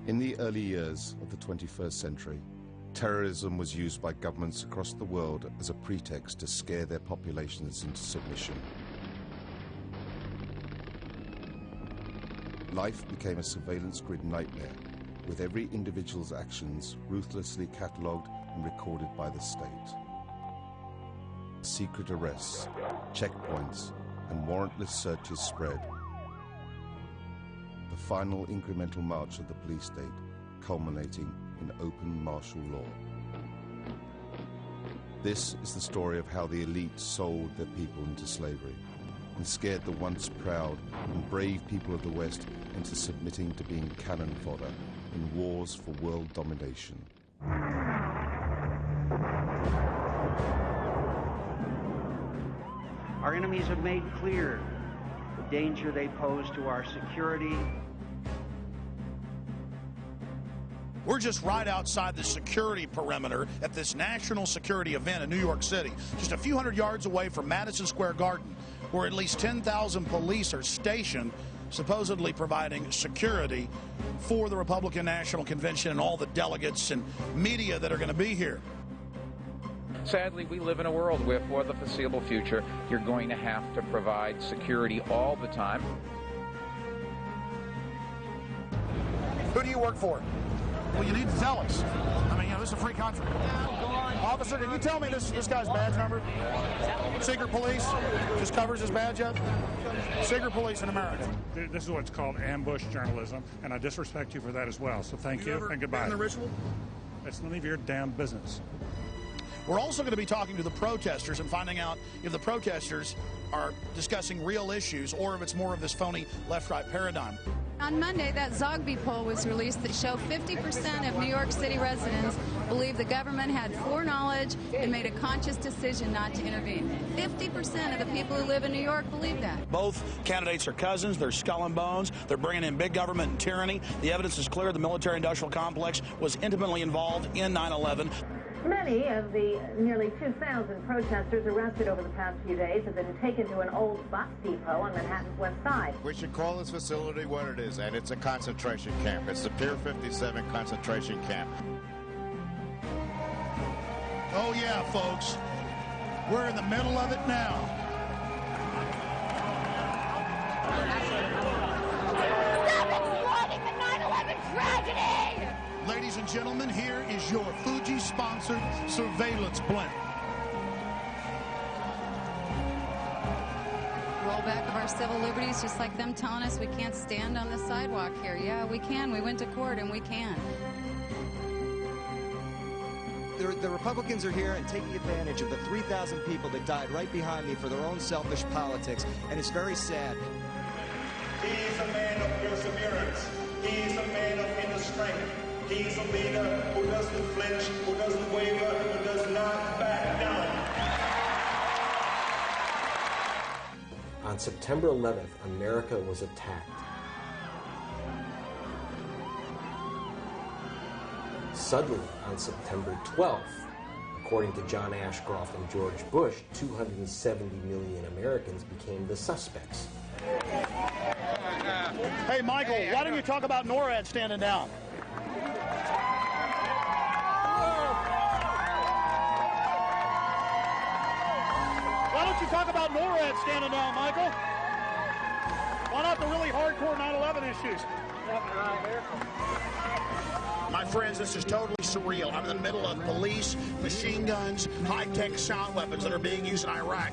In the early years of the 21st century, terrorism was used by governments across the world as a pretext to scare their populations into submission. Life became a surveillance grid nightmare, with every individual's actions ruthlessly catalogued and recorded by the state. Secret arrests, checkpoints, and warrantless searches spread. The final incremental march of the police state, culminating in open martial law. This is the story of how the elite sold their people into slavery and scared the once proud and brave people of the West into submitting to being cannon fodder in wars for world domination. Our enemies have made clear the danger they pose to our security. We're just right outside the security perimeter at this national security event in New York City, just a few hundred yards away from Madison Square Garden, where at least 10,000 police are stationed, supposedly providing security for the Republican National Convention and all the delegates and media that are going to be here. Sadly, we live in a world where, for the foreseeable future, you're going to have to provide security all the time. Who do you work for? Well, you need to tell us. I mean, this is a free country. Officer, can you tell me this guy's badge number? Secret Police just covers his badge up? Secret Police in America. This is what's called ambush journalism, and I disrespect you for that as well. So thank you and goodbye. In the ritual? It's none of your damn business. We're also going to be talking to the protesters and finding out if the protesters are discussing real issues or if it's more of this phony left-right paradigm. On Monday, that Zogby poll was released that showed 50% of New York City residents believe the government had foreknowledge and made a conscious decision not to intervene. 50% of the people who live in New York believe that. Both candidates are cousins. They're skull and bones. They're bringing in big government and tyranny. The evidence is clear. The military-industrial complex was intimately involved in 9/11. Many of the nearly 2,000 protesters arrested over the past few days have been taken to an old bus depot on Manhattan's West Side. We should call this facility what it is, and it's a concentration camp. It's the Pier 57 concentration camp. Oh, yeah, folks. We're in the middle of it now. Stop exploiting the 9/11 tragedy! Ladies and gentlemen, here is your Fuji-sponsored surveillance blimp. Rollback of our civil liberties, just like them telling us we can't stand on the sidewalk here. Yeah, we can. We went to court and we can. The Republicans are here and taking advantage of the 3,000 people that died right behind me for their own selfish politics, and it's very sad. He is a man of perseverance. He is a man of inner strength. He is a leader who doesn't flinch, who doesn't waver, who does not back down. On September 11th, America was attacked. Suddenly, on September 12th, according to John Ashcroft and George Bush, 270 million Americans became the suspects. Hey, Michael, why don't you talk about NORAD standing down? Why don't you talk about NORAD standing down, Michael? Why not the really hardcore 9/11 issues? My friends, this is totally surreal. I'm in the middle of police, machine guns, high-tech sound weapons that are being used in Iraq.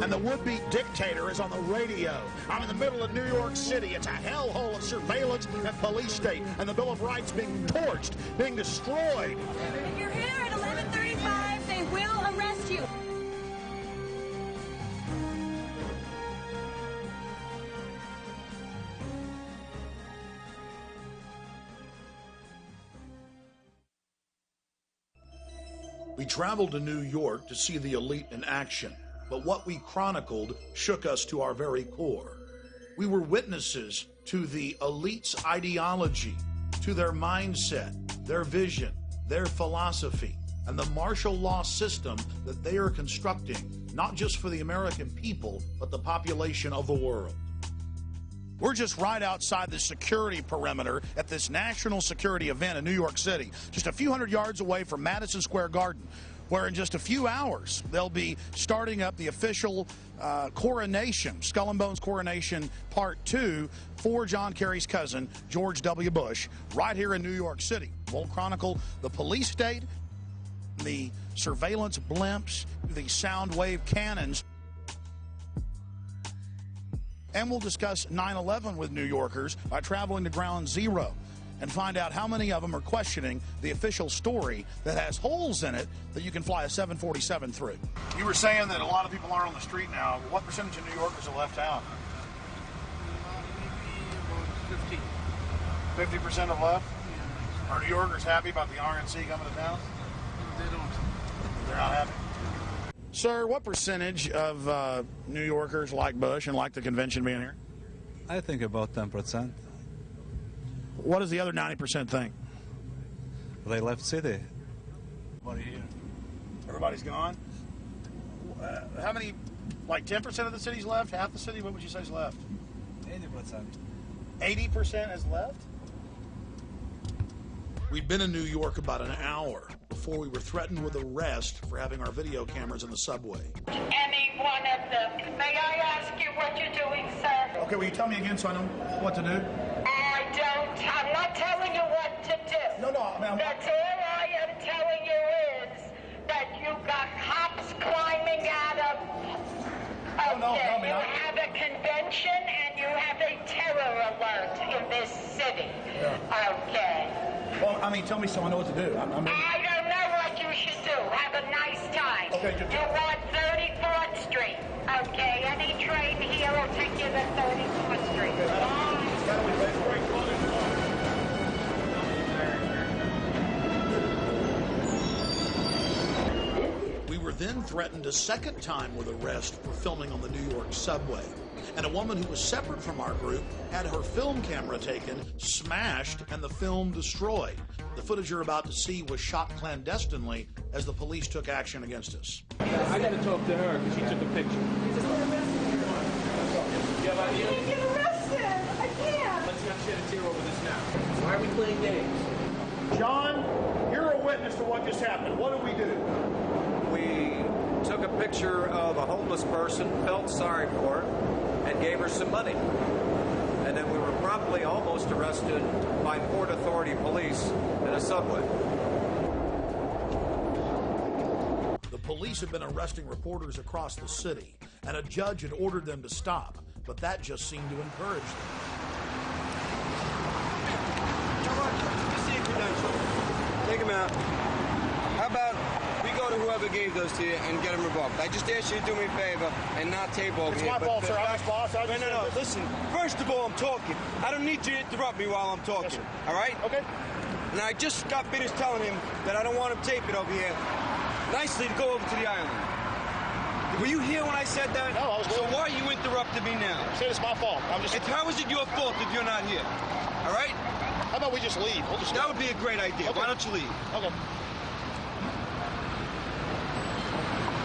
And the would-be dictator is on the radio. I'm in the middle of New York City. It's a hellhole of surveillance and police state. And the Bill of Rights being torched, being destroyed. If you're here at 11:35, they will arrest you. We traveled to New York to see the elite in action, but what we chronicled shook us to our very core. We were witnesses to the elite's ideology, to their mindset, their vision, their philosophy, and the martial law system that they are constructing, not just for the American people, but the population of the world. We're just right outside the security perimeter at this national security event in New York City, just a few hundred yards away from Madison Square Garden, where in just a few hours they'll be starting up the official coronation, Skull and Bones coronation part 2 for John Kerry's cousin, George W. Bush, right here in New York City. We'll chronicle the police state, the surveillance blimps, the sound wave cannons. And we'll discuss 9/11 with New Yorkers by traveling to Ground Zero and find out how many of them are questioning the official story that has holes in it that you can fly a 747 through. You were saying that a lot of people aren't on the street now. What percentage of New Yorkers have left town? Maybe about 50. 50% have left? Are New Yorkers happy about the RNC coming to town? They don't. They're not happy? Sir, what percentage of New Yorkers like Bush and like the convention being here? I think about 10%. What does the other 90% think? They left city. Everybody here. Everybody's gone? How many, like 10% of the city's left? Half the city? What would you say is left? 80%. 80% has left? We'd been in New York about an hour before we were threatened with arrest for having our video cameras in the subway. Any one of them. May I ask you what you're doing, sir? Okay, will you tell me again so I know what to do? I'm not telling you what to do. No, ma'am. That's all I am telling you is that you got cops climbing out of... No, you have a convention and you have a terror alert in this city. Yeah. Okay. Well, I mean, tell me so I know what to do. I don't know what you should do. Have a nice time. Okay, you want 34th Street. Okay, any train here will take you to 34th Street. We were then threatened a second time with arrest for filming on the New York subway. And a woman who was separate from our group had her film camera taken, smashed, and the film destroyed. The footage you're about to see was shot clandestinely as the police took action against us. I got to talk to her because she took a picture. I can't get arrested. I can't. Let's not shed a tear over this now. Why are we playing games? John, you're a witness to what just happened. What did we do? We took a picture of a homeless person, felt sorry for her, and gave her some money. And then we were promptly almost arrested by Port Authority police in a subway. The police had been arresting reporters across the city, and a judge had ordered them to stop, but that just seemed to encourage them. Just see a credential. Take them out. How about we go to whoever gave those to you and get them revoked? I just asked you to do me a favor and not tape over here. It's my fault, sir. I'm his boss. No. Listen, first of all, I'm talking. I don't need you to interrupt me while I'm talking. Yes, all right? Okay. And I just got finished telling him that I don't want him taping over here. Nicely to go over to the island. Were you here when I said that? No, I was. So why are you interrupting me now? I said it's my fault. How is it your fault if you're not here? All right? How about we just leave? That would be a great idea. Okay. Why don't you leave? Okay.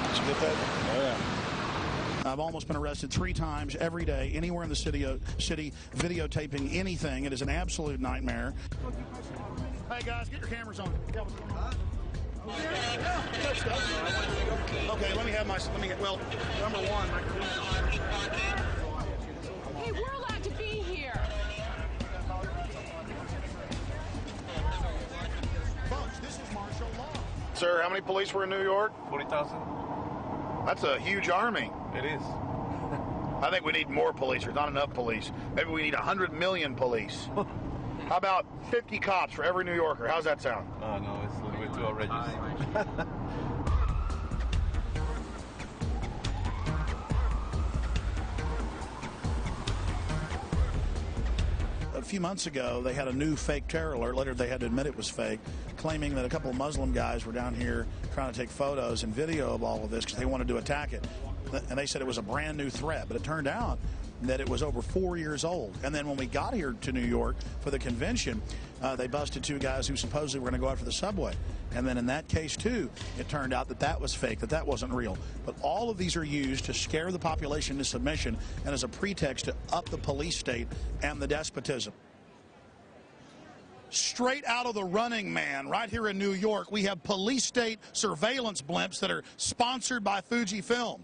Did you get that? Oh, yeah. I've almost been arrested 3 times every day, anywhere in the city videotaping anything. It is an absolute nightmare. Hey, guys, get your cameras on. Okay, let me get, well, number one. Hey, we're allowed to be here. Folks, this is martial law. Sir, how many police were in New York? 40,000. That's a huge army. It is. I think we need more police. There's not enough police. Maybe we need 100 million police. How about 50 cops for every New Yorker? How's that sound? Oh, no, it's a little bit too outrageous. A few months ago, they had a new fake terror alert. Later, they had to admit it was fake, claiming that a couple of Muslim guys were down here trying to take photos and video of all of this because they wanted to attack it. And they said it was a brand new threat. But it turned out that it was over 4 years old. And then when we got here to New York for the convention, they busted 2 guys who supposedly were going to go after the subway. And then in that case, too, it turned out that that was fake, that wasn't real. But all of these are used to scare the population into submission and as a pretext to up the police state and the despotism. Straight out of The Running Man, right here in New York, we have police state surveillance blimps that are sponsored by Fujifilm.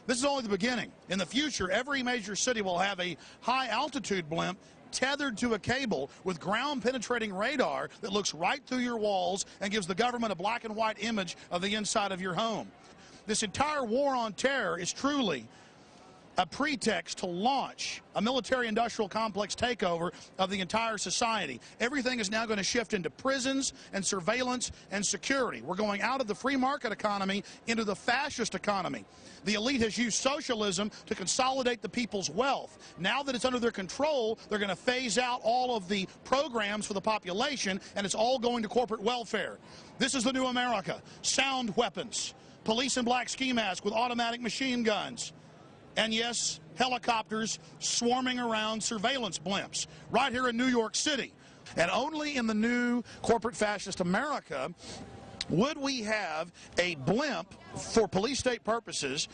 This is only the beginning. In the future, every major city will have a high-altitude blimp tethered to a cable with ground-penetrating radar that looks right through your walls and gives the government a black and white image of the inside of your home. This entire war on terror is truly a pretext to launch a military-industrial complex takeover of the entire society. Everything is now going to shift into prisons and surveillance and security. We're going out of the free market economy into the fascist economy. The elite has used socialism to consolidate the people's wealth. Now that it's under their control, they're going to phase out all of the programs for the population, and it's all going to corporate welfare. This is the new America. Sound weapons, police in black ski masks with automatic machine guns, and yes, helicopters swarming around surveillance blimps right here in New York City. And only in the new corporate fascist America would we have a blimp for police state purposes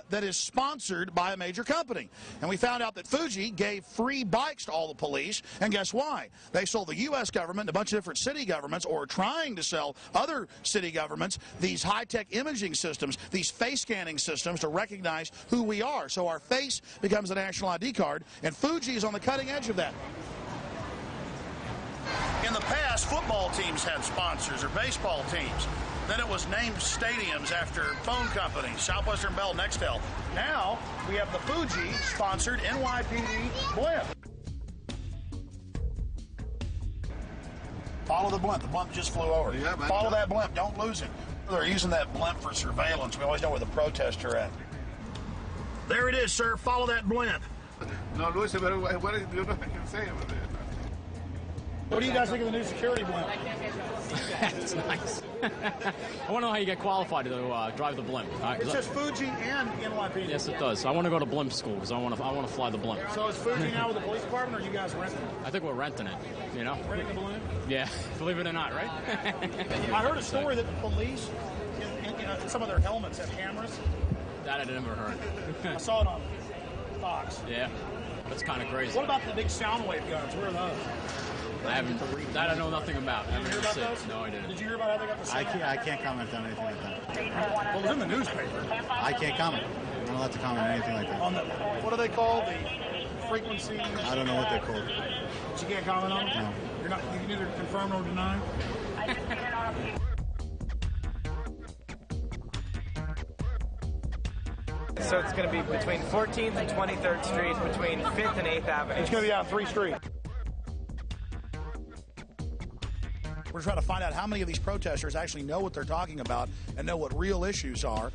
that is sponsored by a major company. And we found out that Fuji gave free bikes to all the police, and guess why? They sold the U.S. government and a bunch of different city governments, or trying to sell other city governments, these high-tech imaging systems, these face scanning systems to recognize who we are. So our face becomes a national ID card, and Fuji is on the cutting edge of that. In the past, football teams had sponsors, or baseball teams. Then it was named stadiums after phone companies, Southwestern Bell, Nextel. Now we have the Fuji-sponsored NYPD blimp. Follow the blimp. The blimp just flew over. Yeah, follow that blimp. Don't lose it. They're using that blimp for surveillance. We always know where the protests are at. There it is, sir. Follow that blimp. No, Luis, but what is you know I can say about it? What do you guys think of the new security blimp? It's nice. I want to know how you get qualified to drive the blimp. It says Fuji and NYPD. Yes, it does. I want to go to blimp school because I want to fly the blimp. So is Fuji now with the police department, or are you guys renting it? I think we're renting it. You know. Renting the blimp? Yeah, believe it or not, right? I heard a story that the police, in some of their helmets, have cameras. That I never heard. I saw it on Fox. Yeah, that's kind of crazy. What about the big sound wave guns? Where are those? I haven't. That I know nothing about. Did you hear about those? No, I didn't. Did you hear about how they got the sound? I can't comment on anything like that. Well, it was in the newspaper. I can't comment. I'm not allowed to comment on anything like that. On the, what are they called? The frequency? I don't know what they're called. So you can't comment on them? No. You're not. You can neither confirm nor deny. So it's going to be between 14th and 23rd Street, between 5th and 8th Avenue. It's going to be on 3 Street. We're trying to find out how many of these protesters actually know what they're talking about and know what real issues are.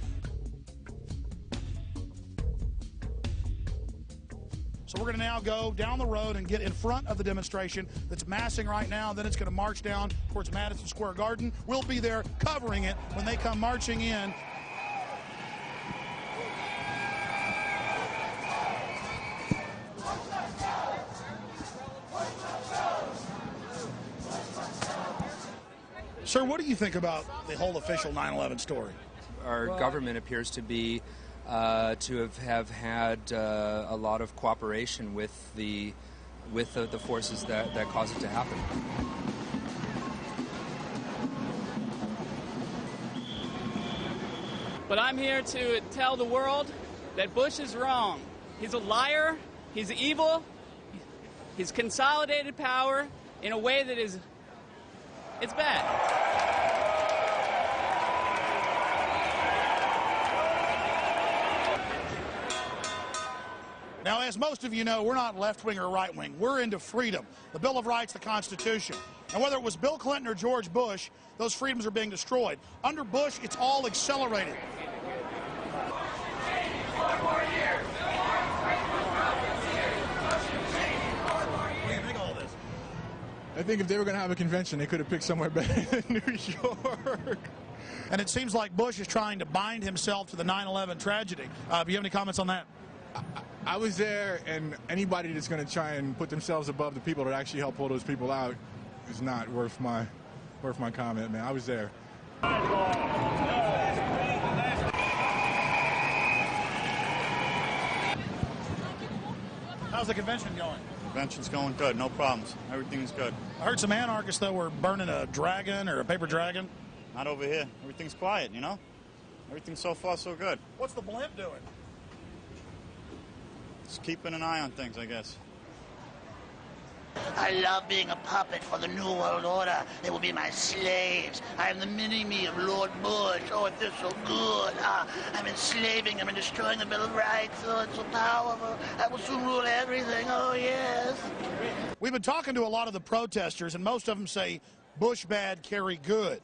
So we're going to now go down the road and get in front of the demonstration that's massing right now. Then it's going to march down towards Madison Square Garden. We'll be there covering it when they come marching in. Sir, what do you think about the whole official 9/11 story? Our government appears to be to have had a lot of cooperation with the forces that caused it to happen. But I'm here to tell the world that Bush is wrong. He's a liar. He's evil. He's consolidated power in a way that is, it's bad. Now, as most of you know, we're not left-wing or right-wing. We're into freedom, the Bill of Rights, the Constitution. And whether it was Bill Clinton or George Bush, those freedoms are being destroyed. Under Bush, it's all accelerated. I think if they were going to have a convention, they could have picked somewhere better than New York. And it seems like Bush is trying to bind himself to the 9/11 tragedy. Do you have any comments on that? I was there, and anybody that's going to try and put themselves above the people that actually help pull those people out is not worth my comment, man. I was there. How's the convention going? Convention's going good, no problems. Everything's good. I heard some anarchists, though, were burning a dragon or a paper dragon. Not over here. Everything's quiet, you know? Everything's so far so good. What's the blimp doing? Just keeping an eye on things, I guess. I love being a puppet for the New World Order. They will be my slaves. I am the mini-me of Lord Bush. Oh, it feels so good. I'm enslaving them and destroying the Bill of Rights. Oh, it's so powerful. I will soon rule everything. Oh, yes. We've been talking to a lot of the protesters, and most of them say Bush bad, Kerry good.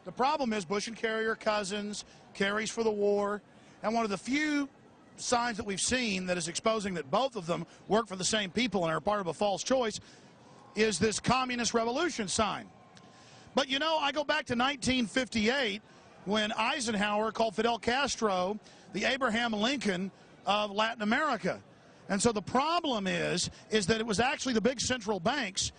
The problem is Bush and Kerry are cousins. Kerry's for the war. And one of the few signs that we've seen that is exposing that both of them work for the same people and are part of a false choice is this communist revolution sign. But you know, I go back to 1958 when Eisenhower called Fidel Castro the Abraham Lincoln of Latin America. And so the problem is that it was actually the big central banks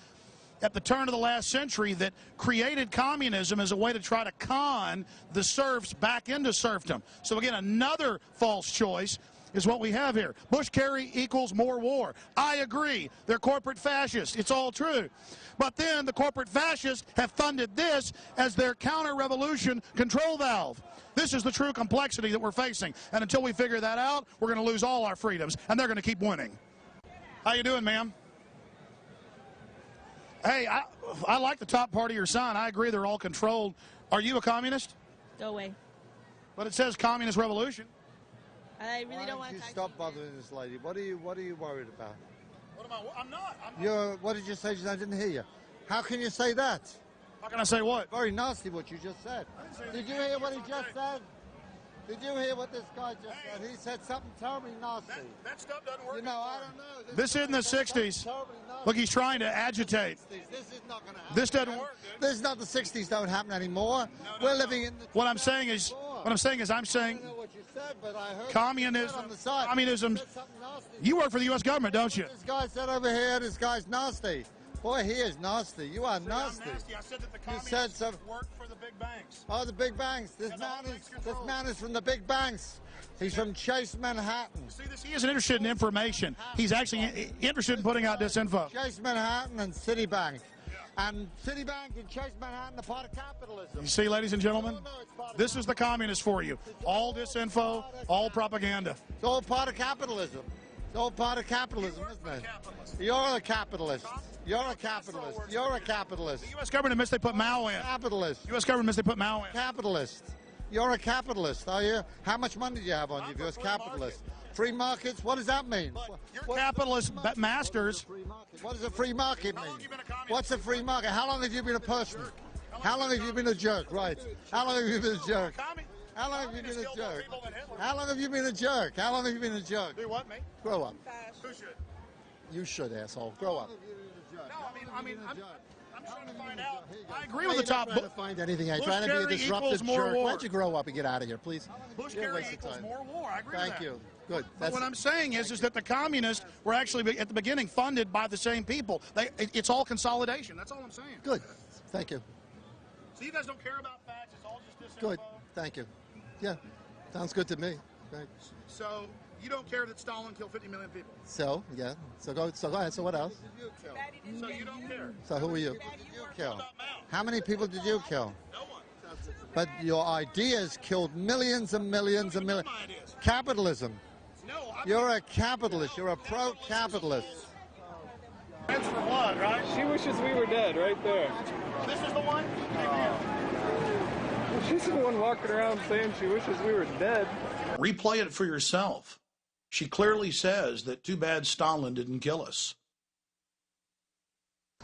at the turn of the last century that created communism as a way to try to con the serfs back into serfdom. So again, another false choice is what we have here. Bush-Kerry equals more war. I agree. They're corporate fascists. It's all true. But then the corporate fascists have funded this as their counter-revolution control valve. This is the true complexity that we're facing. And until we figure that out, we're going to lose all our freedoms, and they're going to keep winning. How you doing, ma'am? Hey, I like the top part of your sign. I agree they're all controlled. Are you a communist? Go away. But it says communist revolution. I really don't want to stop bothering this lady. What are you worried about? What am I? I'm not. What did you say? I didn't hear you. How can you say that? How can I say what? Very nasty what you just said. Did you hear what he just said? Did you hear what this guy just said? He said something terribly nasty. That stuff doesn't work. You know, I don't know. This is in the 60s. Look, he's trying to agitate. This is not going to happen. This doesn't work, dude. This is not the 60s. Don't happen anymore. We're living in the. What I'm saying is, I'm saying. I don't know what you said, but I heard communism. On the side. Communism. You work for the U.S. government, don't you? This guy said over here, this guy's nasty. Boy, he is nasty. You are nasty. I said that the communists work for the big banks. Oh, the big banks. This man is from the big banks. He's from Chase Manhattan. See this? He isn't interested in information. He's actually interested in putting out disinfo. Chase Manhattan and Citibank. And Citibank and Chase Manhattan are part of capitalism. You see, ladies and gentlemen, this is the communists for you. All disinfo, all propaganda. It's all part of capitalism. It's all part of capitalism, isn't it? You're a capitalist. You're a capitalist. You're a capitalist. The U.S. government admits they put Mao in. Capitalist. U.S. government admits they put Mao in. Capitalist. You're a capitalist, are you? How much money do you have on you if you're a capitalist? Free markets? What does that mean? You're capitalist masters. What does a free market mean? What's a free market? How long have you been a person? How long have you been a jerk? Right. How long have you been a jerk? How long have you been a jerk? How long have you been a jerk? How long have you been a jerk? Do what, me? Grow up. Who should? You should, asshole. Grow up. No, I mean, I'm trying to find out. I agree with the top. I'm not trying to find anything. I'm trying to be a disruptive jerk. Why don't you grow up and get out of here, please? Bush-Kerry equals more war. I agree with that. Thank you. Good. But what I'm saying is that the communists were actually, at the beginning, funded by the same people. It's all consolidation. That's all I'm saying. Good. Thank you. So you guys don't care about facts. It's all just disinfo. Good. Thank you. Yeah. Sounds good to me. Thanks. So you don't care that Stalin killed 50 million people? So, yeah. So go ahead. So what else? So you don't care? So who are you? Kill. How many people did you kill? No one. But your ideas killed millions and millions and millions. Capitalism. No, you're a capitalist. You're a pro-capitalist. That's for blood, right? She wishes we were dead right there. This is the one? She's the one walking around saying she wishes we were dead. Replay it for yourself. She clearly says that too bad Stalin didn't kill us.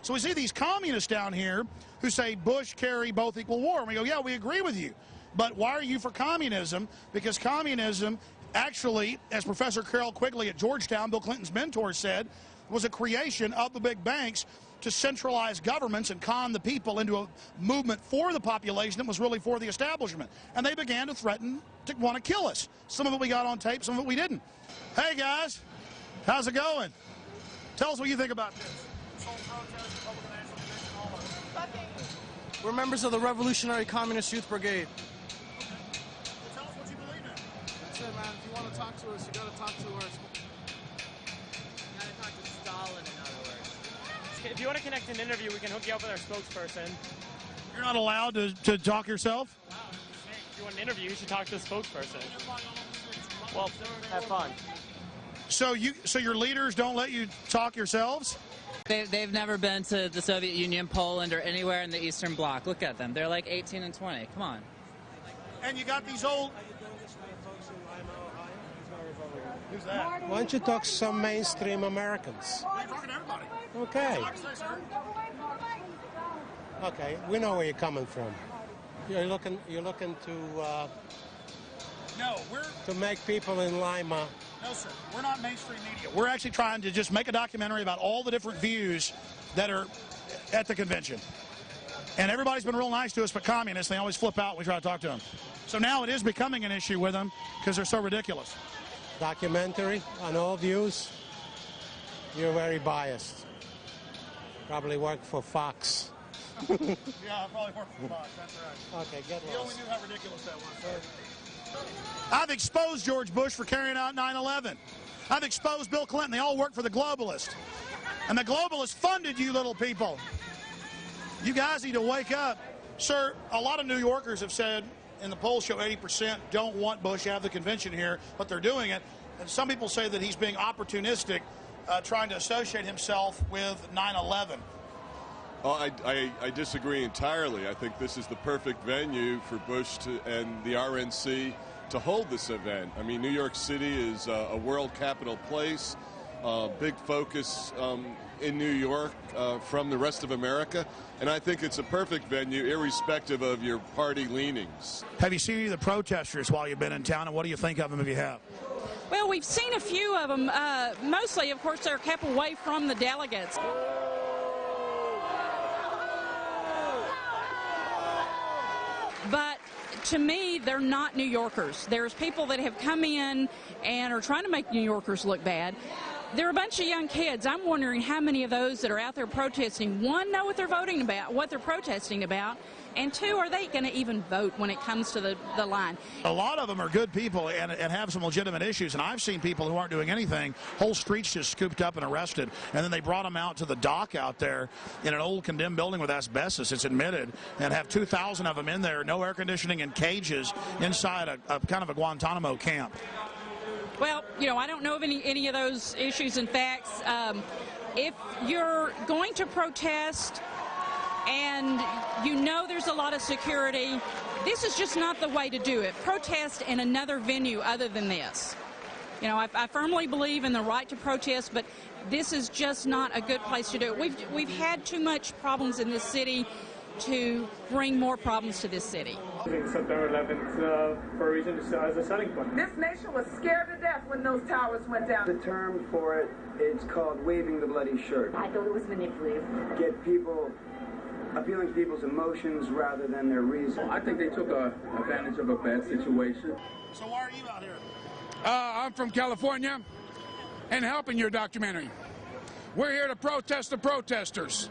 So we see these communists down here who say Bush, Kerry, both equal war. And we go, yeah, we agree with you. But why are you for communism? Because communism actually, as Professor Carroll Quigley at Georgetown, Bill Clinton's mentor, said, was a creation of the big banks to centralize governments and con the people into a movement for the population that was really for the establishment. And they began to threaten to want to kill us. Some of it we got on tape, some of it we didn't. Hey, guys. How's it going? Tell us what you think about this. We're members of the Revolutionary Communist Youth Brigade. Tell us what you believe in. That's it, man. If you want to talk to us, you got to talk to us. You got to talk to Stalin, in other words. If you want to connect an interview, we can hook you up with our spokesperson. You're not allowed to talk yourself? If you want an interview, you should talk to the spokesperson. Well, have fun. So your leaders don't let you talk yourselves? They've never been to the Soviet Union, Poland, or anywhere in the Eastern Bloc. Look at them. They're like 18 and 20. Come on. And you got these old... Who's that? Why don't you talk to some mainstream Americans? I'm talking to everybody. Okay. Okay, we know where you're coming from. You're looking to No, to make people in Lima. No, sir. We're not mainstream media. We're actually trying to just make a documentary about all the different views that are at the convention. And everybody's been real nice to us, but communists, they always flip out when we try to talk to them. So now it is becoming an issue with them because they're so ridiculous. Documentary on all views. You're very biased. Probably work for Fox. Yeah, I probably work for Fox. That's right. Okay, get lost. You only knew how ridiculous that was, sir. I've exposed George Bush for carrying out 9/11. I've exposed Bill Clinton. They all work for the globalists. And the globalists funded you little people. You guys need to wake up. Sir, a lot of New Yorkers have said, and the polls show 80% don't want Bush to have the convention here, but they're doing it. And some people say that he's being opportunistic, trying to associate himself with 9/11. I disagree entirely. I think this is the perfect venue for Bush and the RNC to hold this event. I mean, New York City is a world capital place, big focus in New York from the rest of America, and I think it's a perfect venue irrespective of your party leanings. Have you seen any of the protesters while you've been in town, and what do you think of them if you have? Well, we've seen a few of them. Mostly, of course, they're kept away from the delegates. But to me, they're not New Yorkers. There's people that have come in and are trying to make New Yorkers look bad. They're a bunch of young kids. I'm wondering how many of those that are out there protesting, one, know what they're voting about, what they're protesting about, and two, are they going to even vote when it comes to the line? A lot of them are good people and have some legitimate issues, and I've seen people who aren't doing anything, whole streets just scooped up and arrested, and then they brought them out to the dock out there in an old condemned building with asbestos, it's admitted, and have 2,000 of them in there, no air conditioning, and cages inside a kind of a Guantanamo camp. Well, you know, I don't know of any of those issues and facts. If you're going to protest and you know there's a lot of security, this is just not the way to do it. Protest in another venue other than this. You know, I firmly believe in the right to protest, but this is just not a good place to do it. We've had too much problems in this city to bring more problems to this city. September 11th for a reason as a selling point. This nation was scared to death when those towers went down. The term for it, it's called waving the bloody shirt. I thought it was manipulative. Get people, appealing to people's emotions rather than their reason. I think they took advantage of a bad situation. So why are you out here? I'm from California and helping your documentary. We're here to protest the protesters.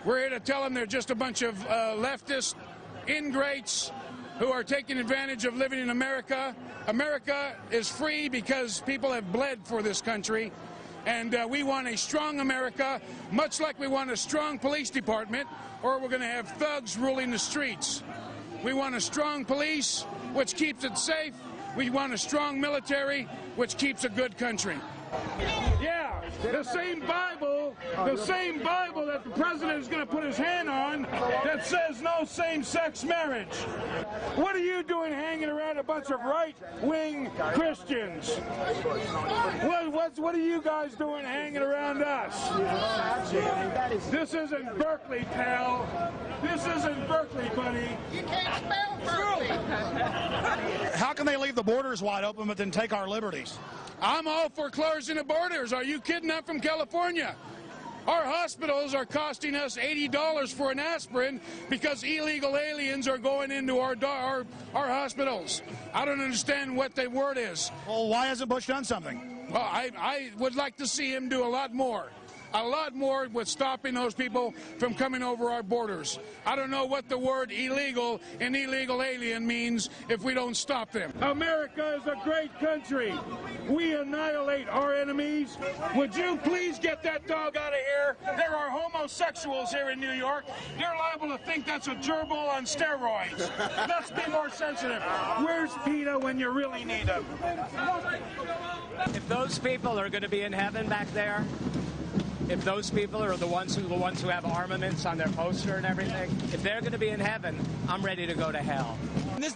We're here to tell them they're just a bunch of leftist ingrates who are taking advantage of living in America. America is free because people have bled for this country, and we want a strong America, much like we want a strong police department, or we're going to have thugs ruling the streets. We want a strong police, which keeps it safe. We want a strong military, which keeps a good country. Yeah, the same Bible that the president is going to put his hand on that says no same-sex marriage. What are you doing hanging around a bunch of right-wing Christians? What are you guys doing hanging around us? This isn't Berkeley, pal. This isn't Berkeley, buddy. You can't spell Berkeley. How can they leave the borders wide open but then take our liberties? I'm all for closing the borders. Are you kidding? I'm from California. Our hospitals are costing us $80 for an aspirin because illegal aliens are going into our hospitals. I don't understand what the word is. Well, why hasn't Bush done something? Well, I would like to see him do a lot more with stopping those people from coming over our borders. I don't know what the word illegal and illegal alien means if we don't stop them. America is a great country. We annihilate our enemies. Would you please get that dog out of here? There are homosexuals here in New York. You're liable to think that's a gerbil on steroids. Let's be more sensitive. Where's PETA when you really need him? If those people are going to be in heaven back there, if those people are the ones who have armaments on their poster and everything, if they're going to be in heaven, I'm ready to go to hell.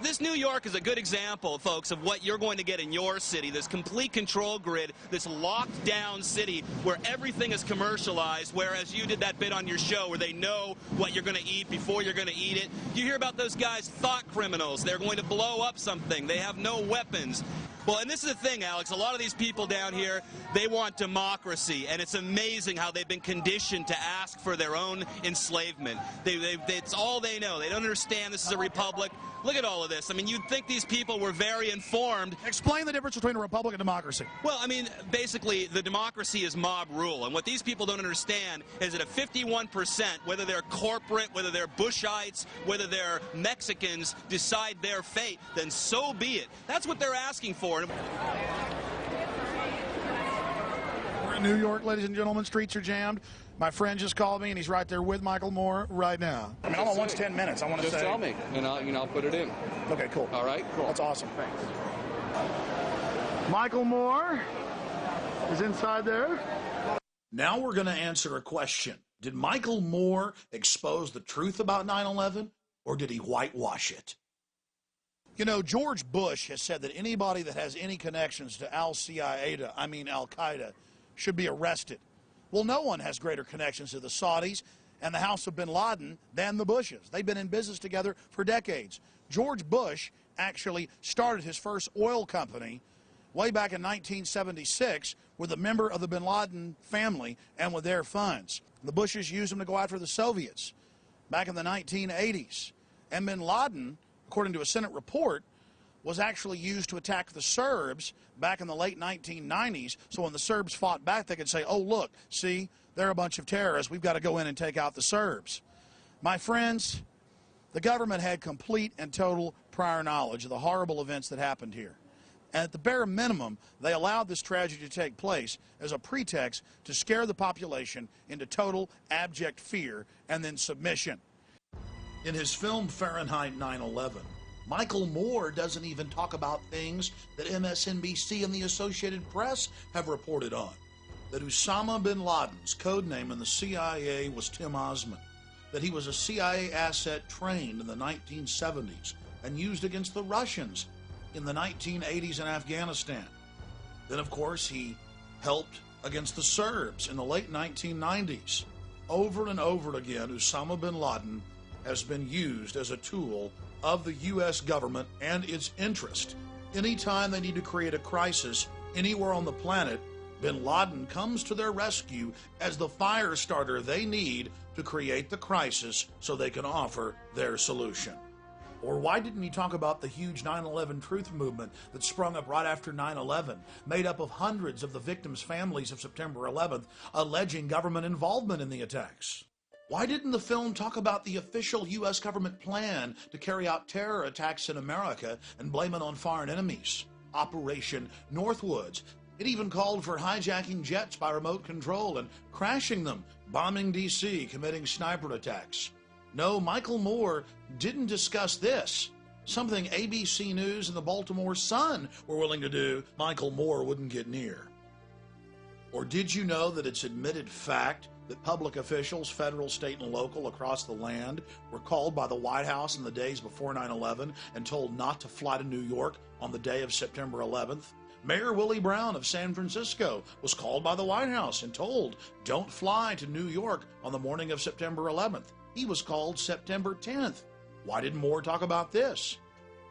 This New York is a good example, folks, of what you're going to get in your city, this complete control grid, this locked down city where everything is commercialized, whereas you did that bit on your show where they know what you're going to eat before you're going to eat it. You hear about those guys, thought criminals. They're going to blow up something. They have no weapons. Well, and this is the thing, Alex, a lot of these people down here, they want democracy, and it's amazing how they've been conditioned to ask for their own enslavement. It's all they know. They don't understand this is a republic. Look at all of this. I mean, you'd think these people were very informed. Explain the difference between a republic and democracy. Well, I mean, basically, the democracy is mob rule, and what these people don't understand is that if 51%, whether they're corporate, whether they're Bushites, whether they're Mexicans, decide their fate, then so be it. That's what they're asking for. We're in New York, ladies and gentlemen. Streets are jammed. My friend just called me, and he's right there with Michael Moore right now. I mean, I'm on 10 minutes. I want to say. Just tell me, and I'll put it in. Okay, cool. All right, cool. That's awesome. Thanks. Michael Moore is inside there. Now we're going to answer a question. Did Michael Moore expose the truth about 9/11, or did he whitewash it? You know, George Bush has said that anybody that has any connections to Al-Qaeda, should be arrested. Well, no one has greater connections to the Saudis and the House of bin Laden than the Bushes. They've been in business together for decades. George Bush actually started his first oil company way back in 1976 with a member of the bin Laden family and with their funds. The Bushes used them to go after the Soviets back in the 1980s. And bin Laden, according to a Senate report, was actually used to attack the Serbs back in the late 1990s. So when the Serbs fought back, they could say, oh, look, see, they're a bunch of terrorists. We've got to go in and take out the Serbs. My friends, the government had complete and total prior knowledge of the horrible events that happened here. And at the bare minimum, they allowed this tragedy to take place as a pretext to scare the population into total abject fear and then submission. In his film Fahrenheit 9/11, Michael Moore doesn't even talk about things that MSNBC and the Associated Press have reported on. That Osama bin Laden's code name in the CIA was Tim Osman. That he was a CIA asset trained in the 1970s and used against the Russians in the 1980s in Afghanistan. Then, of course, he helped against the Serbs in the late 1990s. Over and over again, Osama bin Laden has been used as a tool of the U.S. government and its interest. Anytime they need to create a crisis anywhere on the planet, bin Laden comes to their rescue as the fire starter they need to create the crisis so they can offer their solution. Or why didn't he talk about the huge 9/11 truth movement that sprung up right after 9/11, made up of hundreds of the victims' families of September 11th, alleging government involvement in the attacks? Why didn't the film talk about the official U.S. government plan to carry out terror attacks in America and blame it on foreign enemies? Operation Northwoods. It even called for hijacking jets by remote control and crashing them, bombing D.C., committing sniper attacks. No, Michael Moore didn't discuss this. Something ABC News and the Baltimore Sun were willing to do, Michael Moore wouldn't get near. Or did you know that it's admitted fact that public officials, federal, state, and local across the land were called by the White House in the days before 9/11 and told not to fly to New York on the day of September 11th? Mayor Willie Brown of San Francisco was called by the White House and told, don't fly to New York on the morning of September 11th. He was called September 10th. Why didn't Moore talk about this?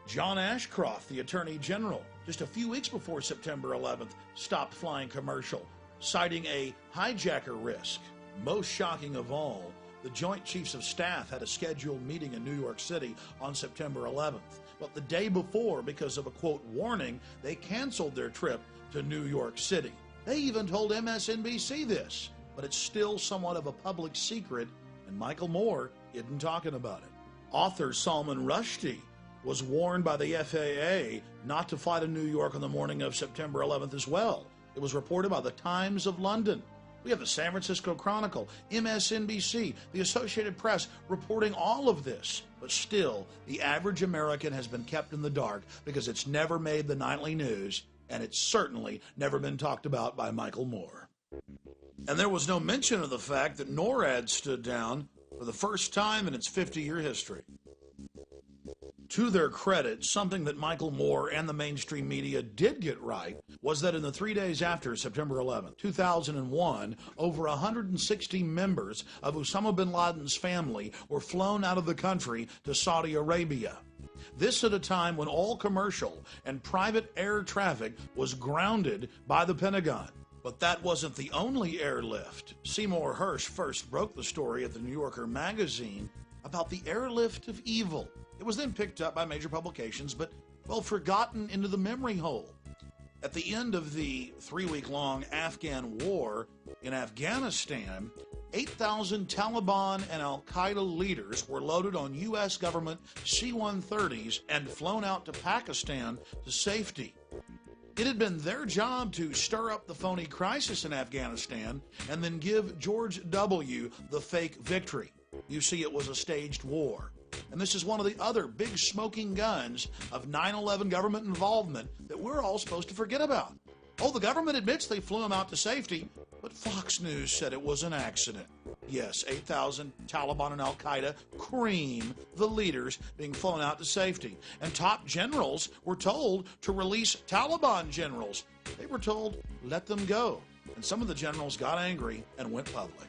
John Ashcroft, the Attorney General, just a few weeks before September 11th, stopped flying commercial, citing a hijacker risk. Most shocking of all, the Joint Chiefs of Staff had a scheduled meeting in New York City on September 11th. But the day before, because of a, quote, warning, they canceled their trip to New York City. They even told MSNBC this, but it's still somewhat of a public secret, and Michael Moore isn't talking about it. Author Salman Rushdie was warned by the FAA not to fly to New York on the morning of September 11th as well. It was reported by the Times of London. We have the San Francisco Chronicle, MSNBC, the Associated Press reporting all of this. But still, the average American has been kept in the dark because it's never made the nightly news, and it's certainly never been talked about by Michael Moore. And there was no mention of the fact that NORAD stood down for the first time in its 50-year history. To their credit, something that Michael Moore and the mainstream media did get right was that in the 3 days after September 11, 2001, over 160 members of Osama bin Laden's family were flown out of the country to Saudi Arabia. This at a time when all commercial and private air traffic was grounded by the Pentagon. But that wasn't the only airlift. Seymour Hersh first broke the story at the New Yorker magazine about the airlift of evil. It was then picked up by major publications, but, well, forgotten into the memory hole. At the end of the 3-week-long Afghan war in Afghanistan, 8,000 Taliban and al-Qaeda leaders were loaded on U.S. government C-130s and flown out to Pakistan to safety. It had been their job to stir up the phony crisis in Afghanistan and then give George W. the fake victory. You see, it was a staged war. And this is one of the other big smoking guns of 9/11 government involvement that we're all supposed to forget about. Oh, the government admits they flew him out to safety, but Fox News said it was an accident. Yes, 8,000 Taliban and al-Qaeda cream the leaders being flown out to safety. And top generals were told to release Taliban generals. They were told, let them go. And some of the generals got angry and went public.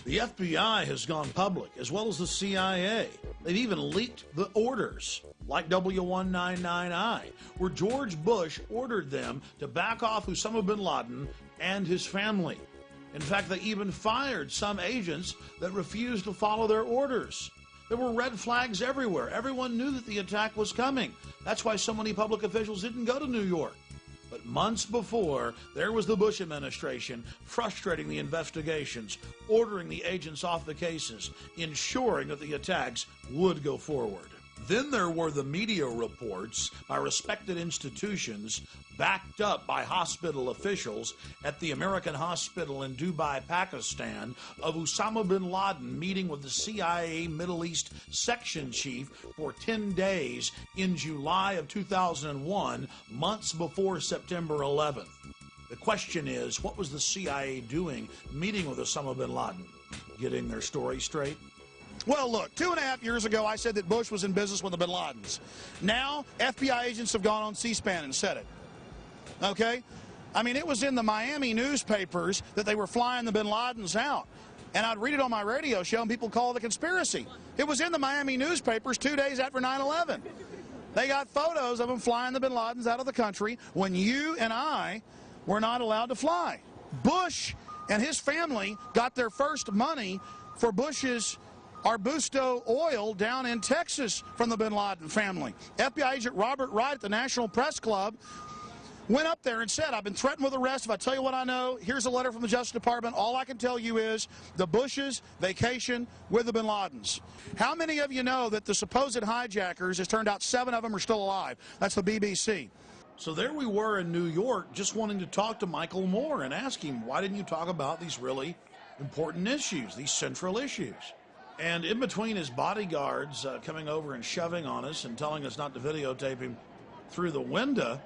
The FBI has gone public, as well as the CIA. They've even leaked the orders, like W199I, where George Bush ordered them to back off Osama bin Laden and his family. In fact, they even fired some agents that refused to follow their orders. There were red flags everywhere. Everyone knew that the attack was coming. That's why so many public officials didn't go to New York. But months before, there was the Bush administration frustrating the investigations, ordering the agents off the cases, ensuring that the attacks would go forward. Then there were the media reports by respected institutions backed up by hospital officials at the American hospital in Dubai, Pakistan, of Osama bin Laden meeting with the CIA Middle East section chief for 10 days in July of 2001, months before September 11th. The question is, what was the CIA doing meeting with Osama bin Laden? Getting their story straight? Well, look, 2.5 years ago, I said that Bush was in business with the bin Ladens. Now, FBI agents have gone on C-SPAN and said it. Okay? I mean, it was in the Miami newspapers that they were flying the bin Ladens out. And I'd read it on my radio show, and people call it a conspiracy. It was in the Miami newspapers 2 days after 9/11. They got photos of them flying the bin Ladens out of the country when you and I were not allowed to fly. Bush and his family got their first money for Bush's Arbusto oil down in Texas from the bin Laden family. FBI agent Robert Wright at the National Press Club went up there and said, I've been threatened with arrest. If I tell you what I know, here's a letter from the Justice Department. All I can tell you is the Bushes vacation with the bin Ladens. How many of you know that the supposed hijackers, it turned out 7 of them are still alive? That's the BBC. So there we were in New York just wanting to talk to Michael Moore and ask him, why didn't you talk about these really important issues, these central issues? And in between his bodyguards coming over and shoving on us and telling us not to videotape him through the window,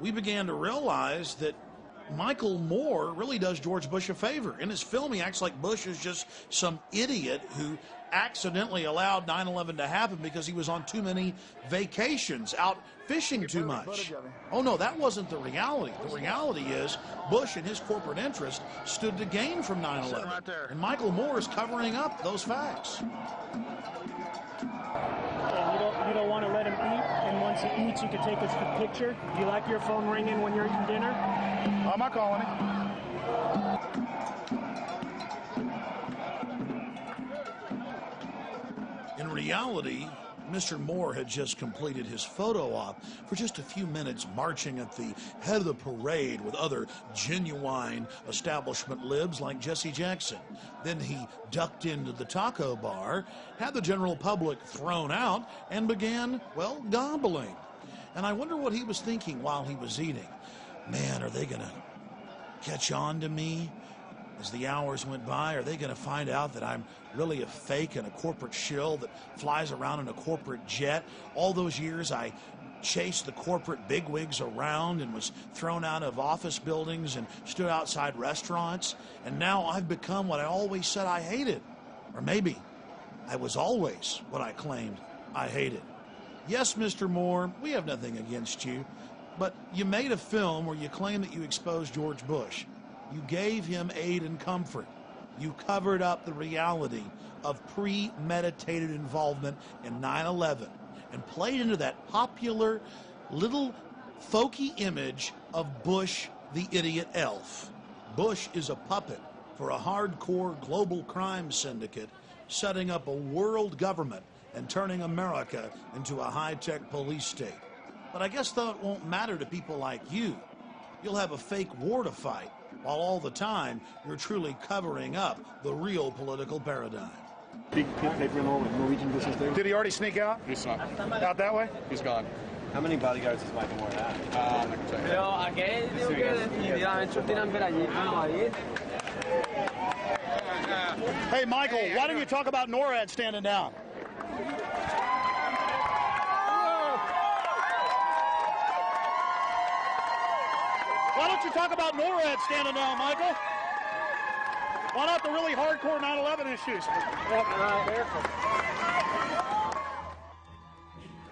we began to realize that Michael Moore really does George Bush a favor. In his film, he acts like Bush is just some idiot who accidentally allowed 9/11 to happen because he was on too many vacations, out fishing too much. Oh, no, that wasn't the reality. The reality is Bush and his corporate interest stood to gain from 9/11. And Michael Moore is covering up those facts. You don't want to let him eat, and once he eats, you can take a picture. Do you like your phone ringing when you're eating dinner? I'm not calling him. In reality, Mr. Moore had just completed his photo op for just a few minutes, marching at the head of the parade with other genuine establishment libs like Jesse Jackson. Then he ducked into the taco bar, had the general public thrown out, and began, well, gobbling. And I wonder what he was thinking while he was eating. Man, are they going to catch on to me as the hours went by? Are they going to find out that I'm really a fake and a corporate shill that flies around in a corporate jet? All those years I chased the corporate bigwigs around and was thrown out of office buildings and stood outside restaurants, and now I've become what I always said I hated. Or maybe I was always what I claimed I hated. Yes, Mr. Moore, we have nothing against you, but you made a film where you claim that you exposed George Bush. You gave him aid and comfort. You covered up the reality of premeditated involvement in 9/11 and played into that popular little folky image of Bush the idiot elf. Bush is a puppet for a hardcore global crime syndicate setting up a world government and turning America into a high-tech police state. But I guess though it won't matter to people like you. You'll have a fake war to fight, while all the time you're truly covering up the real political paradigm. Big paper and all with Norwegian business there. Did he already sneak out? He's not. Out that way? He's gone. How many bodyguards does Michael Moore have? I can tell you. Pero aquel digo que definitivamente tienen ver allí como ahí. Hey, Michael, why don't you talk about NORAD standing down? Why don't you talk about NORAD standing down, Michael? Why not the really hardcore 9/11 issues?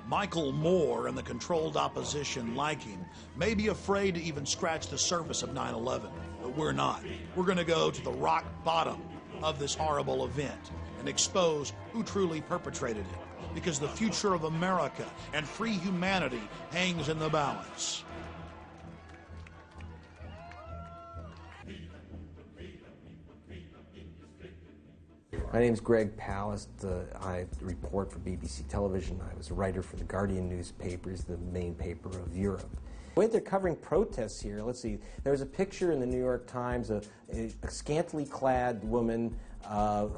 Michael Moore and the controlled opposition like him may be afraid to even scratch the surface of 9/11, but we're not. We're going to go to the rock bottom of this horrible event and expose who truly perpetrated it, because the future of America and free humanity hangs in the balance. My name is Greg Palast. I report for BBC Television. I was a writer for the Guardian newspapers, the main paper of Europe. The way they're covering protests here, let's see, there was a picture in the New York Times of a scantily clad woman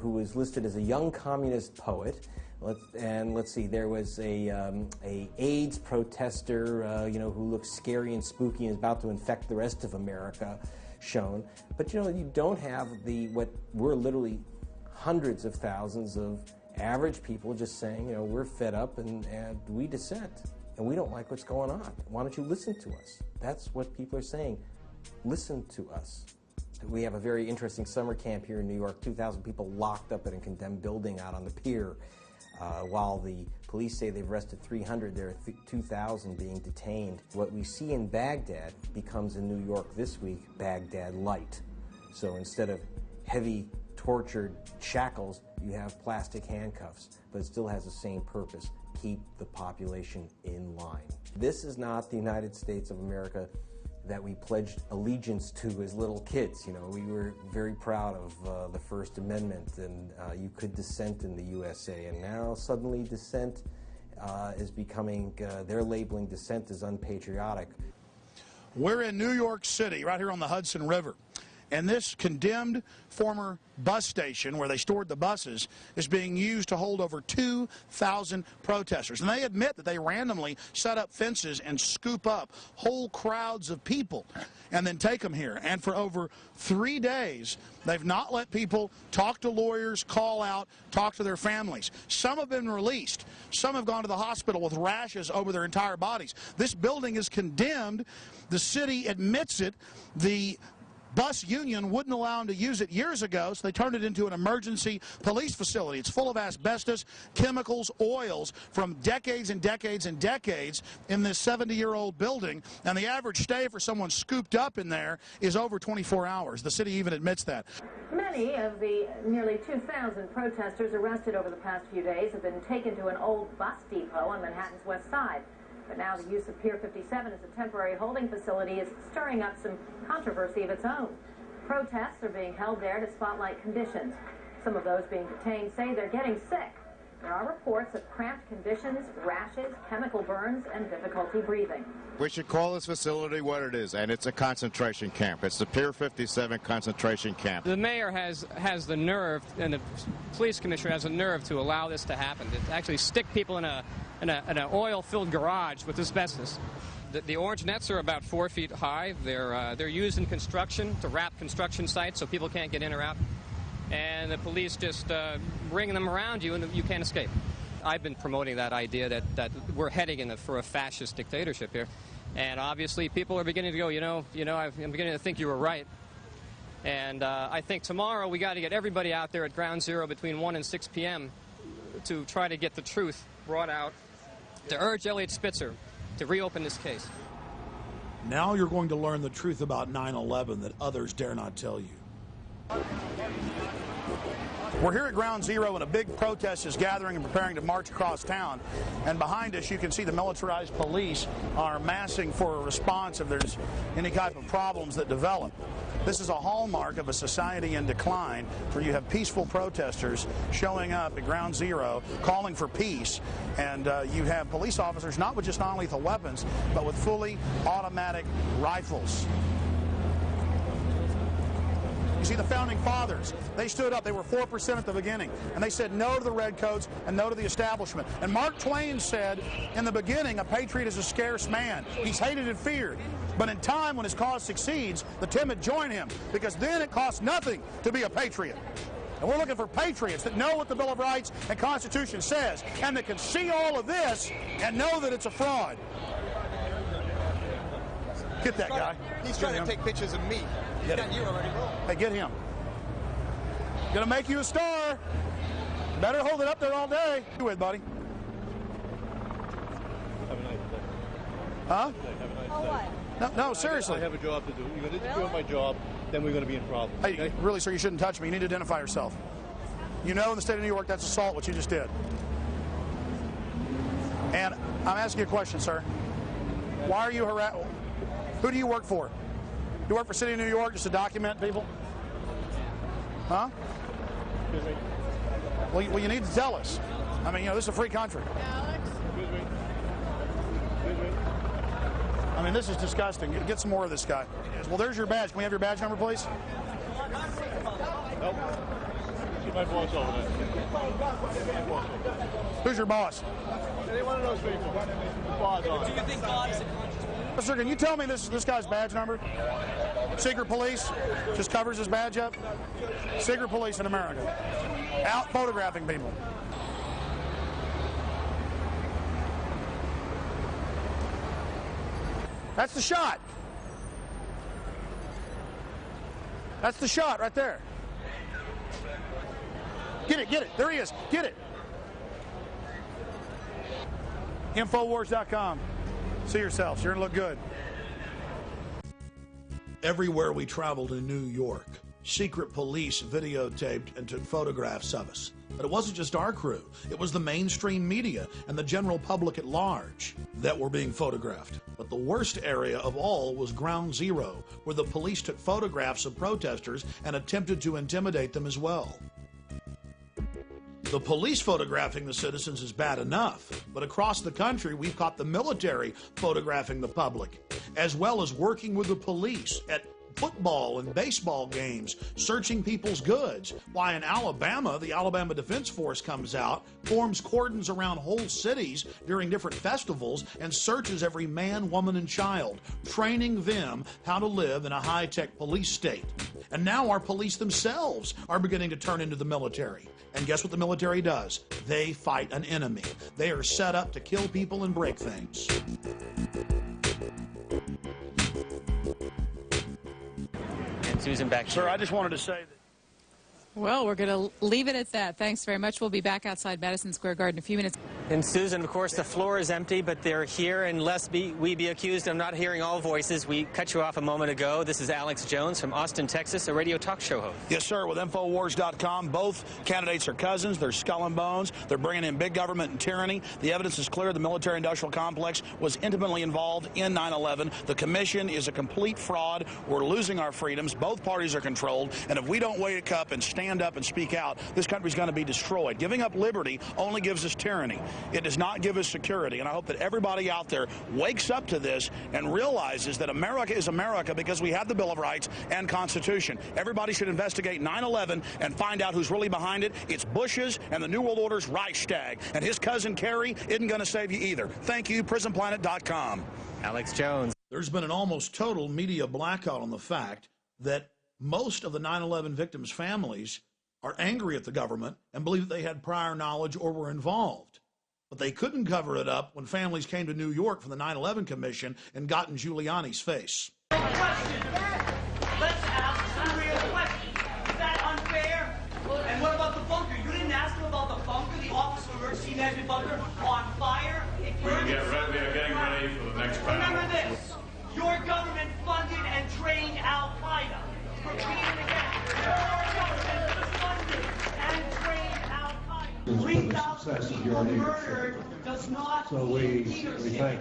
who was listed as a young communist poet. Let's see, there was a AIDS protester, who looks scary and spooky and is about to infect the rest of America shown. But, you don't have what we're literally hundreds of thousands of average people just saying, we're fed up and we dissent and we don't like what's going on. Why don't you listen to us? That's what people are saying. Listen to us. We have a very interesting summer camp here in New York, 2,000 people locked up in a condemned building out on the pier. While the police say they've arrested 300, there are 2,000 being detained. What we see in Baghdad becomes in New York this week, Baghdad Light. So instead of heavy tortured shackles, you have plastic handcuffs, but it still has the same purpose: keep the population in line. This is not the United States of America that we pledged allegiance to as little kids. We were very proud of the First Amendment, and you could dissent in the USA, and now suddenly dissent is becoming, they're labeling dissent as unpatriotic. We're in New York City, right here on the Hudson River. And this condemned former bus station where they stored the buses is being used to hold over 2,000 protesters. And they admit that they randomly set up fences and scoop up whole crowds of people and then take them here. And for over 3 days, they've not let people talk to lawyers, call out, talk to their families. Some have been released. Some have gone to the hospital with rashes over their entire bodies. This building is condemned. The city admits it. The bus union wouldn't allow them to use it years ago, so they turned it into an emergency police facility. It's full of asbestos, chemicals, oils from decades and decades and decades in this 70-year-old building, and the average stay for someone scooped up in there is over 24 hours. The city even admits that. Many of the nearly 2,000 protesters arrested over the past few days have been taken to an old bus depot on Manhattan's West Side. But now the use of Pier 57 as a temporary holding facility is stirring up some controversy of its own. Protests are being held there to spotlight conditions. Some of those being detained say they're getting sick. There are reports of cramped conditions, rashes, chemical burns, and difficulty breathing. We should call this facility what it is, and it's a concentration camp. It's the Pier 57 concentration camp. The mayor has the nerve, and the police commissioner has the nerve to allow this to happen, to actually stick people in an oil-filled garage with asbestos. The orange nets are about 4 feet high. They're used in construction to wrap construction sites so people can't get in or out. And the police just ring them around you and you can't escape. I've been promoting that idea that we're heading for a fascist dictatorship here. And obviously people are beginning to go, I'm beginning to think you were right. And I think tomorrow we got to get everybody out there at Ground Zero between 1 and 6 p.m. to try to get the truth brought out, to urge Eliot Spitzer to reopen this case. Now you're going to learn the truth about 9/11 that others dare not tell you. We're here at Ground Zero, and a big protest is gathering and preparing to march across town. And behind us, you can see the militarized police are massing for a response if there's any type of problems that develop. This is a hallmark of a society in decline, where you have peaceful protesters showing up at Ground Zero, calling for peace, and you have police officers not with just non-lethal weapons, but with fully automatic rifles. You see the founding fathers, they stood up, they were 4% at the beginning, and they said no to the redcoats and no to the establishment. And Mark Twain said, in the beginning, a patriot is a scarce man. He's hated and feared. But in time, when his cause succeeds, the timid join him, because then it costs nothing to be a patriot. And we're looking for patriots that know what the Bill of Rights and Constitution says, and that can see all of this and know that it's a fraud. Get that guy. He's trying to take pictures of me. He's got you already rolling. Hey, get him. Gonna make you a star. Better hold it up there all day. You with, buddy? Have a nice day. Huh? Have a nice day. No, seriously. I have a job to do. You're going to interfere with my job, then we're going to be in problems. Hey, okay? really, sir, you shouldn't touch me. You need to identify yourself. You know in the state of New York that's assault, what you just did. And I'm asking you a question, sir. Why are you harassing? Who do you work for? You work for the city of New York just to document people? Huh? Excuse me. Well, you need to tell us. I mean, this is a free country. Excuse me. Excuse me. I mean, this is disgusting. Get some more of this guy. Well, there's your badge. Can we have your badge number, please? Nope. See my boss over there. Who's your boss? Any one of those people. Boss on. Do you think God is a conscious being? Sir, can you tell me this guy's badge number? Secret Police just covers his badge up. Secret Police in America. Out photographing people. That's the shot. That's the shot right there. Get it. There he is. Get it. Infowars.com. See yourselves. You're going to look good. Everywhere we traveled in New York, secret police videotaped and took photographs of us. But it wasn't just our crew. It was the mainstream media and the general public at large that were being photographed. But the worst area of all was Ground Zero, where the police took photographs of protesters and attempted to intimidate them as well. The police photographing the citizens is bad enough, but across the country we've caught the military photographing the public, as well as working with the police at football and baseball games, searching people's goods. Why, in Alabama, the Alabama Defense Force comes out, forms cordons around whole cities during different festivals, and searches every man, woman, and child, training them how to live in a high-tech police state. And now our police themselves are beginning to turn into the military. And guess what the military does? They fight an enemy. They are set up to kill people and break things. And Susan, back to you. Sir, I just wanted to say that. Well, we're going to leave it at that. Thanks very much. We'll be back outside Madison Square Garden in a few minutes. And Susan, of course, the floor is empty, but they're here, and lest we be accused of not hearing all voices, we cut you off a moment ago. This is Alex Jones from Austin, Texas, a radio talk show host. Yes, sir, with Infowars.com. Both candidates are cousins. They're skull and bones. They're bringing in big government and tyranny. The evidence is clear. The military-industrial complex was intimately involved in 9/11. The commission is a complete fraud. We're losing our freedoms. Both parties are controlled. And if we don't wake up and stand stand up and speak out, this country's going to be destroyed. Giving up liberty only gives us tyranny. It does not give us security. And I hope that everybody out there wakes up to this and realizes that America is America because we have the Bill of Rights and Constitution. Everybody should investigate 9/11 and find out who's really behind it. It's Bush's and the New World Order's Reichstag. And his cousin Kerry isn't going to save you either. Thank you, PrisonPlanet.com. Alex Jones. There's been an almost total media blackout on the fact that most of the 9/11 victims' families are angry at the government and believe that they had prior knowledge or were involved. But they couldn't cover it up when families came to New York for the 9/11 Commission and got in Giuliani's face. Let's ask some real questions. Is that unfair? And what about the bunker? You didn't ask him about the bunker, the Office of Emergency Management bunker on fire? We are getting ready for the next panel. Remember this. Your government funded and trained Al-Qaeda. Repeat it again. Your government funded and trained Al-Qaeda. 3,000 people murdered does not we thank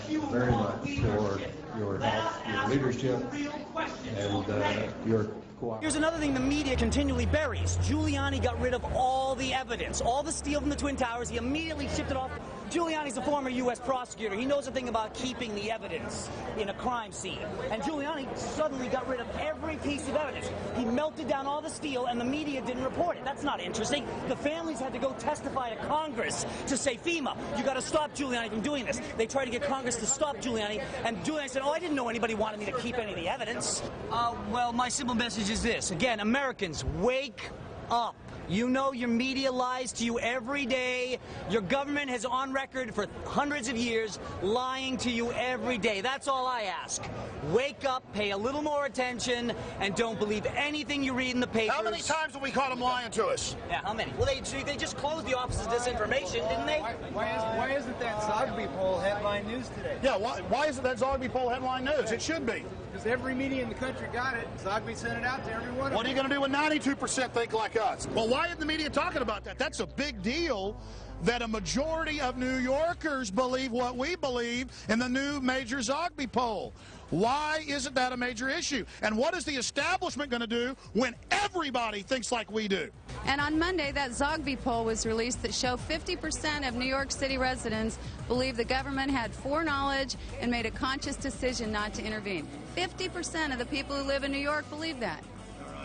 you very much for your help, your leadership, and your cooperation. Here's another thing the media continually buries. Giuliani got rid of all the evidence, all the steel from the Twin Towers. He immediately shipped it off. Giuliani's a former U.S. prosecutor. He knows a thing about keeping the evidence in a crime scene. And Giuliani suddenly got rid of every piece of evidence. He melted down all the steel, and the media didn't report it. That's not interesting. The families had to go testify to Congress to say, FEMA, you got to stop Giuliani from doing this. They tried to get Congress to stop Giuliani, and Giuliani said, oh, I didn't know anybody wanted me to keep any of the evidence. Well, my simple message is this. Again, Americans, wake up. You know your media lies to you every day. Your government has on record for hundreds of years lying to you every day. That's all I ask. Wake up, pay a little more attention, and don't believe anything you read in the papers. How many times have we caught them lying to us? Yeah, how many? Well, they just closed the Office of Disinformation, didn't they? Why isn't that Zogby poll headline news today? Yeah, why isn't that Zogby poll headline news? It should be. Because every media in the country got it. Zogby sent it out to everyone. What are you going to do when 92% think like us? Well, why isn't the media talking about that? That's a big deal that a majority of New Yorkers believe what we believe in the new major Zogby poll. Why isn't that a major issue? And what is the establishment going to do when everybody thinks like we do? And on Monday, that Zogby poll was released that showed 50% of New York City residents believe the government had foreknowledge and made a conscious decision not to intervene. 50% of the people who live in New York believe that.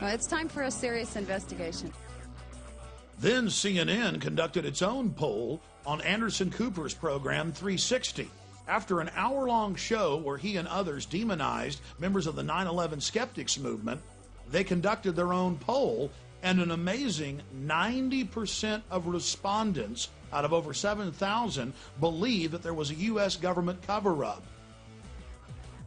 Well, it's time for a serious investigation. Then CNN conducted its own poll on Anderson Cooper's program 360. After an hour-long show where he and others demonized members of the 9/11 skeptics movement, they conducted their own poll, and an amazing 90% of respondents out of over 7,000 believe that there was a U.S. government cover-up.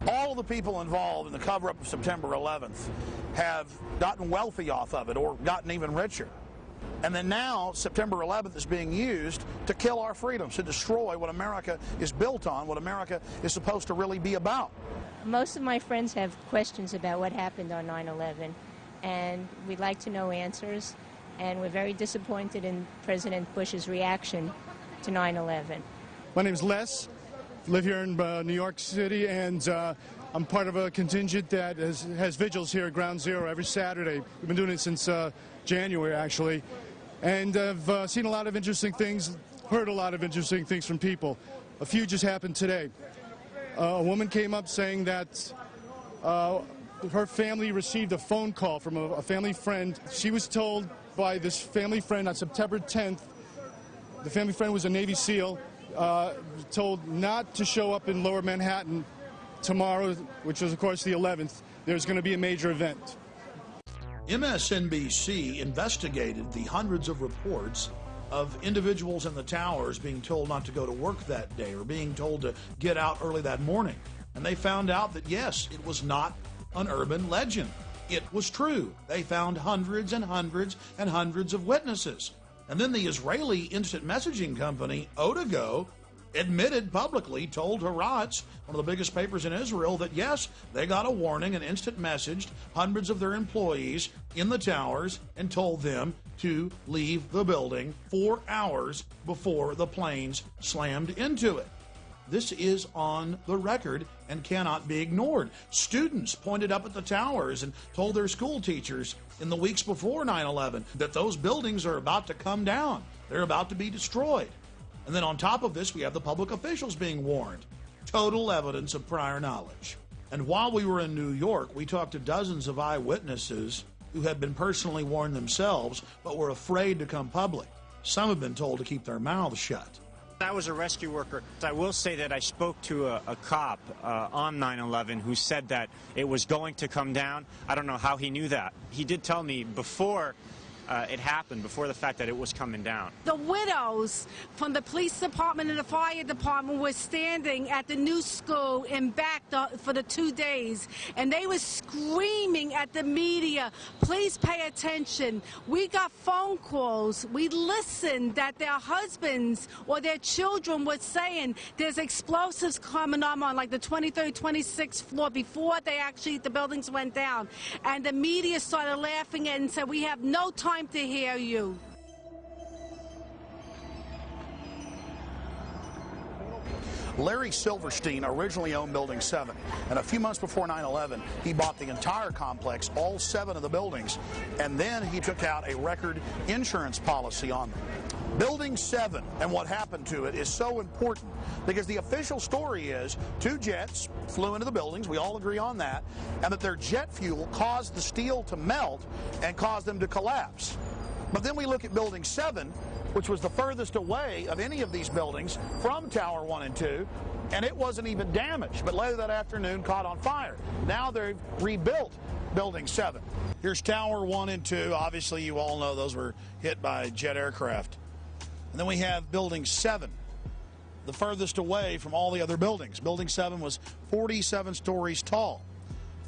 All of the people involved in the cover-up of September 11th have gotten wealthy off of it or gotten even richer. And then now, September 11th is being used to kill our freedoms, to destroy what America is built on, what America is supposed to really be about. Most of my friends have questions about what happened on 9/11, and we'd like to know answers, and we're very disappointed in President Bush's reaction to 9/11. My name's Les, live here in New York City, and I'm part of a contingent that has vigils here at Ground Zero every Saturday. We've been doing it since January, actually. And I've seen a lot of interesting things, heard a lot of interesting things from people. A few just happened today. A woman came up saying that her family received a phone call from a family friend. She was told by this family friend on September 10th, the family friend was a Navy SEAL, told not to show up in Lower Manhattan tomorrow, which was, of course, the 11th. There's going to be a major event. MSNBC investigated the hundreds of reports of individuals in the towers being told not to go to work that day or being told to get out early that morning. And they found out that, yes, it was not an urban legend. It was true. They found hundreds and hundreds and hundreds of witnesses. And then the Israeli instant messaging company, Otago, admitted publicly, told Haaretz, one of the biggest papers in Israel, that yes, they got a warning and instant messaged hundreds of their employees in the towers and told them to leave the building 4 hours before the planes slammed into it. This is on the record and cannot be ignored. Students pointed up at the towers and told their school teachers in the weeks before 9/11 that those buildings are about to come down. They're about to be destroyed. And then on top of this, we have the public officials being warned. Total evidence of prior knowledge. And while we were in New York, we talked to dozens of eyewitnesses who had been personally warned themselves, but were afraid to come public. Some have been told to keep their mouths shut. I was a rescue worker. I will say that I spoke to a cop on 9/11 who said that it was going to come down. I don't know how he knew that. He did tell me before it happened, before the fact that it was coming down. The widows from the police department and the fire department were standing at the new school in back for the 2 days, and they were screaming at the media, please pay attention. We got phone calls. We listened that their husbands or their children were saying there's explosives coming on like the 23rd, 26th floor before the buildings went down. And the media started laughing and said, we have no time to hear you. Larry Silverstein originally owned Building 7, and a few months before 9/11, he bought the entire complex, all 7 of the buildings, and then he took out a record insurance policy on them. Building 7 and what happened to it is so important because the official story is 2 jets flew into the buildings, we all agree on that, and that their jet fuel caused the steel to melt and caused them to collapse. But then we look at Building 7, which was the furthest away of any of these buildings from Tower 1 and 2, and it wasn't even damaged, but later that afternoon caught on fire. Now they've rebuilt Building 7. Here's Tower 1 and 2. Obviously, you all know those were hit by jet aircraft. And then we have Building 7, the furthest away from all the other buildings. Building 7 was 47 stories tall.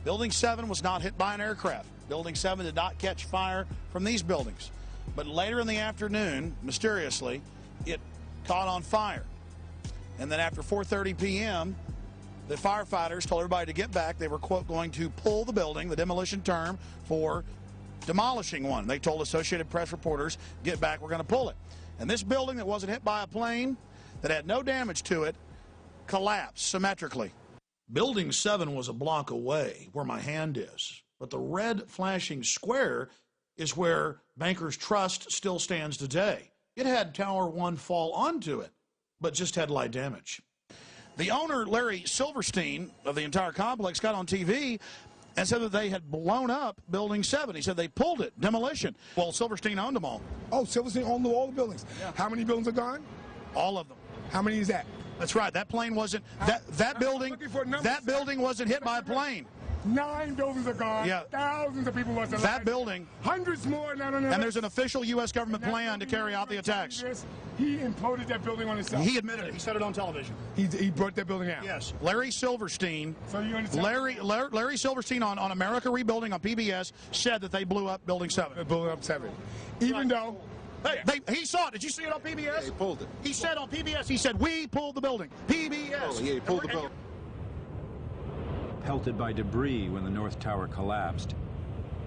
Building 7 was not hit by an aircraft. Building 7 did not catch fire from these buildings. But later in the afternoon, mysteriously, it caught on fire. And then after 4:30 p.m., the firefighters told everybody to get back. They were, quote, going to pull the building, the demolition term for demolishing one. They told Associated Press reporters, get back, we're going to pull it. And this building that wasn't hit by a plane, that had no damage to it, collapsed symmetrically. Building 7 was a block away where my hand is. But the red flashing square is where Bankers Trust still stands today. It had Tower 1 fall onto it, but just had light damage. The owner, Larry Silverstein, of the entire complex, got on TV and said that they had blown up Building 7. He said they pulled it, demolition. Well, Silverstein owned them all. Oh, Silverstein owned all the buildings. Yeah. How many buildings are gone? All of them. How many is that? That's right. That plane wasn't, that building wasn't hit by a plane. 9 buildings are gone. Yeah. Thousands of people lost their lives. That building. Hundreds more. And there's an official U.S. government plan to carry out the attacks. He imploded that building on himself. He admitted it. He said it on television. He brought that building out. Yes. Larry Silverstein. So you understand? Larry Silverstein on America Rebuilding on PBS said that they blew up Building 7. They blew up 7. Even though. He saw it. Did you see it on PBS? Yeah, he pulled it. He said on PBS, he said, we pulled the building. PBS. Oh, yeah, he pulled the building. Pelted by debris when the North Tower collapsed.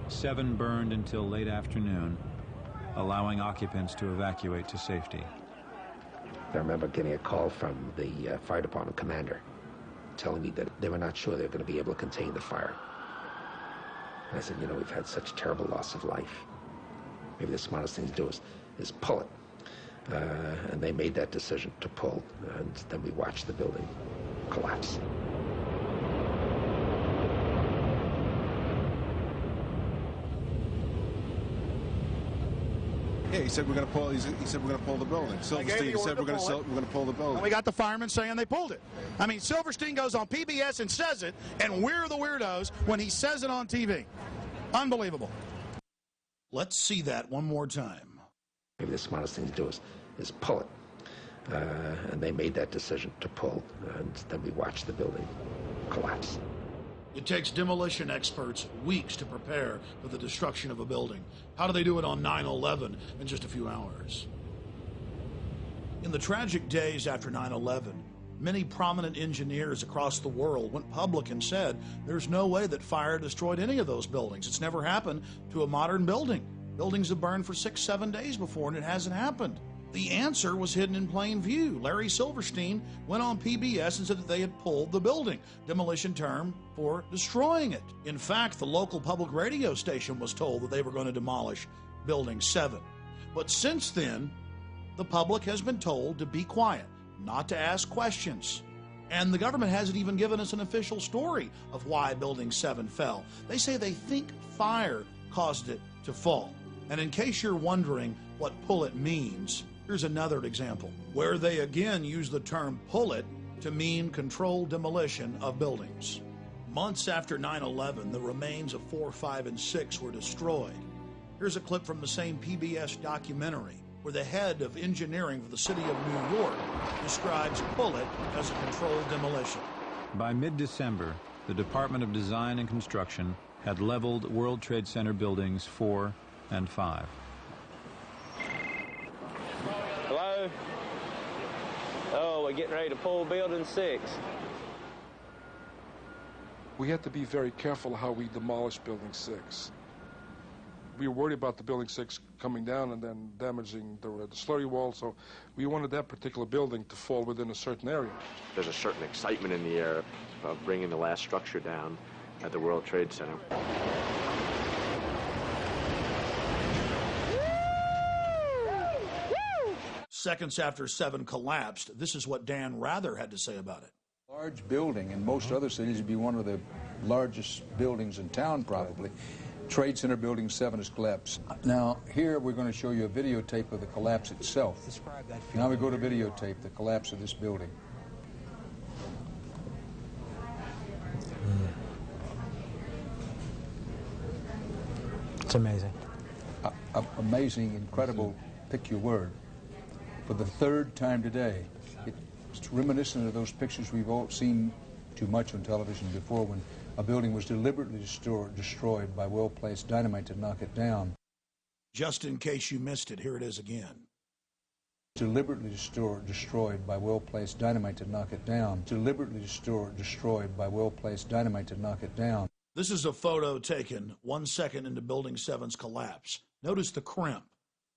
7 burned until late afternoon, allowing occupants to evacuate to safety. I remember getting a call from the fire department commander telling me that they were not sure they were going to be able to contain the fire. And I said, you know, we've had such terrible loss of life. Maybe the smartest thing to do is pull it. And they made that decision to pull, and then we watched the building collapse. Yeah, he said we're going to pull. He said we're going to pull the building. Silverstein said we're going to pull the building. And we got the firemen saying they pulled it. I mean, Silverstein goes on PBS and says it, and we're the weirdos when he says it on TV. Unbelievable. Let's see that one more time. Maybe the smartest thing to do is pull it. And they made that decision to pull, and then we watched the building collapse. It takes demolition experts weeks to prepare for the destruction of a building. How do they do it on 9/11 in just a few hours? In the tragic days after 9/11, many prominent engineers across the world went public and said there's no way that fire destroyed any of those buildings. It's never happened to a modern building. Buildings have burned for 6-7 days before, and it hasn't happened. The answer was hidden in plain view. Larry Silverstein went on PBS and said that they had pulled the building, demolition term for destroying it. In fact, the local public radio station was told that they were going to demolish Building 7. But since then, the public has been told to be quiet, not to ask questions. And the government hasn't even given us an official story of why Building 7 fell. They say they think fire caused it to fall. And in case you're wondering what pull it means, here's another example where they again use the term pull it to mean controlled demolition of buildings. Months after 9/11, the remains of 4, 5, and 6 were destroyed. Here's a clip from the same PBS documentary where the head of engineering for the city of New York describes pull it as a controlled demolition. By mid-December, the Department of Design and Construction had leveled World Trade Center buildings 4 and 5. Hello? Oh, we're getting ready to pull Building 6. We have to be very careful how we demolish Building 6. We were worried about the Building 6 coming down and then damaging the slurry wall, so we wanted that particular building to fall within a certain area. There's a certain excitement in the air of bringing the last structure down at the World Trade Center. Seconds after 7 collapsed, this is what Dan Rather had to say about it. Large building, in most other cities, would be one of the largest buildings in town, probably. Trade Center Building 7 has collapsed. Now, here we're going to show you a videotape of the collapse itself. Describe that. Now we go to videotape, the collapse of this building. It's amazing. Amazing, incredible, pick your word. For the third time today, it's reminiscent of those pictures we've all seen too much on television before when a building was deliberately destroyed by well-placed dynamite to knock it down. Just in case you missed it, here it is again. Deliberately destroyed by well-placed dynamite to knock it down. Deliberately destroyed by well-placed dynamite to knock it down. This is a photo taken 1 second into Building 7's collapse. Notice the crimp.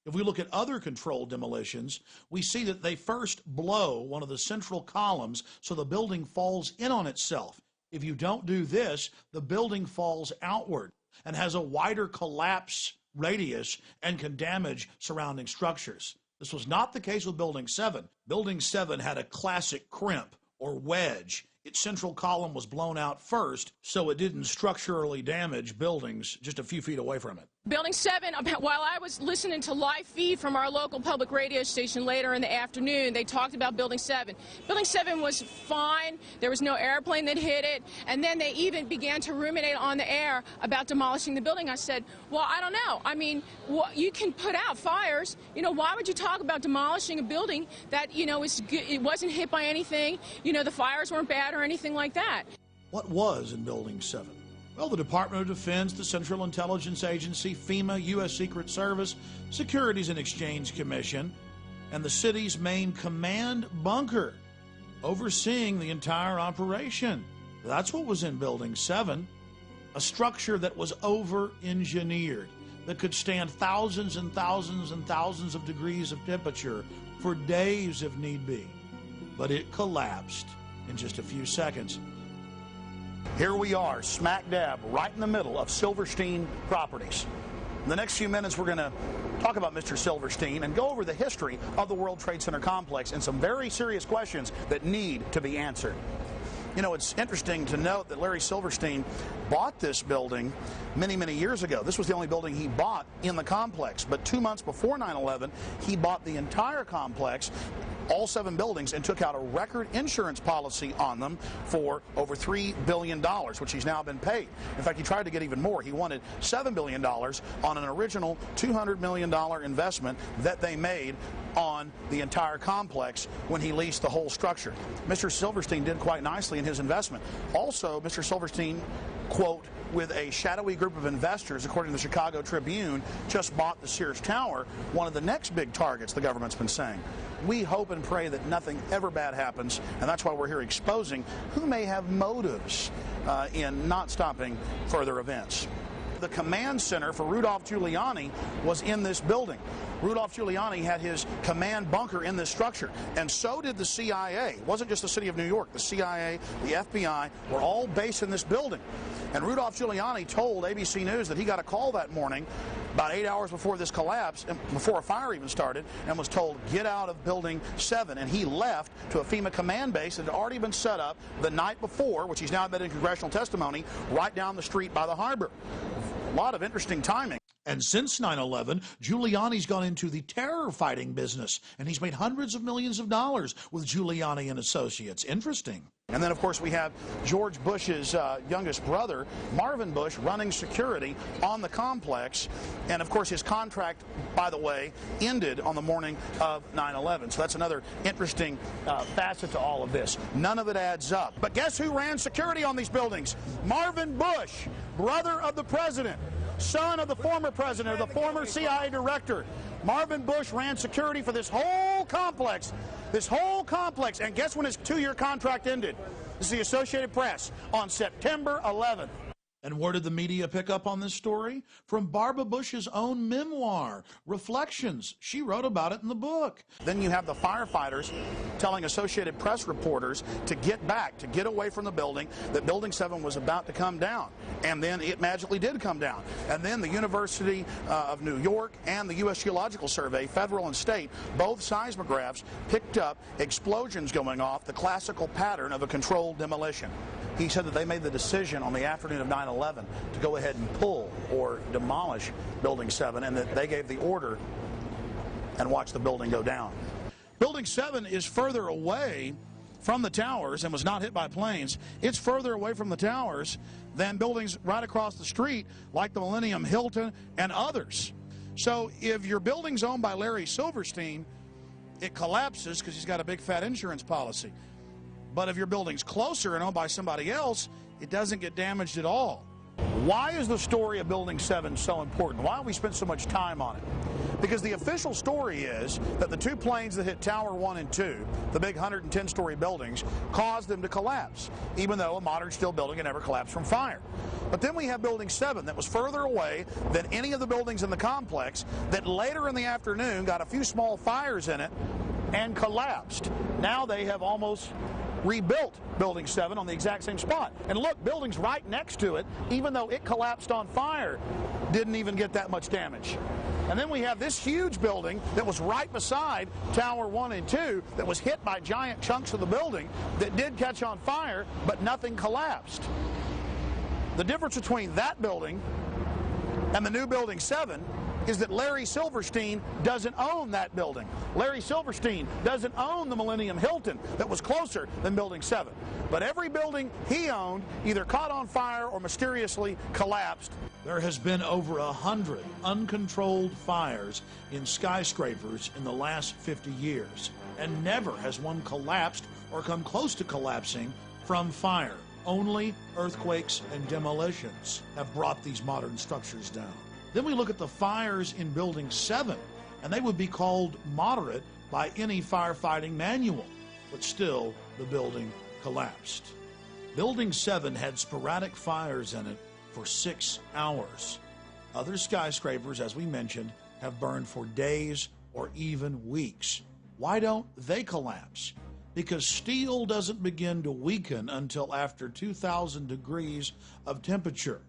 If we look at other controlled demolitions, we see that they first blow one of the central columns so the building falls in on itself. If you don't do this, the building falls outward and has a wider collapse radius and can damage surrounding structures. This was not the case with Building 7. Building 7 had a classic crimp or wedge. Its central column was blown out first, so it didn't structurally damage buildings just a few feet away from it. Building 7, while I was listening to live feed from our local public radio station later in the afternoon, they talked about Building 7. Building 7 was fine. There was no airplane that hit it. And then they even began to ruminate on the air about demolishing the building. I said, well, I don't know. I mean, you can put out fires. You know, why would you talk about demolishing a building that, you know, it wasn't hit by anything? You know, the fires weren't bad or anything like that. What was in Building 7? Well, the Department of Defense, the Central Intelligence Agency, FEMA, U.S. Secret Service, Securities and Exchange Commission, and the city's main command bunker, overseeing the entire operation. That's what was in Building 7, a structure that was over-engineered, that could stand thousands and thousands and thousands of degrees of temperature for days if need be. But it collapsed in just a few seconds. Here we are, smack dab, right in the middle of Silverstein Properties. In the next few minutes, we're going to talk about Mr. Silverstein and go over the history of the World Trade Center complex and some very serious questions that need to be answered. You know, it's interesting to note that Larry Silverstein bought this building many, many years ago. This was the only building he bought in the complex. But 2 months before 9/11, he bought the entire complex, all 7 buildings, and took out a record insurance policy on them for over $3 billion, which he's now been paid. In fact, he tried to get even more. He wanted $7 billion on an original $200 million investment that they made on the entire complex when he leased the whole structure. Mr. Silverstein did quite nicely in his investment. Also, Mr. Silverstein, quote, with a shadowy group of investors, according to the Chicago Tribune, just bought the Sears Tower, one of the next big targets the government's been saying. We hope and pray that nothing ever bad happens, and that's why we're here exposing who may have motives in not stopping further events. the command center for Rudolph Giuliani was in this building. Rudolph Giuliani had his command bunker in this structure, and so did the CIA. It wasn't just the city of New York. The CIA, the FBI were all based in this building. And Rudolph Giuliani told ABC News that he got a call that morning about 8 hours before this collapse, before a fire even started, and was told, get out of Building 7. And he left to a FEMA command base that had already been set up the night before, which he's now admitted in congressional testimony, right down the street by the harbor. A lot of interesting timing. And since 9/11, Giuliani's gone into the terror fighting business, and he's made hundreds of millions of dollars with Giuliani and Associates. Interesting. And then, of course, we have George Bush's youngest brother, Marvin Bush, running security on the complex. And, of course, his contract, by the way, ended on the morning of 9/11. So that's another interesting facet to all of this. None of it adds up. But guess who ran security on these buildings? Marvin Bush, brother of the president, son of the former president, or the former CIA director. Marvin Bush ran security for this whole complex. And guess when his 2-year contract ended? This is the Associated Press on September 11th. And where did the media pick up on this story? From Barbara Bush's own memoir, Reflections. She wrote about it in the book. Then you have the firefighters telling Associated Press reporters to get back, to get away from the building, that Building 7 was about to come down. And then it magically did come down. And then the University of New York and the U.S. Geological Survey, federal and state, both seismographs picked up explosions going off, the classical pattern of a controlled demolition. He said that they made the decision on the afternoon of 9/11 to go ahead and pull or demolish Building 7, and that they gave the order and watched the building go down. Building 7 is further away from the towers and was not hit by planes. It's further away from the towers than buildings right across the street like the Millennium Hilton and others. So if your building's owned by Larry Silverstein, it collapses because he's got a big fat insurance policy. But if your building's closer and owned by somebody else, it doesn't get damaged at all. Why is the story of Building 7 so important? Why have we spent so much time on it? Because the official story is that the 2 planes that hit Tower 1 and 2, the big 110-story buildings, caused them to collapse, even though a modern steel building had never collapsed from fire. But then we have Building 7 that was further away than any of the buildings in the complex that later in the afternoon got a few small fires in it and collapsed. Now they have almost rebuilt Building 7 on the exact same spot. And look, buildings right next to it, even though it collapsed on fire, didn't even get that much damage. And then we have this huge building that was right beside Tower 1 and 2 that was hit by giant chunks of the building that did catch on fire, but nothing collapsed. The difference between that building and the new Building 7 is that Larry Silverstein doesn't own that building. Larry Silverstein doesn't own the Millennium Hilton that was closer than Building 7. But every building he owned either caught on fire or mysteriously collapsed. There has been over 100 uncontrolled fires in skyscrapers in the last 50 years, and never has one collapsed or come close to collapsing from fire. Only earthquakes and demolitions have brought these modern structures down. Then we look at the fires in Building 7, and they would be called moderate by any firefighting manual, but still the building collapsed. Building 7 had sporadic fires in it for 6 hours. Other skyscrapers, as we mentioned, have burned for days or even weeks. Why don't they collapse? Because steel doesn't begin to weaken until after 2,000 degrees of temperature.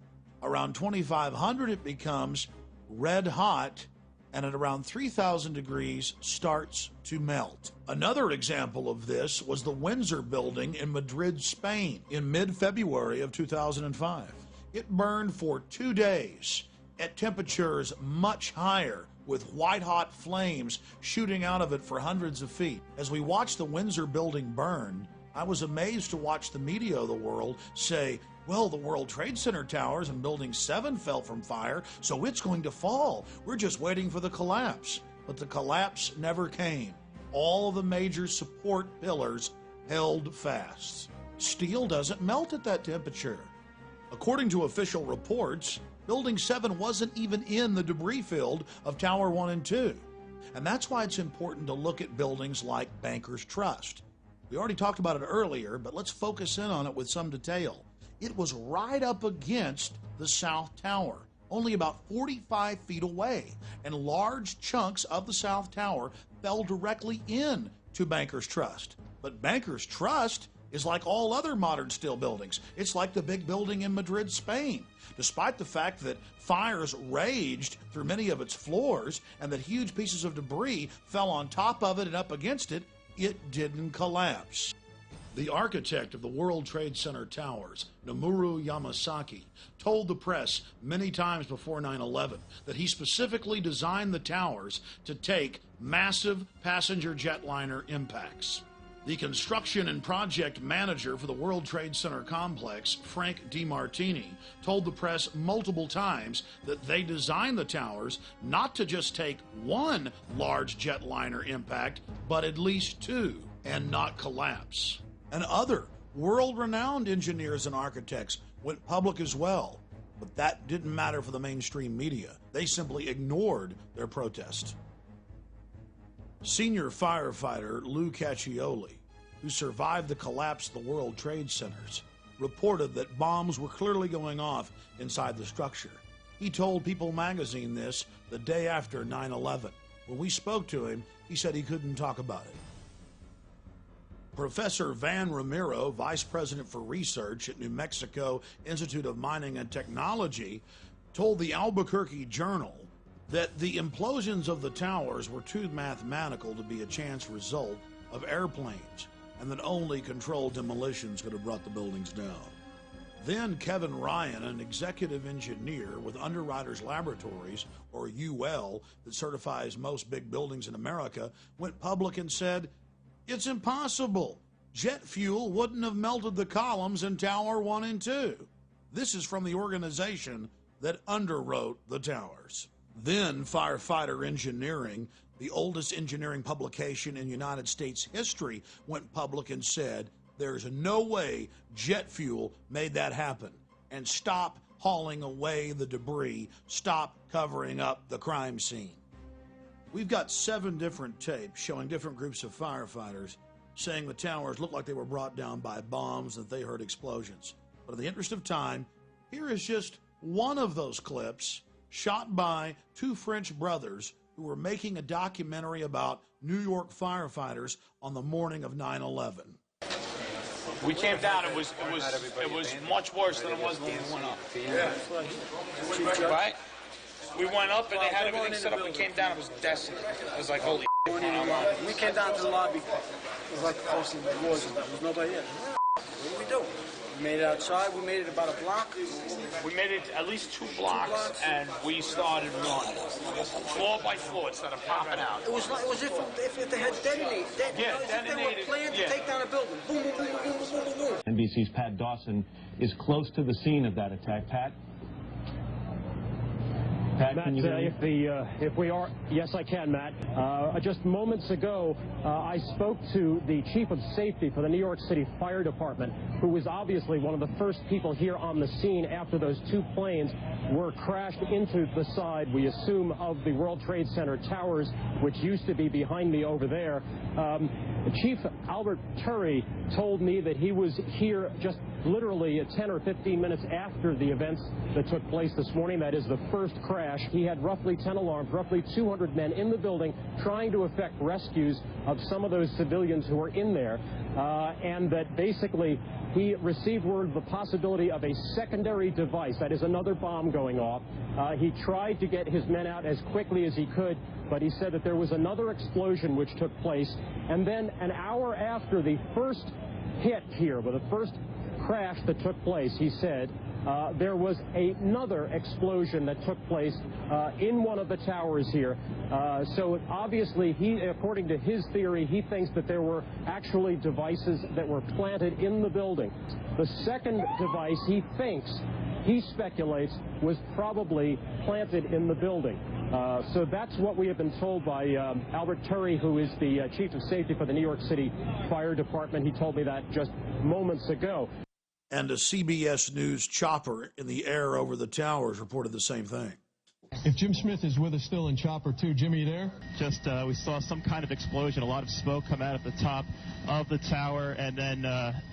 Around 2,500 it becomes red hot, and at around 3,000 degrees starts to melt. Another example of this was the Windsor building in Madrid, Spain in mid-February of 2005. It burned for 2 days at temperatures much higher, with white-hot flames shooting out of it for hundreds of feet. As we watched the Windsor building burn, I was amazed to watch the media of the world say, well, the World Trade Center towers and Building 7 fell from fire, so it's going to fall. We're just waiting for the collapse. But the collapse never came. All the major support pillars held fast. Steel doesn't melt at that temperature. According to official reports, Building 7 wasn't even in the debris field of Tower 1 and 2. And that's why it's important to look at buildings like Bankers Trust. We already talked about it earlier, but let's focus in on it with some detail. It was right up against the South Tower only about 45 feet away, and large chunks of the South Tower fell directly in to Bankers Trust. But Bankers Trust is like all other modern steel buildings. It's like the big building in Madrid, Spain. Despite the fact that fires raged through many of its floors and that huge pieces of debris fell on top of it and up against it, it didn't collapse. The architect of the World Trade Center towers, Nomura Yamasaki, told the press many times before 9/11 that he specifically designed the towers to take massive passenger jetliner impacts. The construction and project manager for the World Trade Center complex, Frank DiMartini, told the press multiple times that they designed the towers not to just take one large jetliner impact, but at least two, and not collapse. And other world-renowned engineers and architects went public as well, but that didn't matter for the mainstream media. They simply ignored their protest. Senior firefighter Lou Caccioli, who survived the collapse of the World Trade Centers, reported that bombs were clearly going off inside the structure. He told People magazine this the day after 9/11. When we spoke to him, he said he couldn't talk about it. Professor Van Ramiro, Vice President for Research at New Mexico Institute of Mining and Technology, told the Albuquerque Journal that the implosions of the towers were too mathematical to be a chance result of airplanes, and that only controlled demolitions could have brought the buildings down. Then Kevin Ryan, an executive engineer with Underwriters Laboratories, or UL, that certifies most big buildings in America, went public and said, "It's impossible. Jet fuel wouldn't have melted the columns in Tower 1 and 2. This is from the organization that underwrote the towers. Then Firefighter Engineering, the oldest engineering publication in United States history, went public and said, there's no way jet fuel made that happen. And stop hauling away the debris. Stop covering up the crime scene. We've got 7 different tapes showing different groups of firefighters saying the towers looked like they were brought down by bombs and that they heard explosions. But in the interest of time, here is just one of those clips shot by 2 French brothers who were making a documentary about New York firefighters on the morning of 9/11. We came down. It was much worse than it was when we went up. Yeah. Right? We went up and they had everything set up. We came down. It was desolate. It was like holy. We came down to the lobby. It was like the first thing that was. There was nobody in. What did we do? We made it outside. We made it about a block. We made it at least 2 blocks, and we started running. Floor by floor, it started popping out. It was like, it was if they had detonated. Yeah, detonated. They were planned to take down a building. Boom, boom, boom, boom, boom, boom, boom. NBC's Pat Dawson is close to the scene of that attack. Pat? Pat, Matt, can you hear me? if we are, yes, I can, Matt. Just moments ago, I spoke to the chief of safety for the New York City Fire Department, who was obviously one of the first people here on the scene after those 2 planes were crashed into the side, we assume, of the World Trade Center towers, which used to be behind me over there. Chief Albert Turry told me that he was here just literally 10 or 15 minutes after the events that took place this morning. That is the first crash. He had roughly 10 alarms, roughly 200 men in the building trying to effect rescues of some of those civilians who were in there, and that basically he received word of the possibility of a secondary device, that is another bomb going off. He tried to get his men out as quickly as he could, but he said that there was another explosion which took place, and then an hour after the first hit here, with the first crash that took place, he said, there was another explosion that took place in one of the towers here. So obviously, according to his theory, he thinks that there were actually devices that were planted in the building. The second device, he speculates, was probably planted in the building. So that's what we have been told by Albert Turry, who is the chief of safety for the New York City Fire Department. He told me that just moments ago. And a CBS News chopper in the air over the towers reported the same thing. If Jim Smith is with us still in Chopper 2, Jimmy, you there? Just, we saw some kind of explosion, a lot of smoke come out at the top of the tower, and then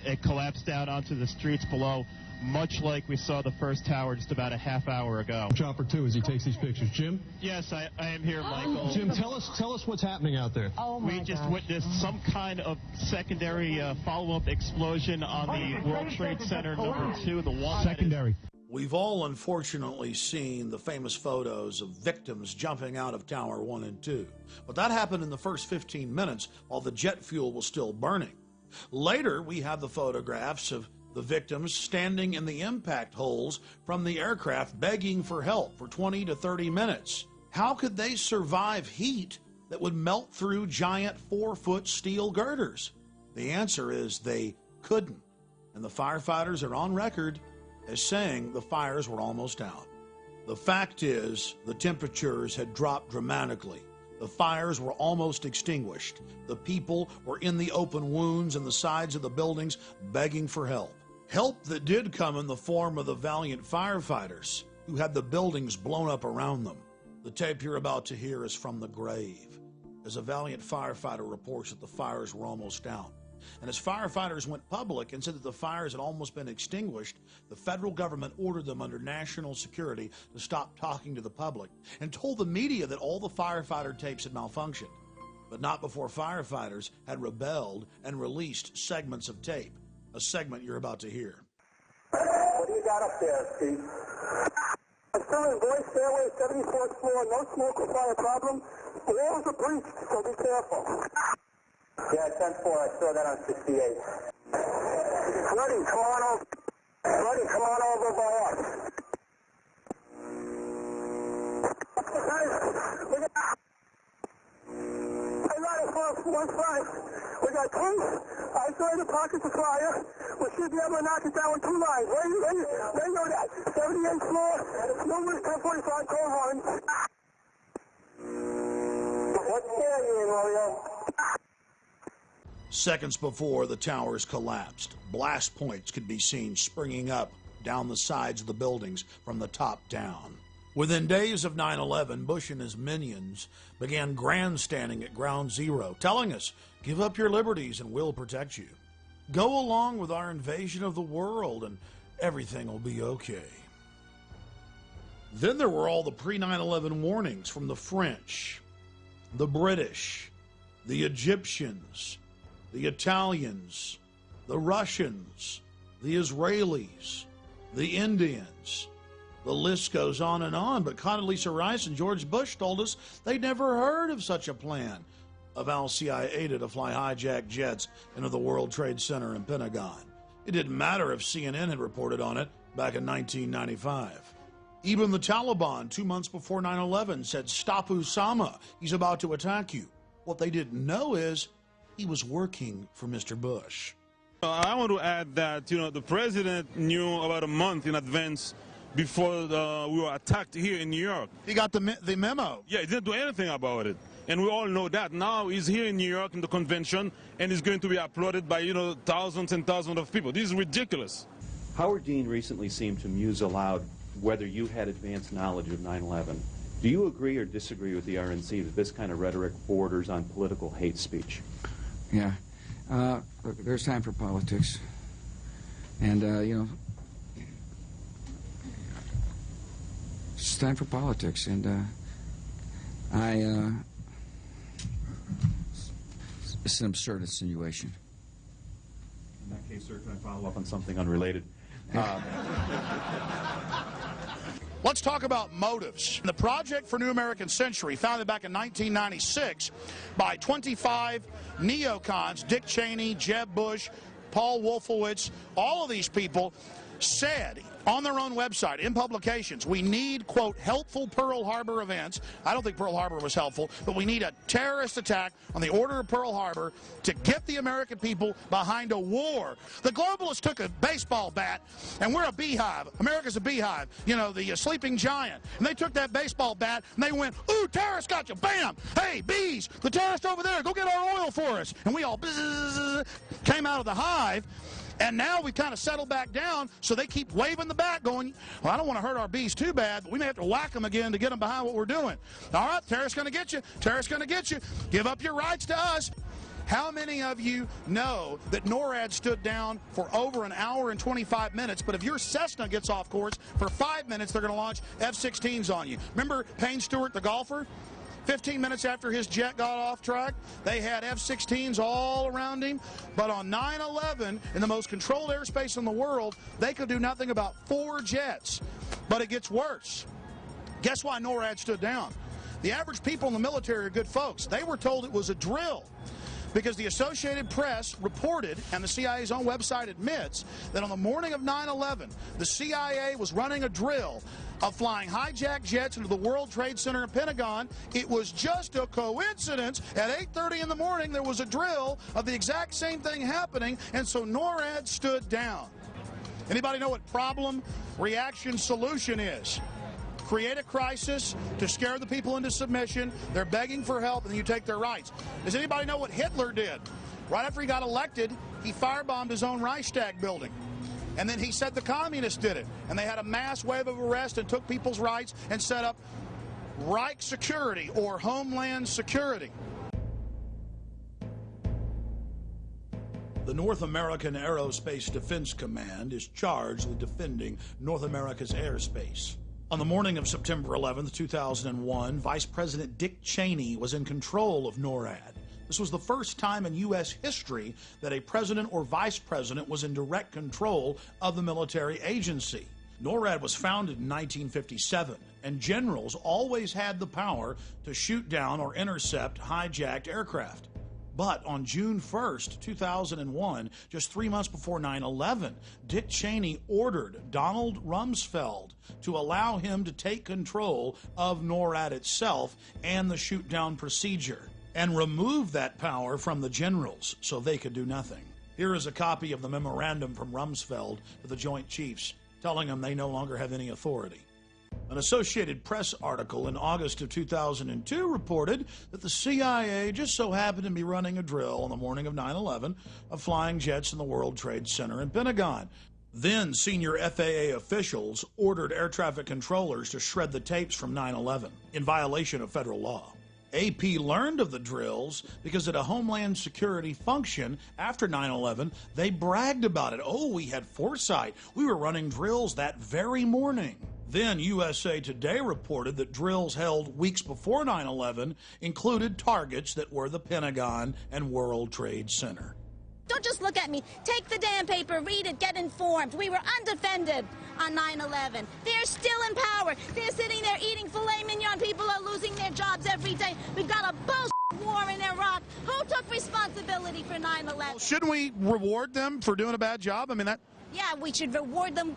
it collapsed down onto the streets below, much like we saw the first tower just about a half hour ago. Chopper 2 as he takes these pictures. Jim? Yes, I am here, Michael. Jim, tell us what's happening out there. We just witnessed some kind of secondary follow-up explosion on the World Trade Center #2, the one secondary. We've all unfortunately seen the famous photos of victims jumping out of Tower 1 and 2. But that happened in the first 15 minutes while the jet fuel was still burning. Later, we have the photographs of the victims standing in the impact holes from the aircraft begging for help for 20 to 30 minutes. How could they survive heat that would melt through giant 4-foot steel girders? The answer is they couldn't. And the firefighters are on record as saying the fires were almost out. The fact is, the temperatures had dropped dramatically. The fires were almost extinguished. The people were in the open wounds in the sides of the buildings begging for help. Help that did come in the form of the valiant firefighters who had the buildings blown up around them. The tape you're about to hear is from the grave, as a valiant firefighter reports that the fires were almost out. And as firefighters went public and said that the fires had almost been extinguished, the federal government ordered them under national security to stop talking to the public and told the media that all the firefighter tapes had malfunctioned. But not before firefighters had rebelled and released segments of tape, a segment you're about to hear. What do you got up there, Steve? I'm still in Boy Stairway, 74th floor, no smoke or fire problem. The walls are breached, so be careful. Yeah, 10-4, I saw that on 68. Freddie, come on over. Freddie, come on over by us. Guys, we got... I got it for 1-5. We got two isolated pockets of fire. We should be able to knock it down with 2 lines. Where you know that? 78th floor, numerous 1045 cold lines. What's scaring you, Mario? Seconds before the towers collapsed, blast points could be seen springing up down the sides of the buildings from the top down. Within days of 9/11, Bush and his minions began grandstanding at Ground Zero, telling us, "Give up your liberties and we'll protect you. Go along with our invasion of the world and everything will be okay." Then there were all the pre-9/11 warnings from the French, the British, the Egyptians, the Italians, the Russians, the Israelis, the Indians. The list goes on and on, but Condoleezza Rice and George Bush told us they'd never heard of such a plan of al-CIA to fly hijacked jets into the World Trade Center and Pentagon. It didn't matter if CNN had reported on it back in 1995. Even the Taliban, 2 months before 9/11, said, "Stop Osama, he's about to attack you." What they didn't know is he was working for Mr. Bush. I want to add that, the president knew about a month in advance before we were attacked here in New York. He got the memo. Yeah, he didn't do anything about it. And we all know that. Now he's here in New York in the convention, and he's going to be applauded by, thousands and thousands of people. This is ridiculous. Howard Dean recently seemed to muse aloud whether you had advanced knowledge of 9/11. Do you agree or disagree with the RNC that this kind of rhetoric borders on political hate speech? Yeah. Look, there's time for politics. And, it's time for politics. And, it's an absurd insinuation. In that case, sir, can I follow up on something unrelated? Let's talk about motives. The Project for New American Century, founded back in 1996 by 25 neocons, Dick Cheney, Jeb Bush, Paul Wolfowitz, all of these people said on their own website, in publications, we need, quote, helpful Pearl Harbor events. I don't think Pearl Harbor was helpful, but we need a terrorist attack on the Order of Pearl Harbor to get the American people behind a war. The globalists took a baseball bat, and we're a beehive. America's a beehive, the sleeping giant. And they took that baseball bat, and they went, ooh, terrorists got you, bam! Hey, bees, the terrorist over there, go get our oil for us. And we all came out of the hive. And now we've kind of settled back down, so they keep waving the bat going, well, I don't want to hurt our bees too bad, but we may have to whack them again to get them behind what we're doing. All right, tariff's going to get you. Tariff's going to get you. Give up your rights to us. How many of you know that NORAD stood down for over an hour and 25 minutes, but if your Cessna gets off course for 5 minutes, they're going to launch F-16s on you? Remember Payne Stewart, the golfer? 15 minutes after his jet got off track, they had F-16s all around him. But on 9/11, in the most controlled airspace in the world, they could do nothing about 4 jets. But it gets worse. Guess why NORAD stood down? The average people in the military are good folks. They were told it was a drill, because the Associated Press reported, and the CIA's own website admits, that on the morning of 9/11, the CIA was running a drill of flying hijacked jets into the World Trade Center and Pentagon. It was just a coincidence. At 8:30 in the morning, there was a drill of the exact same thing happening, and so NORAD stood down. Anybody know what problem, reaction, solution is? Create a crisis to scare the people into submission. They're begging for help, and then you take their rights. Does anybody know what Hitler did? Right after he got elected, he firebombed his own Reichstag building. And then he said the communists did it. And they had a mass wave of arrest and took people's rights and set up Reich Security, or Homeland Security. The North American Aerospace Defense Command is charged with defending North America's airspace. On the morning of September 11th, 2001, Vice President Dick Cheney was in control of NORAD. This was the first time in U.S. history that a president or vice president was in direct control of the military agency. NORAD was founded in 1957, and generals always had the power to shoot down or intercept hijacked aircraft. But on June 1st, 2001, just 3 months before 9/11, Dick Cheney ordered Donald Rumsfeld to allow him to take control of NORAD itself and the shoot-down procedure, and remove that power from the generals so they could do nothing. Here is a copy of the memorandum from Rumsfeld to the Joint Chiefs, telling them they no longer have any authority. An Associated Press article in August of 2002 reported that the CIA just so happened to be running a drill on the morning of 9/11 of flying jets in the World Trade Center and Pentagon. Then senior FAA officials ordered air traffic controllers to shred the tapes from 9/11 in violation of federal law. AP learned of the drills because at a Homeland Security function after 9/11, they bragged about it. Oh, we had foresight. We were running drills that very morning. Then USA Today reported that drills held weeks before 9/11 included targets that were the Pentagon and World Trade Center. Don't just look at me. Take the damn paper, read it, get informed. We were undefended on 9/11. They're still in power. They're sitting there eating filet mignon. People are losing their jobs every day. We've got a bullshit war in Iraq. Who took responsibility for 9/11? Well, shouldn't we reward them for doing a bad job? I mean, that... Yeah, we should reward them.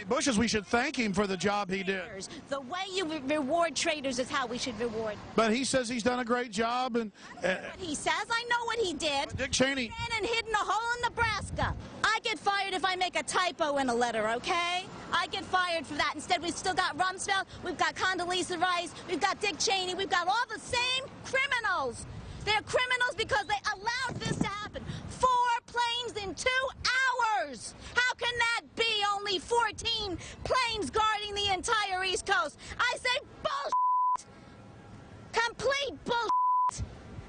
Bush, we should thank him for the job he did. The way you reward traitors is how we should reward. But he says he's done a great job. And what he says, I know what he did. Dick Cheney ran and hid in a hole in Nebraska. I get fired if I make a typo in a letter, okay? I get fired for that. Instead, we've still got Rumsfeld, we've got Condoleezza Rice, we've got Dick Cheney, we've got all the same criminals. They're criminals because they allowed this to happen. 4 planes in 2 hours. How can that be? Only 14 planes guarding the entire East Coast. I say bullshit. Complete bullshit.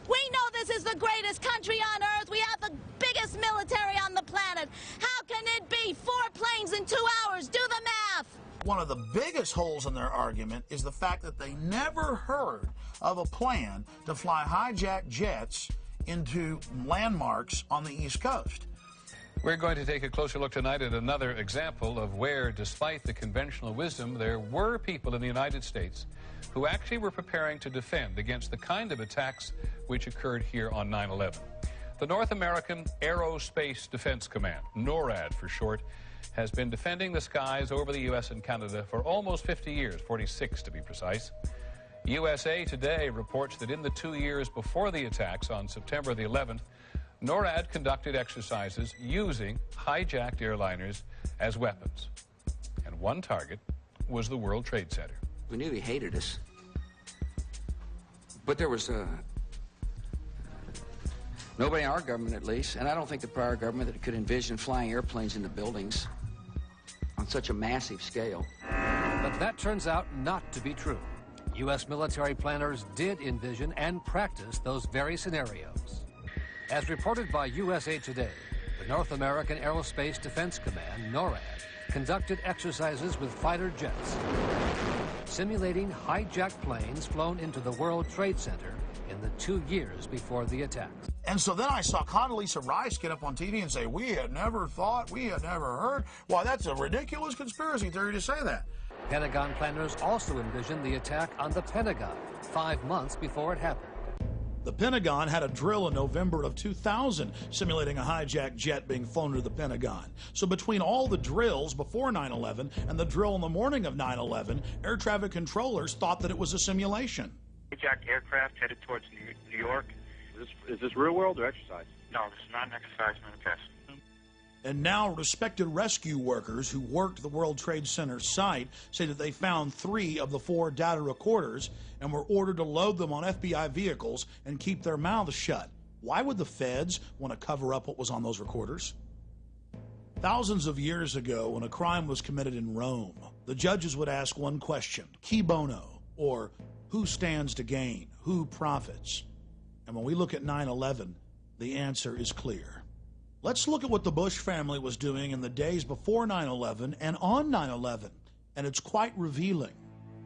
We know this is the greatest country on earth. We have the biggest military on the planet. How can it be 4 planes in 2 hours? Do the math. One of the biggest holes in their argument is the fact that they never heard of a plan to fly hijacked jets into landmarks on the East Coast. We're going to take a closer look tonight at another example of where, despite the conventional wisdom, there were people in the United States who actually were preparing to defend against the kind of attacks which occurred here on 9/11. The North American Aerospace Defense Command, NORAD for short, has been defending the skies over the U.S. and Canada for almost 50 years, 46 to be precise. USA Today reports that in the 2 years before the attacks on September the 11th, NORAD conducted exercises using hijacked airliners as weapons. And one target was the World Trade Center. We knew he hated us. But there was Nobody in our government, at least, and I don't think the prior government that could envision flying airplanes into buildings on such a massive scale. But that turns out not to be true. U.S. military planners did envision and practice those very scenarios. As reported by USA Today, the North American Aerospace Defense Command, NORAD, conducted exercises with fighter jets, simulating hijacked planes flown into the World Trade Center in the 2 years before the attacks. And so then I saw Condoleezza Rice get up on TV and say, we had never thought, we had never heard. Why, that's a ridiculous conspiracy theory to say that. Pentagon planners also envisioned the attack on the Pentagon 5 months before it happened. The Pentagon had a drill in November of 2000 simulating a hijacked jet being flown to the Pentagon. So between all the drills before 9/11 and the drill in the morning of 9/11, air traffic controllers thought that it was a simulation. Hijacked aircraft headed towards New York. Is this real world or exercise? No, this is not an exercise, but a test. And now respected rescue workers who worked the World Trade Center site say that they found 3 of the 4 data recorders and were ordered to load them on FBI vehicles and keep their mouths shut. Why would the feds want to cover up what was on those recorders? Thousands of years ago, when a crime was committed in Rome, the judges would ask one question, qui bono, or who stands to gain, who profits? And when we look at 9/11, the answer is clear. Let's look at what the Bush family was doing in the days before 9/11 and on 9/11, and it's quite revealing.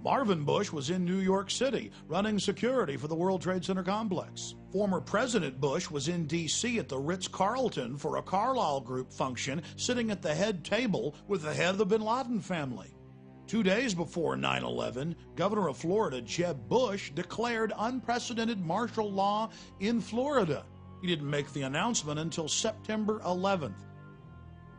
Marvin Bush was in New York City running security for the World Trade Center complex. Former President Bush was in D.C. at the Ritz-Carlton for a Carlyle Group function, sitting at the head table with the head of the bin Laden family. 2 days before 9/11, Governor of Florida, Jeb Bush, declared unprecedented martial law in Florida. He didn't make the announcement until September 11th.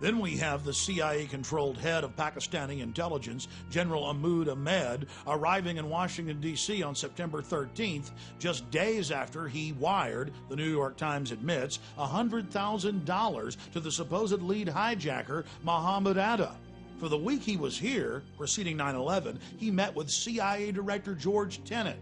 Then we have the CIA-controlled head of Pakistani intelligence, General Ahmad Ahmed, arriving in Washington, D.C. on September 13th, just days after he wired, the New York Times admits, $100,000 to the supposed lead hijacker, Mohammed Atta. For the week he was here, preceding 9/11, he met with CIA Director George Tenet,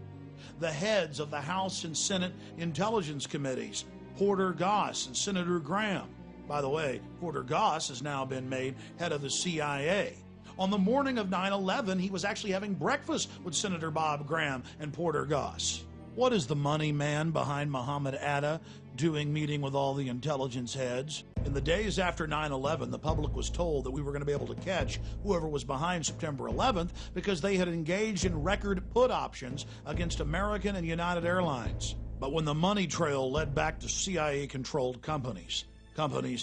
the heads of the House and Senate Intelligence Committees, Porter Goss and Senator Graham. By the way, Porter Goss has now been made head of the CIA. On the morning of 9/11, he was actually having breakfast with Senator Bob Graham and Porter Goss. What is the money man behind Mohammed Atta doing meeting with all the intelligence heads? In the days after 9/11, the public was told that we were going to be able to catch whoever was behind September 11th because they had engaged in record put options against American and United Airlines. But when the money trail led back to CIA-controlled companies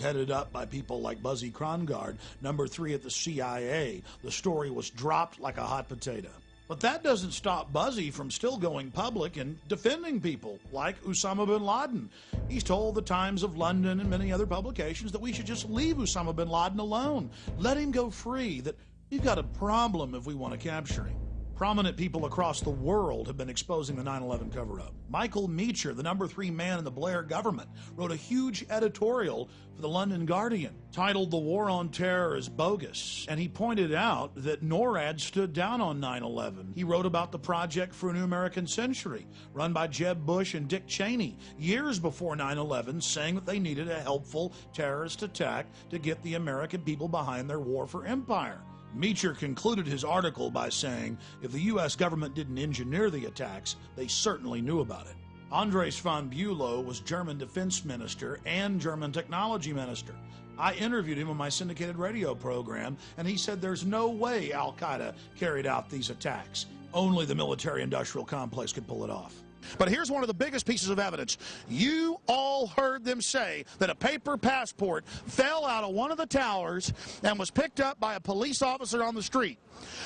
headed up by people like Buzzy Krongard, number 3 at the CIA, the story was dropped like a hot potato. But that doesn't stop Buzzy from still going public and defending people like Osama bin Laden. He's told the Times of London and many other publications that we should just leave Osama bin Laden alone. Let him go free, that we've got a problem if we want to capture him. Prominent people across the world have been exposing the 9/11 cover-up. Michael Meacher, the number 3 man in the Blair government, wrote a huge editorial for the London Guardian titled "The War on Terror is Bogus," and he pointed out that NORAD stood down on 9/11. He wrote about the Project for a New American Century, run by Jeb Bush and Dick Cheney, years before 9/11, saying that they needed a helpful terrorist attack to get the American people behind their war for empire. Meacher concluded his article by saying, if the U.S. government didn't engineer the attacks, they certainly knew about it. Andres von Bülow was German defense minister and German technology minister. I interviewed him on my syndicated radio program, and he said there's no way Al-Qaeda carried out these attacks. Only the military-industrial complex could pull it off. But here's one of the biggest pieces of evidence. You all heard them say that a paper passport fell out of one of the towers and was picked up by a police officer on the street.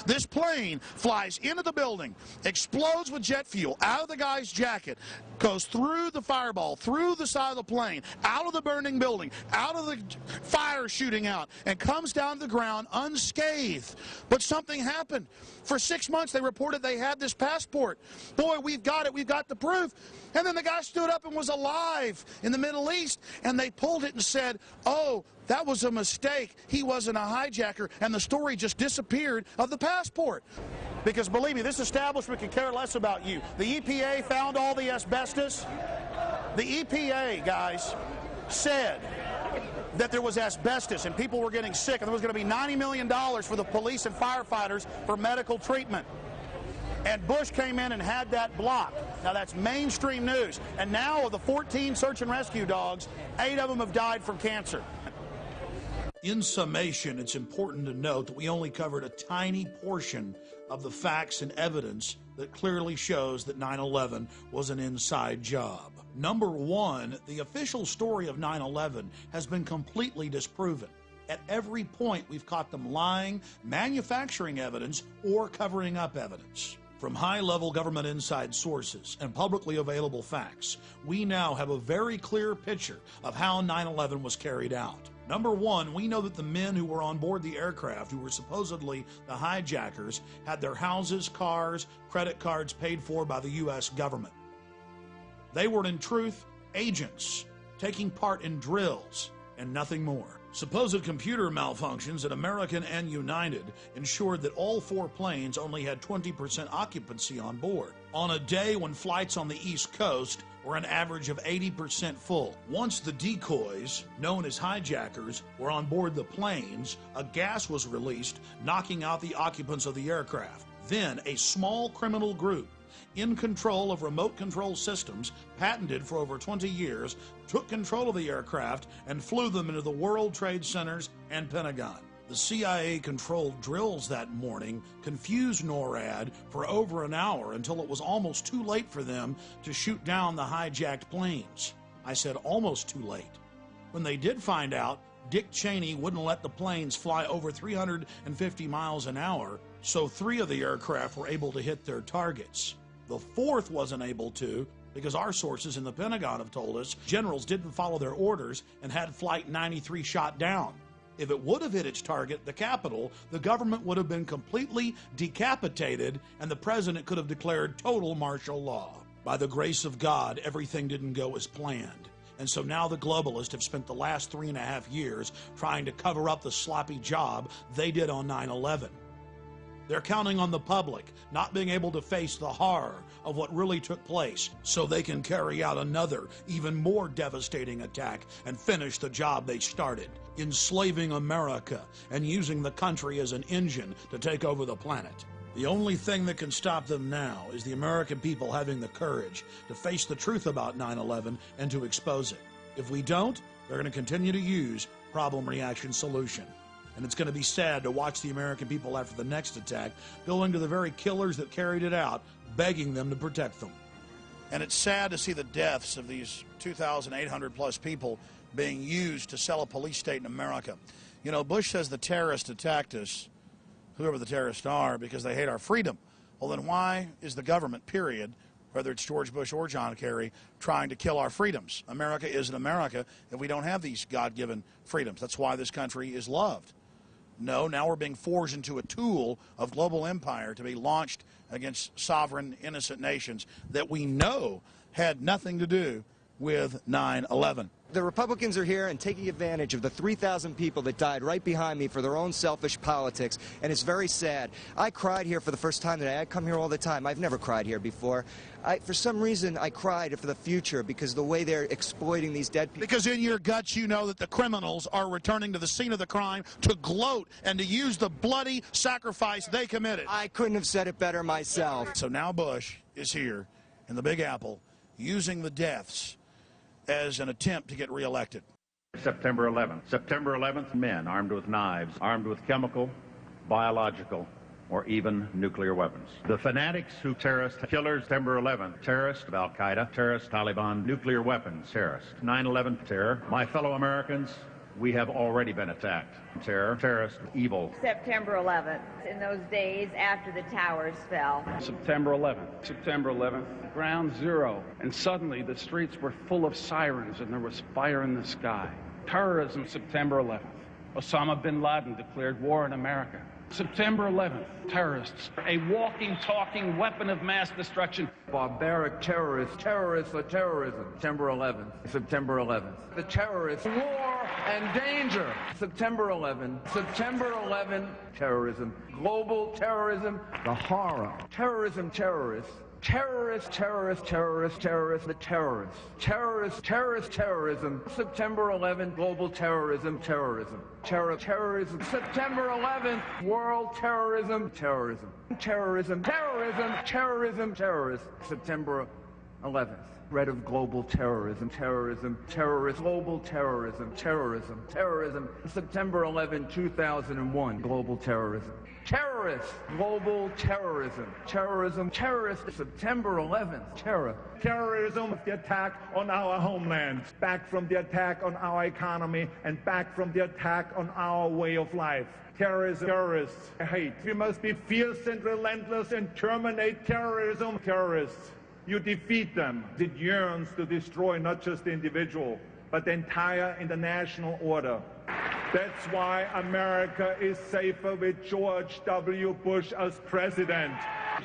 This plane flies into the building, explodes with jet fuel out of the guy's jacket, goes through the fireball, through the side of the plane, out of the burning building, out of the fire shooting out, and comes down to the ground unscathed. But something happened. For 6 months, they reported they had this passport. Boy, we've got it. We've got the proof. And then the guy stood up and was alive in the Middle East, and they pulled it and said, oh, that was a mistake. He wasn't a hijacker, and the story just disappeared of the passport. Because believe me, this establishment could care less about you. The EPA found all the asbestos. The EPA, guys, said that there was asbestos and people were getting sick, and there was going to be $90 million for the police and firefighters for medical treatment. And Bush came in and had that blocked. Now, that's mainstream news. And now, of the 14 search and rescue dogs, 8 of them have died from cancer. In summation, it's important to note that we only covered a tiny portion of the facts and evidence that clearly shows that 9/11 was an inside job. Number one, the official story of 9/11 has been completely disproven. At every point, we've caught them lying, manufacturing evidence, or covering up evidence. From high-level government inside sources and publicly available facts, we now have a very clear picture of how 9/11 was carried out. Number one, we know that the men who were on board the aircraft, who were supposedly the hijackers, had their houses, cars, credit cards paid for by the U.S. government. They were, in truth, agents taking part in drills and nothing more. Supposed computer malfunctions at American and United ensured that all 4 planes only had 20% occupancy on board, on a day when flights on the East Coast were an average of 80% full. Once the decoys, known as hijackers, were on board the planes, a gas was released, knocking out the occupants of the aircraft. Then a small criminal group, in control of remote control systems patented for over 20 years, took control of the aircraft and flew them into the World Trade Centers and Pentagon. The CIA-controlled drills that morning confused NORAD for over an hour until it was almost too late for them to shoot down the hijacked planes. I said almost too late. When they did find out, Dick Cheney wouldn't let the planes fly over 350 miles an hour, so 3 of the aircraft were able to hit their targets. The 4th wasn't able to because our sources in the Pentagon have told us generals didn't follow their orders and had Flight 93 shot down. If it would have hit its target, the Capitol, the government would have been completely decapitated and the president could have declared total martial law. By the grace of God, everything didn't go as planned. And so now the globalists have spent the last 3.5 years trying to cover up the sloppy job they did on 9/11. They're counting on the public not being able to face the horror of what really took place so they can carry out another, even more devastating attack and finish the job they started, enslaving America and using the country as an engine to take over the planet. The only thing that can stop them now is the American people having the courage to face the truth about 9/11 and to expose it. If we don't, they're going to continue to use problem, reaction, solution. And it's going to be sad to watch the American people after the next attack going to the very killers that carried it out, begging them to protect them. And it's sad to see the deaths of these 2,800 plus people being used to sell a police state in America. You know, Bush says the terrorists attacked us, whoever the terrorists are, because they hate our freedom. Well, then why is the government, period, whether it's George Bush or John Kerry, trying to kill our freedoms? America isn't America if we don't have these God-given freedoms. That's why this country is loved. No, now we're being forged into a tool of global empire to be launched against sovereign, innocent nations that we know had nothing to do with 9/11. The Republicans are here and taking advantage of the 3,000 people that died right behind me for their own selfish politics, and it's very sad. I cried here for the first time today. I come here all the time. I've never cried here before. For some reason, I cried for the future because the way they're exploiting these dead people. Because in your guts you know that the criminals are returning to the scene of the crime to gloat and to use the bloody sacrifice they committed. I couldn't have said it better myself. So now Bush is here in the Big Apple using the deaths as an attempt to get reelected. September 11th. September 11th, men armed with knives, armed with chemical, biological, or even nuclear weapons. The fanatics who terrorist killers, September 11th, terrorist of Al-Qaeda, terrorist Taliban, nuclear weapons, terrorist. 9/11 terror. My fellow Americans, we have already been attacked. Terror, terrorist, evil. September 11th, in those days after the towers fell. September 11th. September 11th, ground zero. And suddenly the streets were full of sirens and there was fire in the sky. Terrorism, September 11th. Osama bin Laden declared war on America. September 11th, terrorists, a walking, talking weapon of mass destruction. Barbaric terrorists, terrorists for terrorism. September 11th, September 11th. The terrorists, war and danger. September 11th, September 11th, terrorism, global terrorism, the horror. Terrorism, terrorists, Terrorist, terrorist, terrorist, terrorist, the terrorists. Terrorist, terrorist, terrorism. September 11th, global terrorism, terrorism. Terrorism. September 11th, world terrorism, terrorism. Terrorism, terrorism, terrorism, terrorist. September 11th. Threat of global terrorism, terrorism, terrorist, global terrorism, terrorism, terrorism. September 11, 2001, global terrorism. Terrorist, global terrorism, terrorism, terrorist, September 11th, terror. Terrorism, the attack on our homeland, back from the attack on our economy, and back from the attack on our way of life. Terrorism, terrorists, hate. We must be fierce and relentless and terminate terrorism, terrorists. You defeat them. It yearns to destroy not just the individual, but the entire international order. That's why America is safer with George W. Bush as president.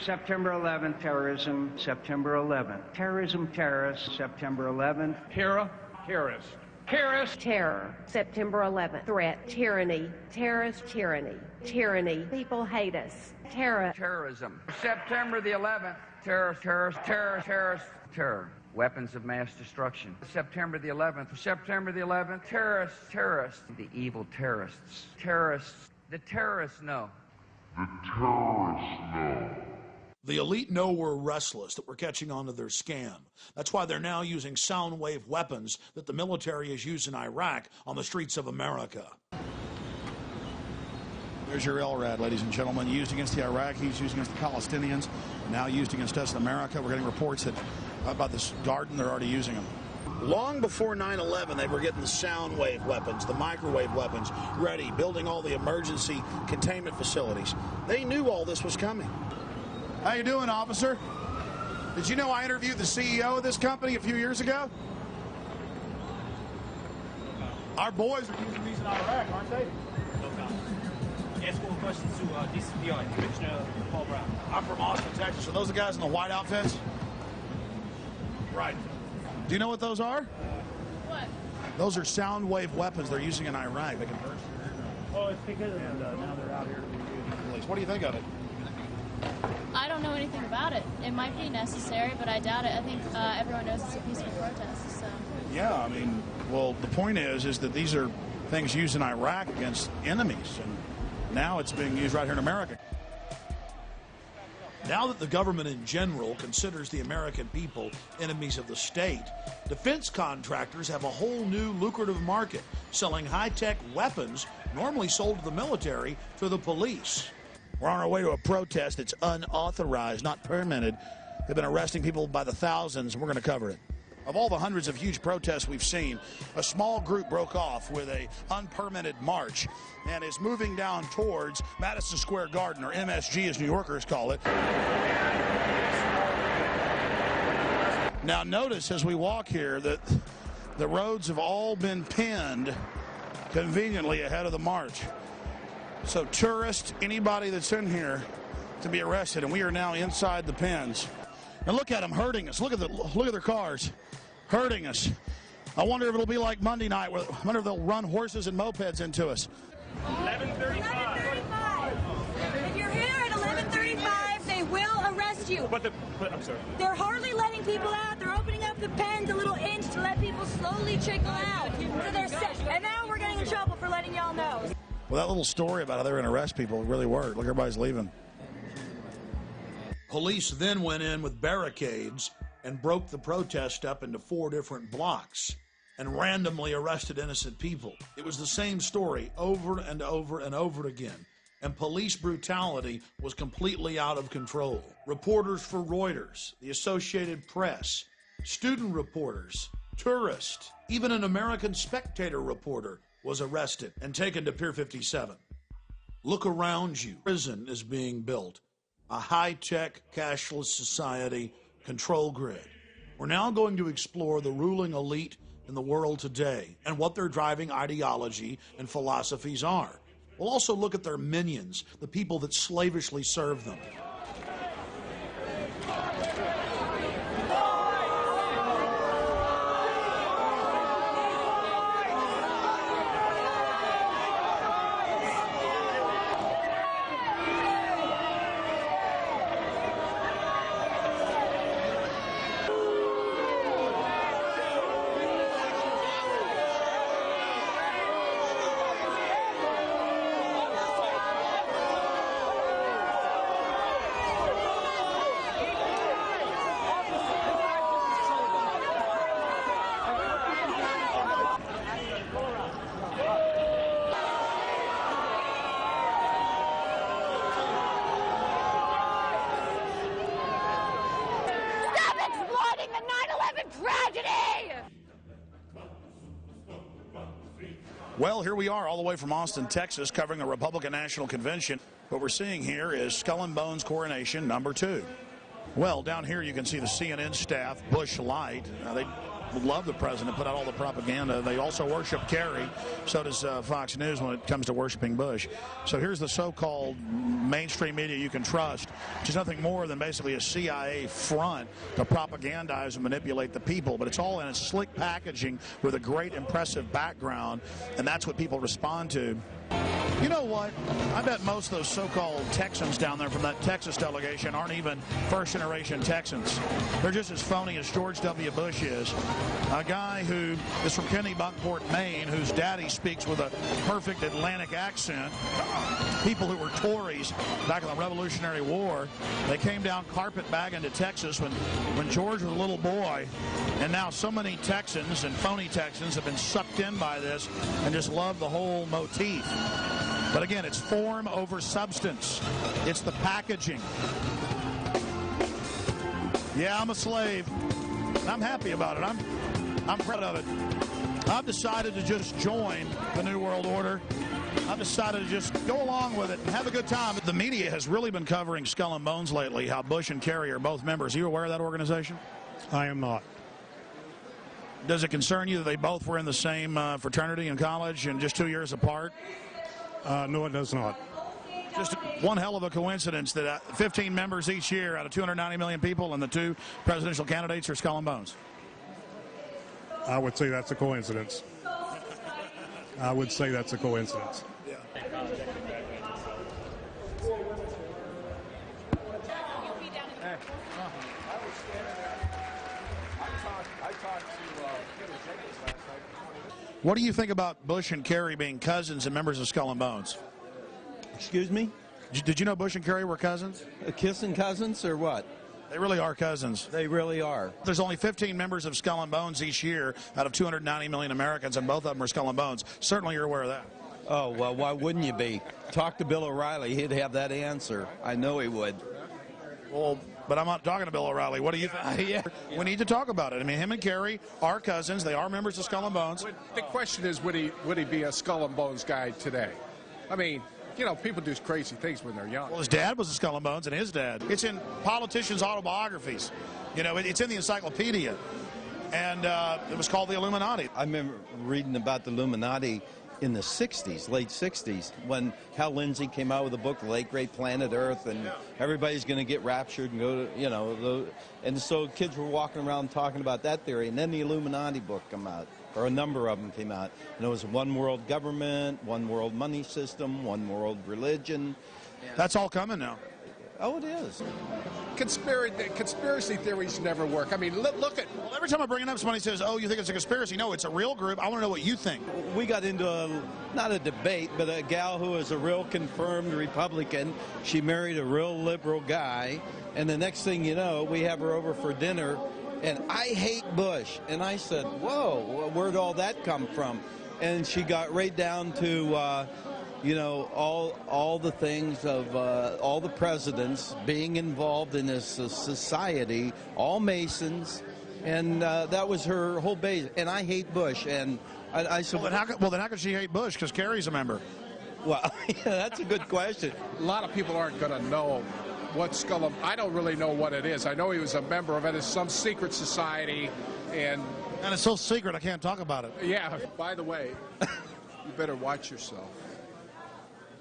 September 11th, terrorism, September 11th. Terrorism, terrorists, September 11th. Terror, terrorist. Terrorist. Terror, September 11th. Threat, tyranny, terrorist, tyranny, tyranny. People hate us. Terror. Terrorism. September the 11th. Terror, terrorist, terror, terrorist, terror. Weapons of mass destruction. September the 11th. September the 11th. Terrorists, terrorists. The evil terrorists. Terrorists. The terrorists know. The terrorists know. The elite know we're restless, that we're catching on to their scam. That's why they're now using sound wave weapons that the military has used in Iraq on the streets of America. There's your LRAD, ladies and gentlemen, used against the Iraqis, used against the Palestinians, now used against us in America. We're getting reports that about this garden, they're already using them. Long before 9/11, they were getting the sound wave weapons, the microwave weapons ready, building all the emergency containment facilities. They knew all this was coming. How you doing, officer? Did you know I interviewed the CEO of this company a few years ago? Our boys are using these in Iraq, aren't they? Ask all questions to DCPI, Commissioner Paul Brown. I'm from Austin, Texas. Are those the guys in the white outfits? Right. Do you know what those are? What? Those are sound wave weapons they're using in Iraq. They can burst. Oh, it's because of now they're out here. What do you think of it? I don't know anything about it. It might be necessary, but I doubt it. I think everyone knows it's a peaceful protest. So. Yeah, I mean, well, the point is that these are things used in Iraq against enemies, and now it's being used right here in America. Now that the government in general considers the American people enemies of the state, defense contractors have a whole new lucrative market, selling high-tech weapons normally sold to the military to the police. We're on our way to a protest that's unauthorized, not permitted. They've been arresting people by the thousands, and we're going to cover it. Of all the hundreds of huge protests we've seen, a small group broke off with an unpermitted march and is moving down towards Madison Square Garden, or MSG as New Yorkers call it. Now notice as we walk here that the roads have all been pinned conveniently ahead of the march. So tourists, anybody that's in here, to be arrested, and we are now inside the pins. And look at them hurting us. Look at their cars hurting us. I wonder if it'll be like Monday night. I wonder if they'll run horses and mopeds into us. 11:35. If you're here at 11:35, they will arrest you. But I'm sorry. They're hardly letting people out. They're opening up the pens a little inch to let people slowly trickle out. So they're set. And now we're getting in trouble for letting y'all know. Well, that little story about how they're going to arrest people really worked. Look, everybody's leaving. Police then went in with barricades and broke the protest up into 4 different blocks and randomly arrested innocent people. It was the same story over and over and over again, and police brutality was completely out of control. Reporters for Reuters, the Associated Press, student reporters, tourists, even an American Spectator reporter was arrested and taken to Pier 57. Look around you. Prison is being built. A high-tech, cashless society control grid. We're now going to explore the ruling elite in the world today and what their driving ideology and philosophies are. We'll also look at their minions, the people that slavishly serve them. Well, here we are all the way from Austin, Texas, covering the Republican National Convention. What we're seeing here is Skull and Bones coronation number 2. Well, down here you can see the CNN staff, Bush Light. They love the president, put out all the propaganda. They also worship Kerry. So does Fox News when it comes to worshiping Bush. So here's the so-called mainstream media you can trust, which is nothing more than basically a CIA front to propagandize and manipulate the people. But it's all in a slick packaging with a great, impressive background, and that's what people respond to. You know what? I bet most of those so-called Texans down there from that Texas delegation aren't even first-generation Texans. They're just as phony as George W. Bush is. A guy who is from Kennebunkport, Maine, whose daddy speaks with a perfect Atlantic accent. People who were Tories back in the Revolutionary War, they came down carpetbagging to Texas when George was a little boy. And now so many Texans and phony Texans have been sucked in by this and just love the whole motif. But again, it's form over substance. It's the packaging. Yeah, I'm a slave. I'm happy about it. I'm proud of it. I've decided to just join the New World Order. I've decided to just go along with it and have a good time. The media has really been covering Skull and Bones lately, how Bush and Kerry are both members. Are you aware of that organization? I am not. Does it concern you that they both were in the same fraternity in college and just 2 years apart? No, it does not. Just one hell of a coincidence that 15 members each year out of 290 million people and the 2 presidential candidates are Skull and Bones. I would say that's a coincidence. I would say that's a coincidence. Yeah. What do you think about Bush and Kerry being cousins and members of Skull and Bones? Excuse me? Did you know Bush and Kerry were cousins? Kissing cousins or what? They really are cousins. They really are. There's only 15 members of Skull and Bones each year out of 290 million Americans, and both of them are Skull and Bones. Certainly you're aware of that. Oh, well, why wouldn't you be? Talk to Bill O'Reilly. He'd have that answer. I know he would. Well, but I'm not talking to Bill O'Reilly. What do you think? Yeah. We need to talk about it. I mean, him and Kerry are cousins. They are members of Skull and Bones. The question is, would he be a Skull and Bones guy today? I mean, you know, people do crazy things when they're young. Well, his dad was a Skull and Bones, and his dad. It's in politicians' autobiographies. You know, it's in the encyclopedia. And it was called the Illuminati. I remember reading about the Illuminati in the 60s, late 60s, when Hal Lindsey came out with a book, The Late Great Planet Earth, and everybody's going to get raptured and go to, you know, and so kids were walking around talking about that theory, and then the Illuminati book came out, or a number of them came out, and it was one world government, one world money system, one world religion. That's all coming now. Oh, it is. Conspiracy theories never work. I mean, look at... Well, every time I bring it up, somebody says, oh, you think it's a conspiracy? No, it's a real group. I want to know what you think. We got into not a debate, but a gal who is a real confirmed Republican. She married a real liberal guy, and the next thing you know, we have her over for dinner, and I hate Bush. And I said, whoa, where'd all that come from? And she got right down to... you know, all the things of all the presidents being involved in this society, all Masons, and that was her whole base. And I hate Bush, and I said, well, then how could she hate Bush? Because Kerry's a member. Well, yeah, that's a good question. A lot of people aren't going to know what Skull and... I don't really know what it is. I know he was a member of it. It's some secret society, and it's so secret I can't talk about it. Yeah. By the way, you better watch yourself.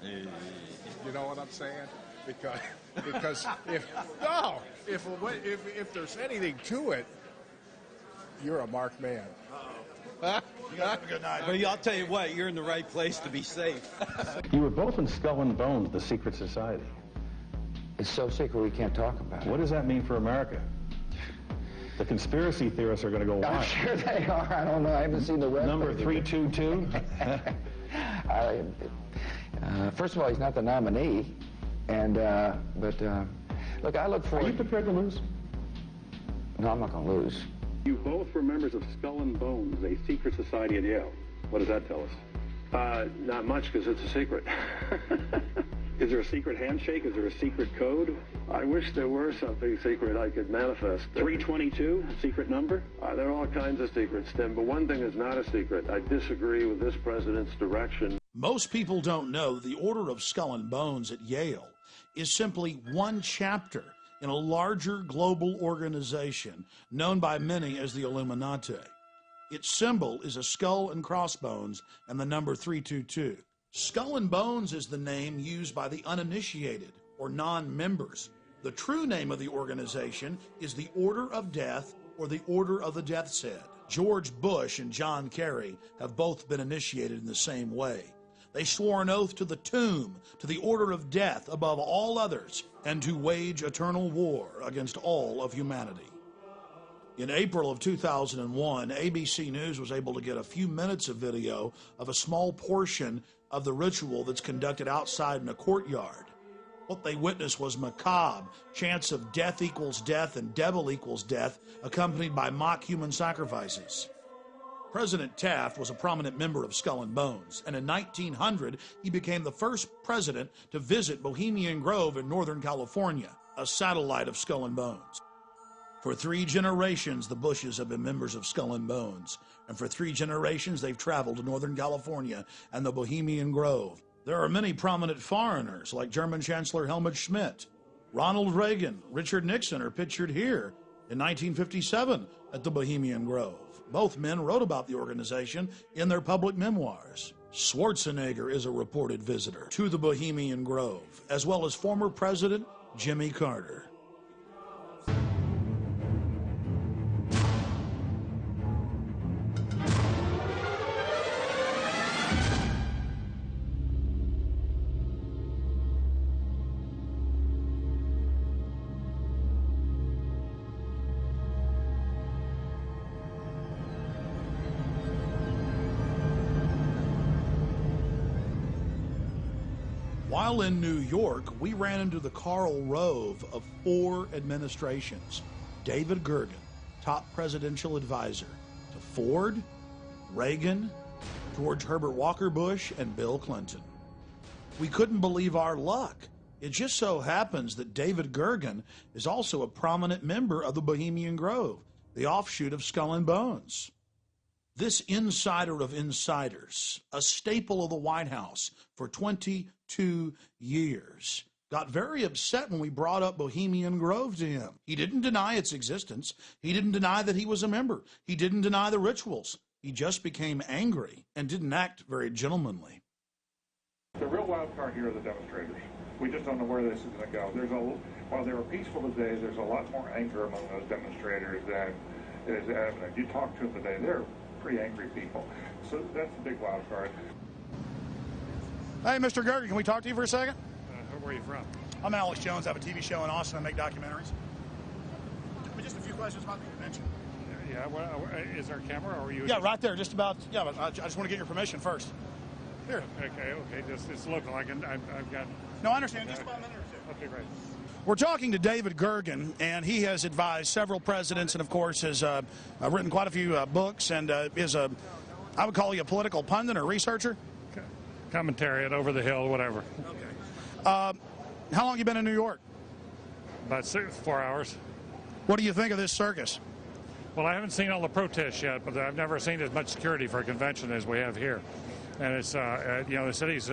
You know what I'm saying? Because if there's anything to it, you're a marked man. You guys have a good night. Well, I'll tell you what, you're in the right place to be safe. You were both in Skull and Bones, the secret society. It's so secret we can't talk about it. What does that mean for America? The conspiracy theorists are going to go wild. I'm sure they are. I don't know. I haven't seen the rest. Number 322? First of all, he's not the nominee, and look, I look forward. Are you prepared to lose? No, I'm not going to lose. You both were members of Skull and Bones, a secret society at Yale. What does that tell us? Not much, because it's a secret. Is there a secret handshake? Is there a secret code? I wish there were something secret I could manifest. 322, secret number? There are all kinds of secrets, Tim, but one thing is not a secret. I disagree with this president's direction. Most people don't know the Order of Skull and Bones at Yale is simply one chapter in a larger global organization known by many as the Illuminati. Its symbol is a skull and crossbones and the number 322. Skull and Bones is the name used by the uninitiated or non-members. The true name of the organization is the Order of Death or the Order of the Death's Head. George Bush and John Kerry have both been initiated in the same way. They swore an oath to the tomb, to the order of death above all others, and to wage eternal war against all of humanity. In April of 2001, ABC News was able to get a few minutes of video of a small portion of the ritual that's conducted outside in a courtyard. What they witnessed was macabre, chants of death equals death and devil equals death, accompanied by mock human sacrifices. President Taft was a prominent member of Skull and Bones, and in 1900, he became the first president to visit Bohemian Grove in Northern California, a satellite of Skull and Bones. For 3 generations, the Bushes have been members of Skull and Bones, and for 3 generations, they've traveled to Northern California and the Bohemian Grove. There are many prominent foreigners, like German Chancellor Helmut Schmidt. Ronald Reagan, Richard Nixon are pictured here in 1957 at the Bohemian Grove. Both men wrote about the organization in their public memoirs. Schwarzenegger is a reported visitor to the Bohemian Grove, as well as former President Jimmy Carter. While in New York, we ran into the Karl Rove of 4 administrations. David Gergen, top presidential advisor to Ford, Reagan, George Herbert Walker Bush, and Bill Clinton. We couldn't believe our luck. It just so happens that David Gergen is also a prominent member of the Bohemian Grove, the offshoot of Skull and Bones. This insider of insiders, a staple of the White House for 22 years, got very upset when we brought up Bohemian Grove to him. He didn't deny its existence. He didn't deny that he was a member. He didn't deny the rituals. He just became angry and didn't act very gentlemanly. The real wild card here are the demonstrators. We just don't know where this is going to go. While they were peaceful today, there's a lot more anger among those demonstrators than is evident. You talk to them today, they're pretty angry people. So that's the big wild card. Hey, Mr. Gergen, can we talk to you for a second? Where are you from? I'm Alex Jones. I have a TV show in Austin. I make documentaries. Just a few questions about the convention. Yeah, well, is there a camera or are you? Yeah, right there. Just about. Yeah, but I just want to get your permission first. Here. Okay. It's local. I've got. No, I understand. Just about a minute or two. Okay, great. We're talking to David Gergen, and he has advised several presidents and, of course, has written quite a few books and is I would call you a political pundit or researcher? Commentary at Over the Hill, whatever. Okay. How long have you been in New York? About 4 hours. What do you think of this circus? Well, I haven't seen all the protests yet, but I've never seen as much security for a convention as we have here. And it's, the city's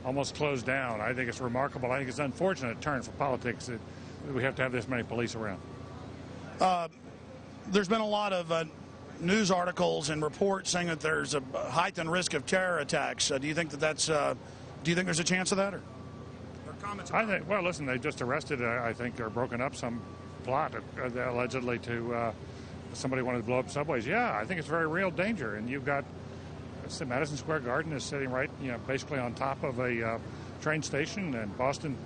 almost closed down. I think it's remarkable. I think it's an unfortunate turn for politics that we have to have this many police around. There's been a lot of news articles and reports saying that there's a heightened risk of terror attacks. Do you think that's? Do you think there's a chance of that? Or comments? I think. Well, listen, they just arrested. I think or broken up some plot allegedly to somebody wanted to blow up subways. Yeah, I think it's a very real danger. And you've got. Madison Square Garden is sitting right, basically on top of a train station, and Boston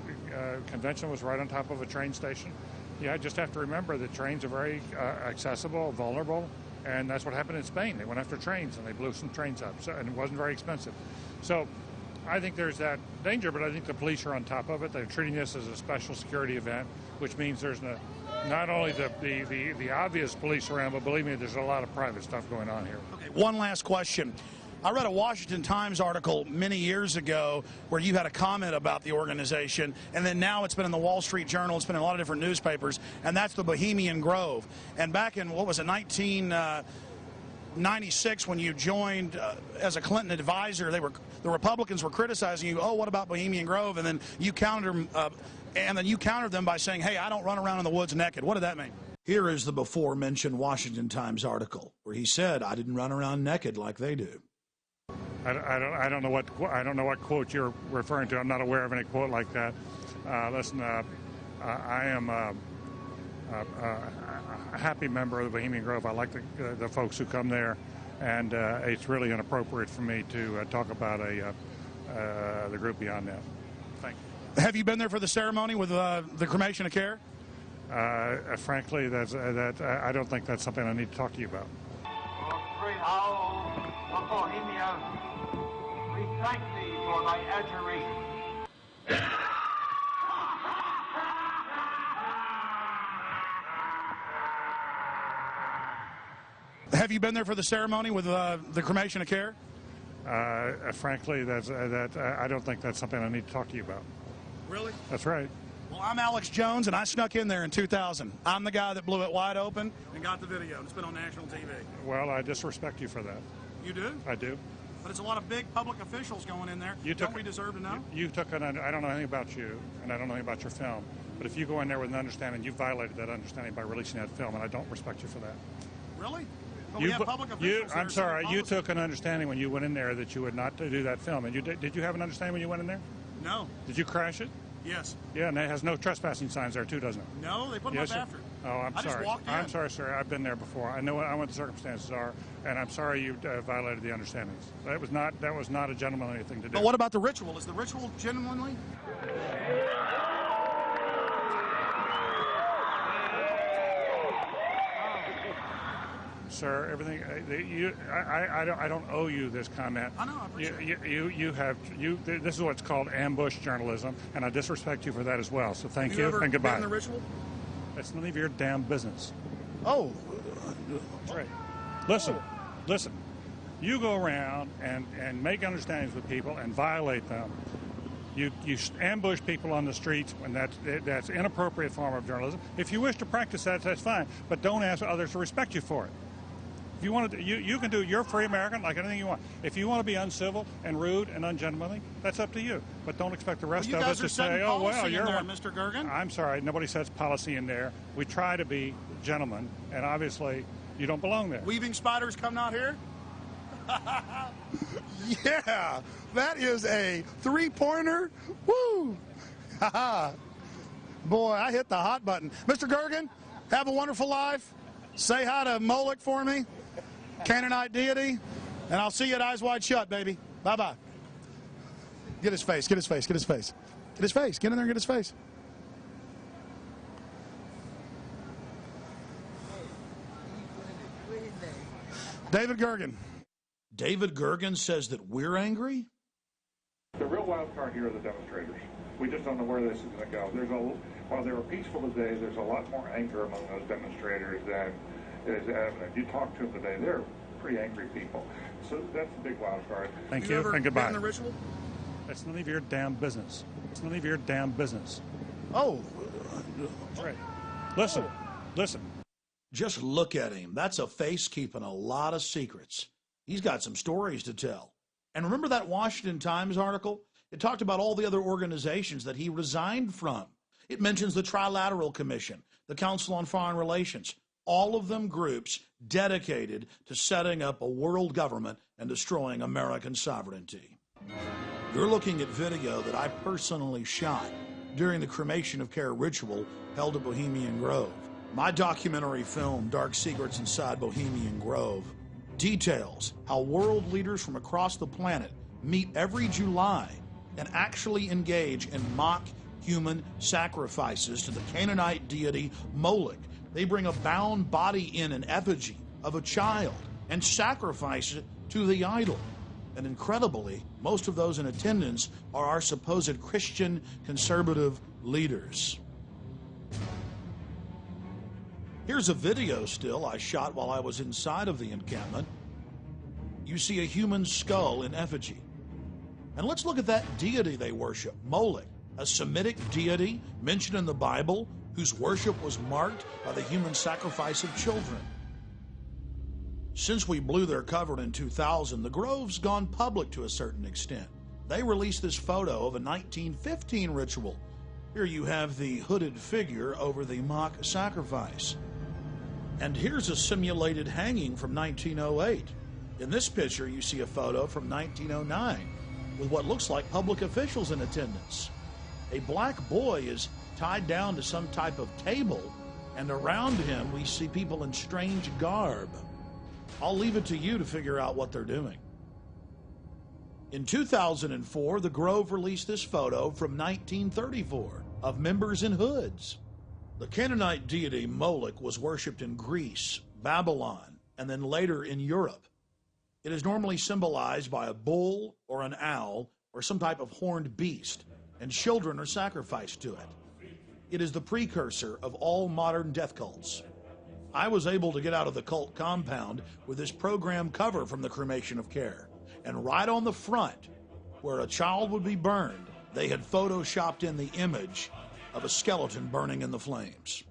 Convention was right on top of a train station. Yeah, I just have to remember that trains are very accessible, vulnerable, and that's what happened in Spain. They went after trains and they blew some trains up, and it wasn't very expensive. So I think there's that danger, but I think the police are on top of it. They're treating this as a special security event, which means there's not only the obvious police around, but believe me, there's a lot of private stuff going on here. Okay, one last question. I read a Washington Times article many years ago where you had a comment about the organization, and then now it's been in the Wall Street Journal, it's been in a lot of different newspapers, and that's the Bohemian Grove. And back in, what was it, 1996, when you joined as a Clinton advisor, the Republicans were criticizing you, oh, what about Bohemian Grove? And then you countered them by saying, hey, I don't run around in the woods naked. What did that mean? Here is the before-mentioned Washington Times article where he said, I didn't run around naked like they do. I don't know what quote you're referring to. I'm not aware of any quote like that. Listen, I am a happy member of the Bohemian Grove. I like the folks who come there, and it's really inappropriate for me to talk about the group beyond that. Thank you. Have you been there for the ceremony with the cremation of care? Frankly, I don't think that's something I need to talk to you about. Great owl of Bohemia, we thank thee for thy adjuration. Have you been there for the ceremony with the cremation of care? Frankly, I don't think that's something I need to talk to you about. Really? That's right. Well, I'm Alex Jones, and I snuck in there in 2000. I'm the guy that blew it wide open and got the video. It's been on national TV. Well, I disrespect you for that. You do? I do. But it's a lot of big public officials going in there. Don't we deserve to know? You took I don't know anything about you, and I don't know anything about your film. But if you go in there with an understanding, you violated that understanding by releasing that film, and I don't respect you for that. Really? But we have public officials. I'm sorry. You took an understanding when you went in there that you would not do that film. And did you have an understanding when you went in there? No. Did you crash it? Yes. Yeah, and it has no trespassing signs there too, doesn't it? No, they put them up after. Oh, I'm sorry. Just walked in. I'm sorry, sir. I've been there before. I know what the circumstances are, and I'm sorry you violated the understandings. That was not a gentlemanly thing to do. But what about the ritual? Is the ritual genuinely? Sir, everything I don't owe you this comment. I know. I appreciate it. This is what's called ambush journalism, and I disrespect you for that as well. So thank you ever and goodbye. Been in the ritual? It's none of your damn business. Oh, that's right. Listen. You go around and make understandings with people and violate them. You ambush people on the streets, and that's inappropriate form of journalism. If you wish to practice that, that's fine, but don't ask others to respect you for it. If you want to, you can do. You're a free American, like anything you want. If you want to be uncivil and rude and ungentlemanly, that's up to you. But don't expect the rest of us to say, "Oh well, you're there, Mr. Gergen." I'm sorry, nobody sets policy in there. We try to be gentlemen, and obviously, you don't belong there. Weaving spiders come out here. Yeah, that is a three-pointer. Woo! Boy, I hit the hot button. Mr. Gergen, have a wonderful life. Say hi to Moloch for me, Canaanite deity, and I'll see you at Eyes Wide Shut, baby. Bye-bye. Get his face, get his face, get his face. Get his face, get in there and get his face. David Gergen. David Gergen says that we're angry? The real wild card here are the demonstrators. We just don't know where this is going to go. While they were peaceful today, there's a lot more anger among those demonstrators than is evident. You talk to them today, they're pretty angry people. So that's the big wild card. Thank you and goodbye. Been in the ritual? It's none of your damn business. It's none of your damn business. Oh. That's right. Listen. Just look at him. That's a face keeping a lot of secrets. He's got some stories to tell. And remember that Washington Times article? It talked about all the other organizations that he resigned from. It mentions the Trilateral Commission, the Council on Foreign Relations, all of them groups dedicated to setting up a world government and destroying American sovereignty. You're looking at video that I personally shot during the cremation of care ritual held at Bohemian Grove. My documentary film, Dark Secrets Inside Bohemian Grove, details how world leaders from across the planet meet every July and actually engage in mock human sacrifices to the Canaanite deity Moloch. They bring a bound body in an effigy of a child and sacrifice it to the idol. And incredibly, most of those in attendance are our supposed Christian conservative leaders. Here's a video still I shot while I was inside of the encampment. you see a human skull in effigy. And let's look at that deity they worship, Moloch, a Semitic deity mentioned in the Bible whose worship was marked by the human sacrifice of children. Since we blew their cover in 2000, the Grove's gone public to a certain extent. They released this photo of a 1915 ritual. Here you have the hooded figure over the mock sacrifice. And here's a simulated hanging from 1908. In this picture, you see a photo from 1909 with what looks like public officials in attendance. A black boy is tied down to some type of table, and around him we see people in strange garb. I'll leave it to you to figure out what they're doing. In 2004, the Grove released this photo from 1934 of members in hoods. The Canaanite deity Moloch was worshipped in Greece, Babylon, and then later in Europe. It is normally symbolized by a bull or an owl or some type of horned beast, and children are sacrificed to it. It is the precursor of all modern death cults. I was able to get out of the cult compound with this program cover from the Cremation of Care. And right on the front, where a child would be burned, they had photoshopped in the image of a skeleton burning in the flames.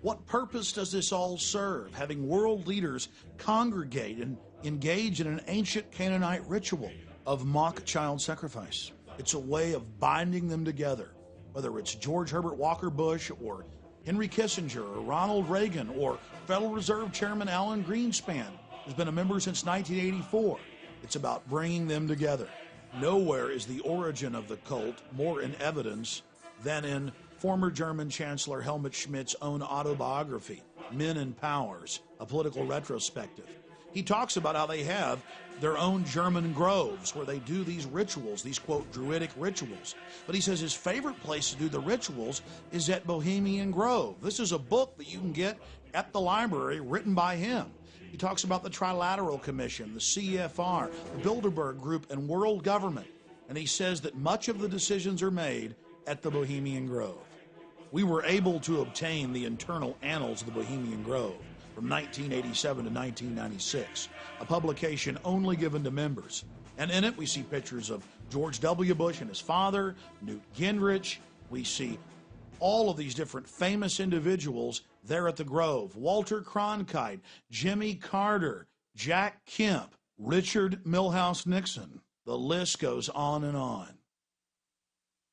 What purpose does this all serve, having world leaders congregate and engage in an ancient Canaanite ritual of mock child sacrifice? It's a way of binding them together, whether it's George Herbert Walker Bush or Henry Kissinger or Ronald Reagan or Federal Reserve Chairman Alan Greenspan, who's been a member since 1984. It's about bringing them together. Nowhere is the origin of the cult more in evidence than in former German Chancellor Helmut Schmidt's own autobiography, Men and Powers, a political retrospective. He talks about how they have their own German groves where they do these rituals, these, quote, druidic rituals. But he says his favorite place to do the rituals is at Bohemian Grove. This is a book that you can get at the library written by him. He talks about the Trilateral Commission, the CFR, the Bilderberg Group, and world government. And he says that much of the decisions are made at the Bohemian Grove. We were able to obtain the internal annals of the Bohemian Grove from 1987 to 1996, a publication only given to members. And in it, we see pictures of George W. Bush and his father, Newt Gingrich. We see all of these different famous individuals there at the Grove. Walter Cronkite, Jimmy Carter, Jack Kemp, Richard Milhouse Nixon. The list goes on and on.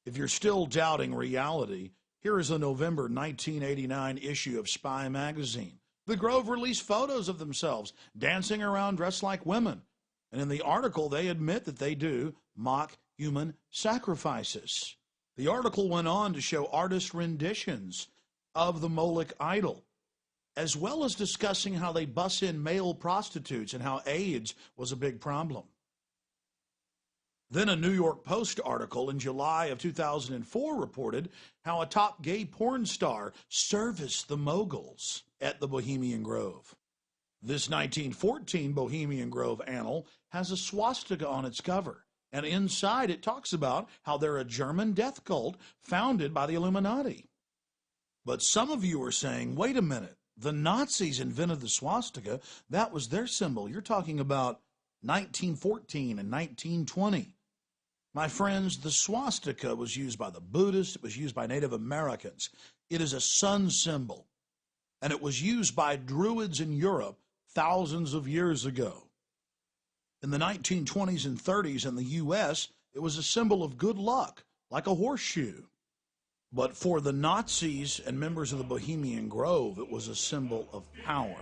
If you're still doubting reality, here is a November 1989 issue of Spy magazine. The Grove released photos of themselves dancing around dressed like women. And in the article, they admit that they do mock human sacrifices. The article went on to show artist renditions of the Moloch idol, as well as discussing how they bus in male prostitutes and how AIDS was a big problem. Then a New York Post article in July of 2004 reported how a top gay porn star serviced the moguls at the Bohemian Grove. This 1914 Bohemian Grove annal has a swastika on its cover, and inside it talks about how they're a German death cult founded by the Illuminati. But some of you are saying, wait a minute, the Nazis invented the swastika. That was their symbol. You're talking about 1914 and 1920. My friends, the swastika was used by the Buddhists. It was used by Native Americans. It is a sun symbol, and it was used by Druids in Europe thousands of years ago. In the 1920s and 30s in the U.S., it was a symbol of good luck, like a horseshoe. But for the Nazis and members of the Bohemian Grove, it was a symbol of power.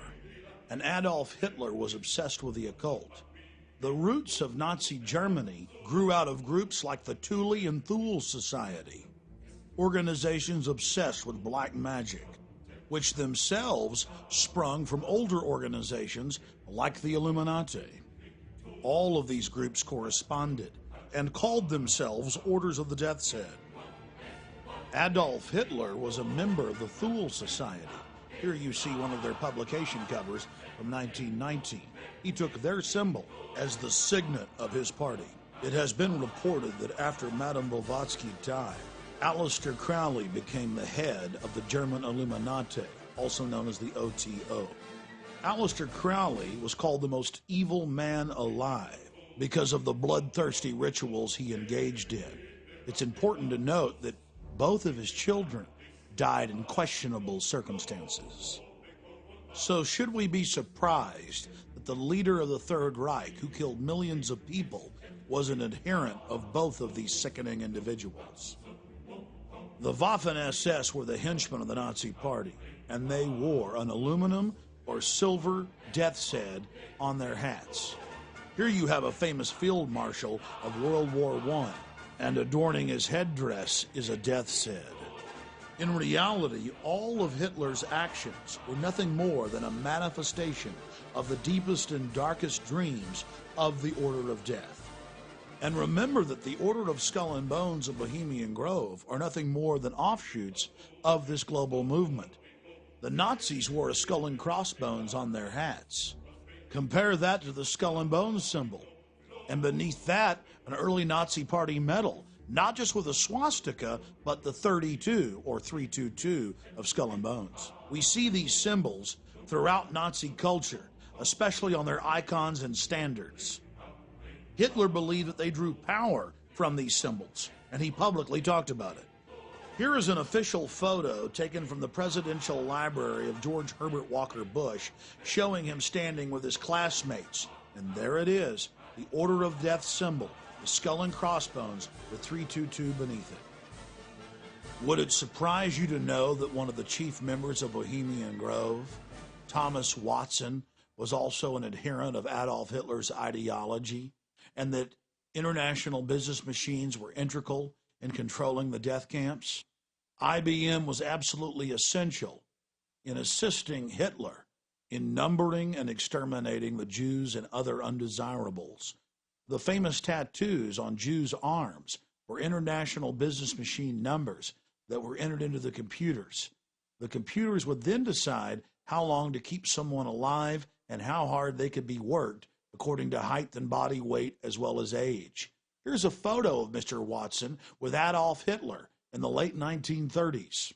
And Adolf Hitler was obsessed with the occult. The roots of Nazi Germany grew out of groups like the Thule and Thule Society, organizations obsessed with black magic, which themselves sprung from older organizations like the Illuminati. All of these groups corresponded and called themselves Orders of the Death's Head. Adolf Hitler was a member of the Thule Society. Here you see one of their publication covers from 1919. He took their symbol as the signet of his party. It has been reported that after Madame Blavatsky died, Aleister Crowley became the head of the German Illuminati, also known as the OTO. Aleister Crowley was called the most evil man alive because of the bloodthirsty rituals he engaged in. It's important to note that both of his children died in questionable circumstances. So should we be surprised that the leader of the Third Reich, who killed millions of people, was an adherent of both of these sickening individuals? The Waffen-SS were the henchmen of the Nazi Party, and they wore an aluminum or silver death's head on their hats. Here you have a famous field marshal of World War I, and adorning his headdress is a death's head. In reality, all of Hitler's actions were nothing more than a manifestation of the deepest and darkest dreams of the Order of Death. And remember that the Order of Skull and Bones of Bohemian Grove are nothing more than offshoots of this global movement. The Nazis wore a skull and crossbones on their hats. Compare that to the skull and bones symbol. And beneath that, an early Nazi Party medal, not just with a swastika, but the 32 or 322 of Skull and Bones. We see these symbols throughout Nazi culture, especially on their icons and standards. Hitler believed that they drew power from these symbols, and he publicly talked about it. Here is an official photo taken from the Presidential Library of George Herbert Walker Bush, showing him standing with his classmates. And there it is, the Order of Death symbol, the skull and crossbones with 322 beneath it. Would it surprise you to know that one of the chief members of Bohemian Grove, Thomas Watson, was also an adherent of Adolf Hitler's ideology, and that international business machines were integral in controlling the death camps? IBM was absolutely essential in assisting Hitler in numbering and exterminating the Jews and other undesirables. The famous tattoos on Jews' arms were international business machine numbers that were entered into the computers. The computers would then decide how long to keep someone alive and how hard they could be worked according to height and body weight as well as age. Here's a photo of Mr. Watson with Adolf Hitler in the late 1930s.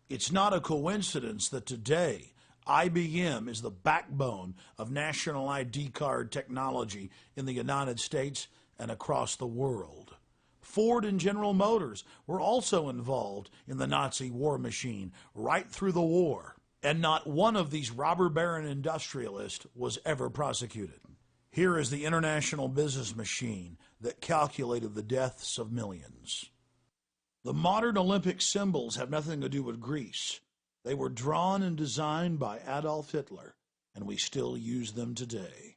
It's not a coincidence that today IBM is the backbone of national ID card technology in the United States and across the world. Ford and General Motors were also involved in the Nazi war machine right through the war, and not one of these robber baron industrialists was ever prosecuted. Here is the international business machine that calculated the deaths of millions. The modern Olympic symbols have nothing to do with Greece. They were drawn and designed by Adolf Hitler, and we still use them today.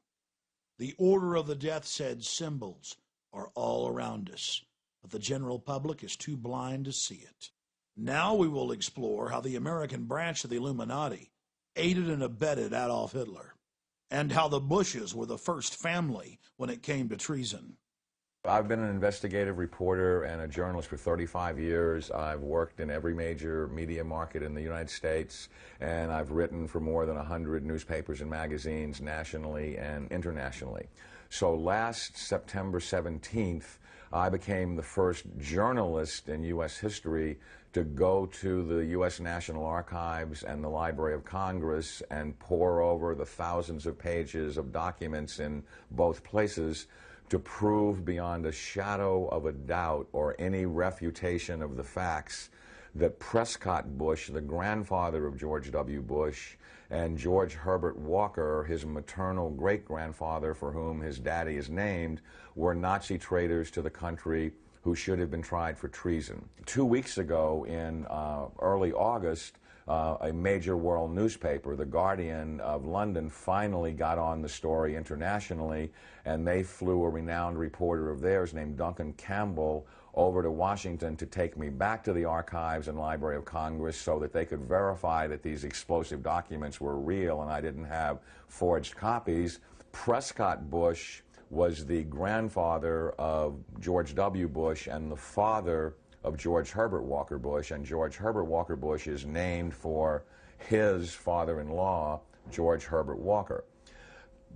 The Order of the Death's Head symbols are all around us, but the general public is too blind to see it. Now we will explore how the American branch of the Illuminati aided and abetted Adolf Hitler, and how the Bushes were the first family when it came to treason. I've been an investigative reporter and a journalist for 35 years. I've worked in every major media market in the United States, and I've written for more than 100 newspapers and magazines nationally and internationally. So last September 17th, I became the first journalist in U.S. history to go to the U.S. National Archives and the Library of Congress and pore over the thousands of pages of documents in both places to prove beyond a shadow of a doubt or any refutation of the facts that Prescott Bush, the grandfather of George W. Bush, and George Herbert Walker, his maternal great-grandfather for whom his daddy is named, were Nazi traitors to the country who should have been tried for treason. 2 weeks ago, in early August, a major world newspaper, The Guardian of London, finally got on the story internationally, and they flew a renowned reporter of theirs named Duncan Campbell over to Washington to take me back to the archives and Library of Congress so that they could verify that these explosive documents were real and I didn't have forged copies. Prescott Bush was the grandfather of George W. Bush and the father of George Herbert Walker Bush, and George Herbert Walker Bush is named for his father-in-law, George Herbert Walker.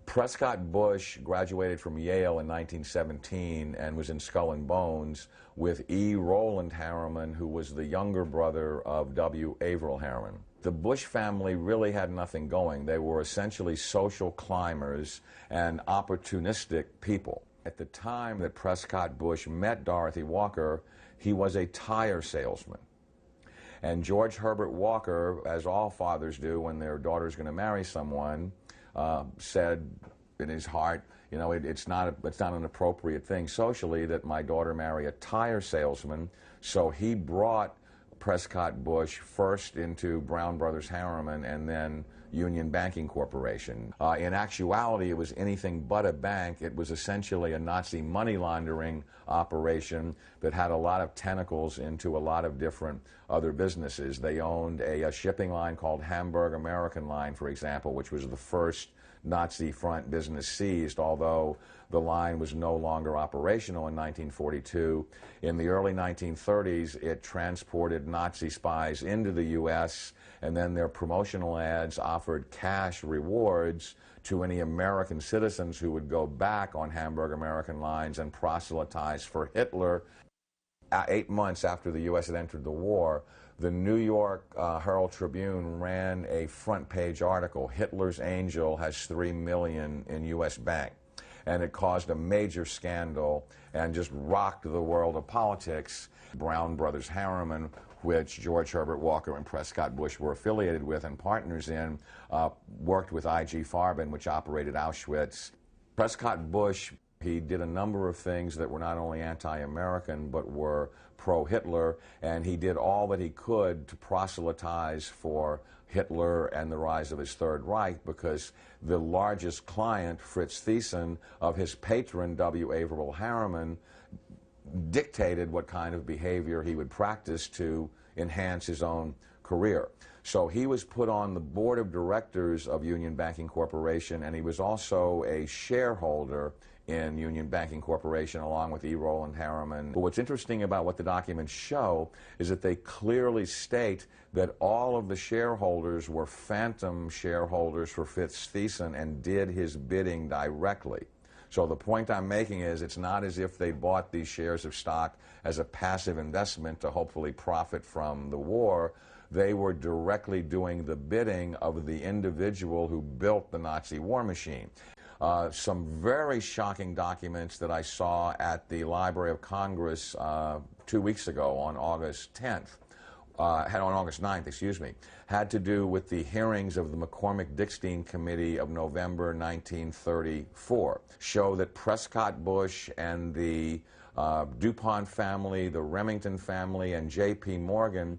Prescott Bush graduated from Yale in 1917 and was in Skull and Bones with E. Roland Harriman, who was the younger brother of W. Averill Harriman. The Bush family really had nothing going. They were essentially social climbers and opportunistic people. At the time that Prescott Bush met Dorothy Walker, he was a tire salesman. And George Herbert Walker, as all fathers do when their daughter's going to marry someone, said in his heart, you know, it's not an appropriate thing socially that my daughter marry a tire salesman. So he brought Prescott Bush first into Brown Brothers Harriman and then Union Banking Corporation. In actuality, it was anything but a bank. It was essentially a Nazi money laundering operation that had a lot of tentacles into a lot of different other businesses. They owned a shipping line called Hamburg American Line, for example, which was the first Nazi front business seized, although the line was no longer operational in 1942. In the early 1930s, it transported Nazi spies into the U.S., and then their promotional ads offered cash rewards to any American citizens who would go back on Hamburg American lines and proselytize for Hitler. 8 months after the U.S. had entered the war, the New York Herald Tribune ran a front-page article, "Hitler's Angel has $3 million in U.S. Bank." And it caused a major scandal and just rocked the world of politics. Brown Brothers Harriman, which George Herbert Walker and Prescott Bush were affiliated with and partners in, worked with I.G. Farben, which operated Auschwitz. Prescott Bush, he did a number of things that were not only anti-American but were pro-Hitler, and he did all that he could to proselytize for Hitler and the rise of his Third Reich, because the largest client, Fritz Thyssen, of his patron, W. Averill Harriman, dictated what kind of behavior he would practice to enhance his own career. So he was put on the board of directors of Union Banking Corporation, and he was also a shareholder in Union Banking Corporation along with E. Roland Harriman. But what's interesting about what the documents show is that they clearly state that all of the shareholders were phantom shareholders for Fritz Thyssen and did his bidding directly. So the point I'm making is it's not as if they bought these shares of stock as a passive investment to hopefully profit from the war. They were directly doing the bidding of the individual who built the Nazi war machine. Some very shocking documents that I saw at the Library of Congress 2 weeks ago on August 10th, on August 9th, excuse me, had to do with the hearings of the McCormick-Dickstein Committee of November 1934, show that Prescott Bush and the DuPont family, the Remington family, and J.P. Morgan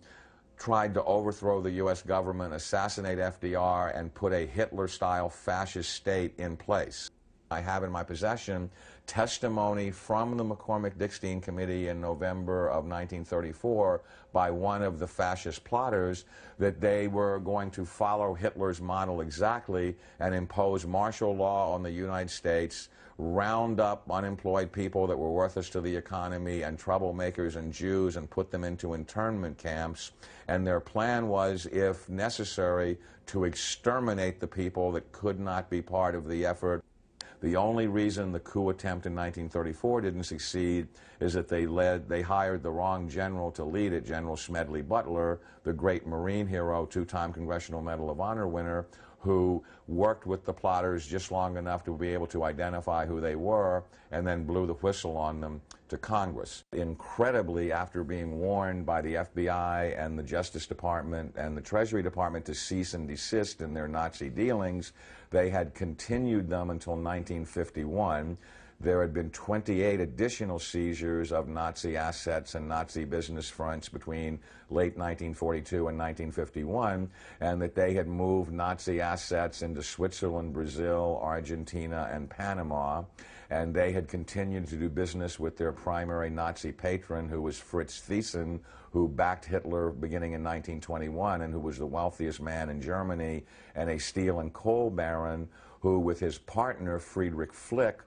tried to overthrow the U.S. government, assassinate FDR, and put a Hitler-style fascist state in place. I have in my possession testimony from the McCormick-Dickstein Committee in November of 1934 by one of the fascist plotters that they were going to follow Hitler's model exactly and impose martial law on the United States, round up unemployed people that were worthless to the economy and troublemakers and Jews and put them into internment camps. And their plan was, if necessary, to exterminate the people that could not be part of the effort. The only reason the coup attempt in 1934 didn't succeed is that they hired the wrong general to lead it, General Smedley Butler, the great Marine hero, two-time Congressional Medal of Honor winner, who worked with the plotters just long enough to be able to identify who they were and then blew the whistle on them to Congress. Incredibly, after being warned by the FBI and the Justice Department and the Treasury Department to cease and desist in their Nazi dealings, they had continued them until 1951. There had been 28 additional seizures of Nazi assets and Nazi business fronts between late 1942 and 1951, and that they had moved Nazi assets into Switzerland, Brazil, Argentina, and Panama, and they had continued to do business with their primary Nazi patron, who was Fritz Thyssen, who backed Hitler beginning in 1921 and who was the wealthiest man in Germany, and a steel and coal baron who, with his partner Friedrich Flick,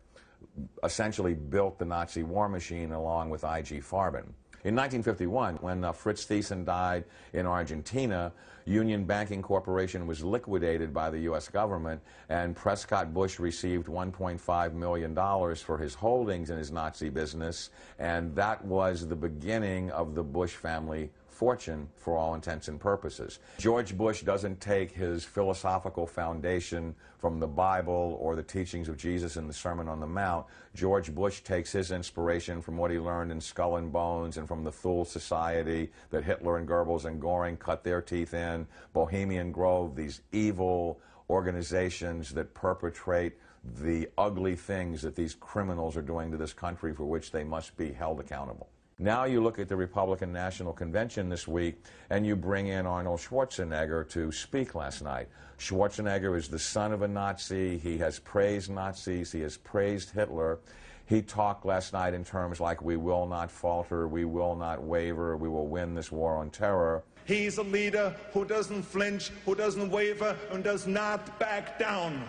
essentially built the Nazi war machine along with I.G. Farben. In 1951, when Fritz Thyssen died in Argentina, Union Banking Corporation was liquidated by the U.S. government, and Prescott Bush received $1.5 million for his holdings in his Nazi business, and that was the beginning of the Bush family fortune for all intents and purposes. George Bush doesn't take his philosophical foundation from the Bible or the teachings of Jesus in the Sermon on the Mount. George Bush takes his inspiration from what he learned in Skull and Bones and from the Thule Society that Hitler and Goebbels and Goring cut their teeth in, Bohemian Grove, these evil organizations that perpetrate the ugly things that these criminals are doing to this country for which they must be held accountable. Now you look at the Republican National Convention this week and you bring in Arnold Schwarzenegger to speak last night. Schwarzenegger is the son of a Nazi. He has praised Nazis. He has praised Hitler. He talked last night in terms like, we will not falter, we will not waver, we will win this war on terror. He's a leader who doesn't flinch, who doesn't waver, and does not back down.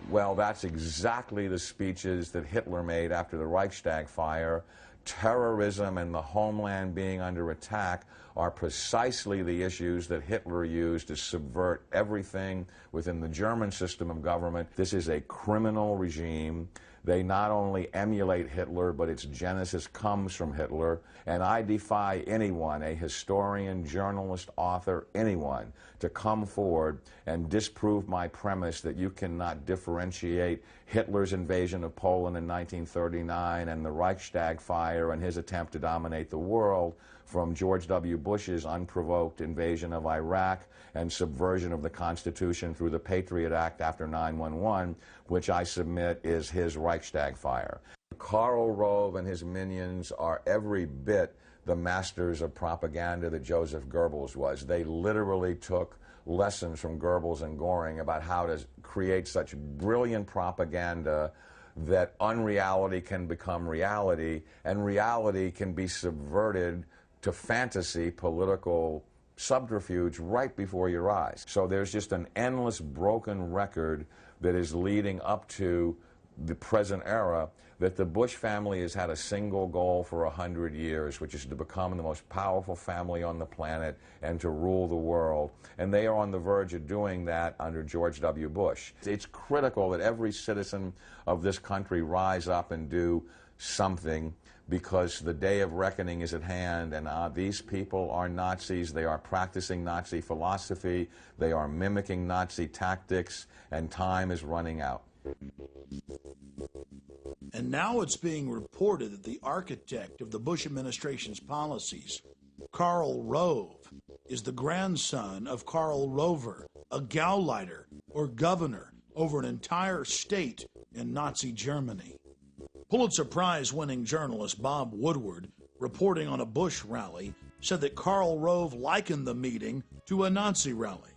Well, that's exactly the speeches that Hitler made after the Reichstag fire. Terrorism and the homeland being under attack are precisely the issues that Hitler used to subvert everything within the German system of government. This is a criminal regime. They not only emulate Hitler, but its genesis comes from Hitler. And I defy anyone, a historian, journalist, author, anyone, to come forward and disprove my premise that you cannot differentiate Hitler's invasion of Poland in 1939 and the Reichstag fire and his attempt to dominate the world from George W. Bush's unprovoked invasion of Iraq and subversion of the Constitution through the Patriot Act after 9/11, which I submit is his Reichstag fire. Karl Rove and his minions are every bit the masters of propaganda that Joseph Goebbels was. They literally took lessons from Goebbels and Goring about how to create such brilliant propaganda that unreality can become reality, and reality can be subverted to fantasy, political subterfuge right before your eyes. So there's just an endless broken record that is leading up to the present era, that the Bush family has had a single goal for 100 years, which is to become the most powerful family on the planet and to rule the world. And they are on the verge of doing that under George W. Bush. It's critical that every citizen of this country rise up and do something, because the day of reckoning is at hand, and these people are Nazis. They are practicing Nazi philosophy. They are mimicking Nazi tactics, and time is running out. And now it's being reported that the architect of the Bush administration's policies, Karl Rove, is the grandson of Karl Rover, a Gauleiter or governor over an entire state in Nazi Germany. Pulitzer Prize-winning journalist Bob Woodward, reporting on a Bush rally, said that Karl Rove likened the meeting to a Nazi rally.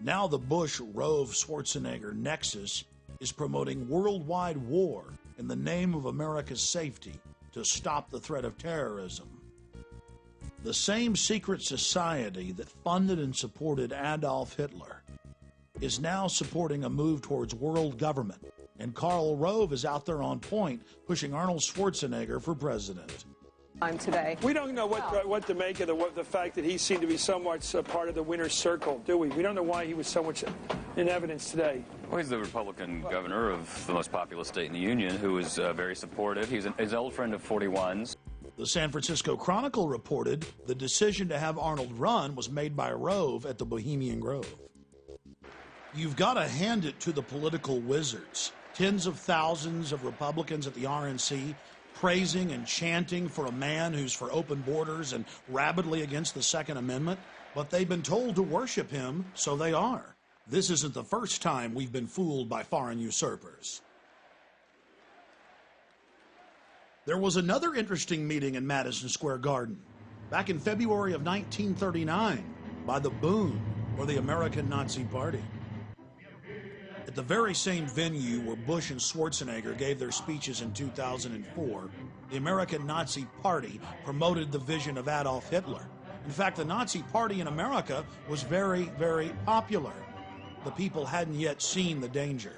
Now the Bush-Rove-Schwarzenegger nexus is promoting worldwide war in the name of America's safety to stop the threat of terrorism. The same secret society that funded and supported Adolf Hitler is now supporting a move towards world government. And Karl Rove is out there on point, pushing Arnold Schwarzenegger for president. Today. We don't know what to make of the fact that he seemed to be somewhat part of the winner's circle, do we? We don't know why he was so much in evidence today. Well, he's the Republican governor of the most populous state in the Union, who is very supportive. He's an old friend of 41's. The San Francisco Chronicle reported the decision to have Arnold run was made by Rove at the Bohemian Grove. You've got to hand it to the political wizards. Tens of thousands of Republicans at the RNC praising and chanting for a man who's for open borders and rabidly against the Second Amendment, but they've been told to worship him, so they are. This isn't the first time we've been fooled by foreign usurpers. There was another interesting meeting in Madison Square Garden back in February of 1939 by the Bund, or the American Nazi Party. At the very same venue where Bush and Schwarzenegger gave their speeches in 2004, the American Nazi Party promoted the vision of Adolf Hitler. In fact, the Nazi Party in America was very, very popular. The people hadn't yet seen the danger,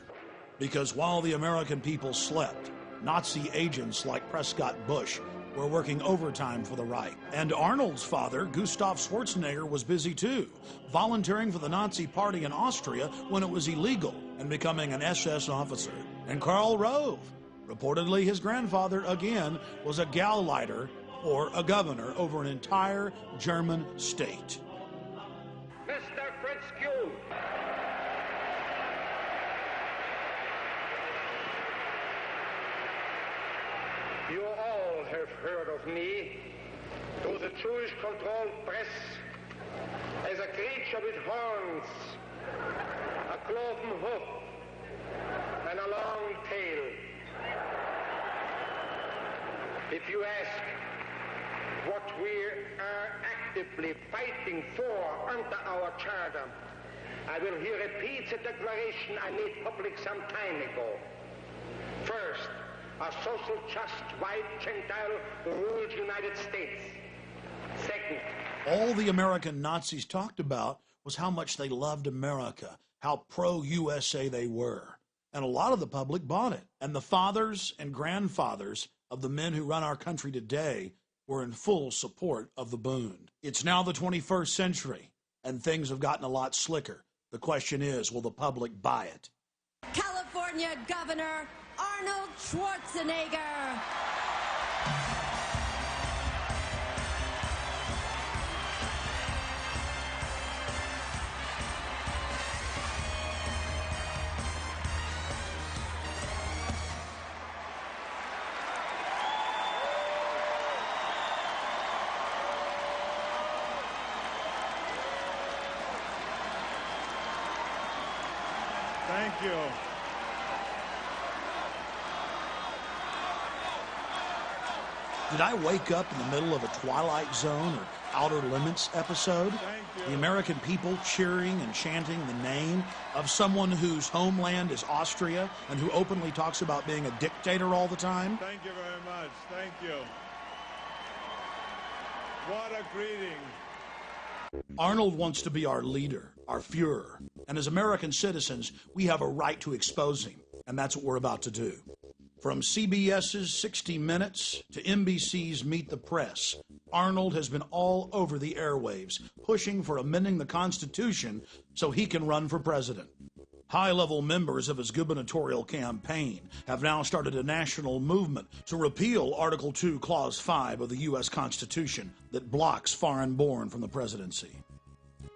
because while the American people slept, Nazi agents like Prescott Bush were working overtime for the Reich. And Arnold's father, Gustav Schwarzenegger, was busy too, volunteering for the Nazi Party in Austria when it was illegal and becoming an SS officer. And Karl Rove, reportedly his grandfather again, was a Gauleiter or a governor over an entire German state. Mr. Fritz Kuhn. You all have heard of me through the Jewish-controlled press as a creature with horns, a cloven hoof, and a long tail. If you ask what we are actively fighting for under our charter, I will here repeat the declaration I made public some time ago. First, a social, just, white, Gentile, ruled United States. Second, all the American Nazis talked about was how much they loved America, how pro-USA they were. And a lot of the public bought it. And the fathers and grandfathers of the men who run our country today were in full support of the Bund. It's now the 21st century, and things have gotten a lot slicker. The question is, will the public buy it? California Governor Arnold Schwarzenegger. Thank you. Did I wake up in the middle of a Twilight Zone or Outer Limits episode? The American people cheering and chanting the name of someone whose homeland is Austria and who openly talks about being a dictator all the time? Thank you very much. Thank you. What a greeting. Arnold wants to be our leader, our Fuhrer. And as American citizens, we have a right to expose him. And that's what we're about to do. From CBS's 60 Minutes to NBC's Meet the Press, Arnold has been all over the airwaves, pushing for amending the Constitution so he can run for president. High-level members of his gubernatorial campaign have now started a national movement to repeal Article 2, Clause 5 of the U.S. Constitution that blocks foreign-born from the presidency.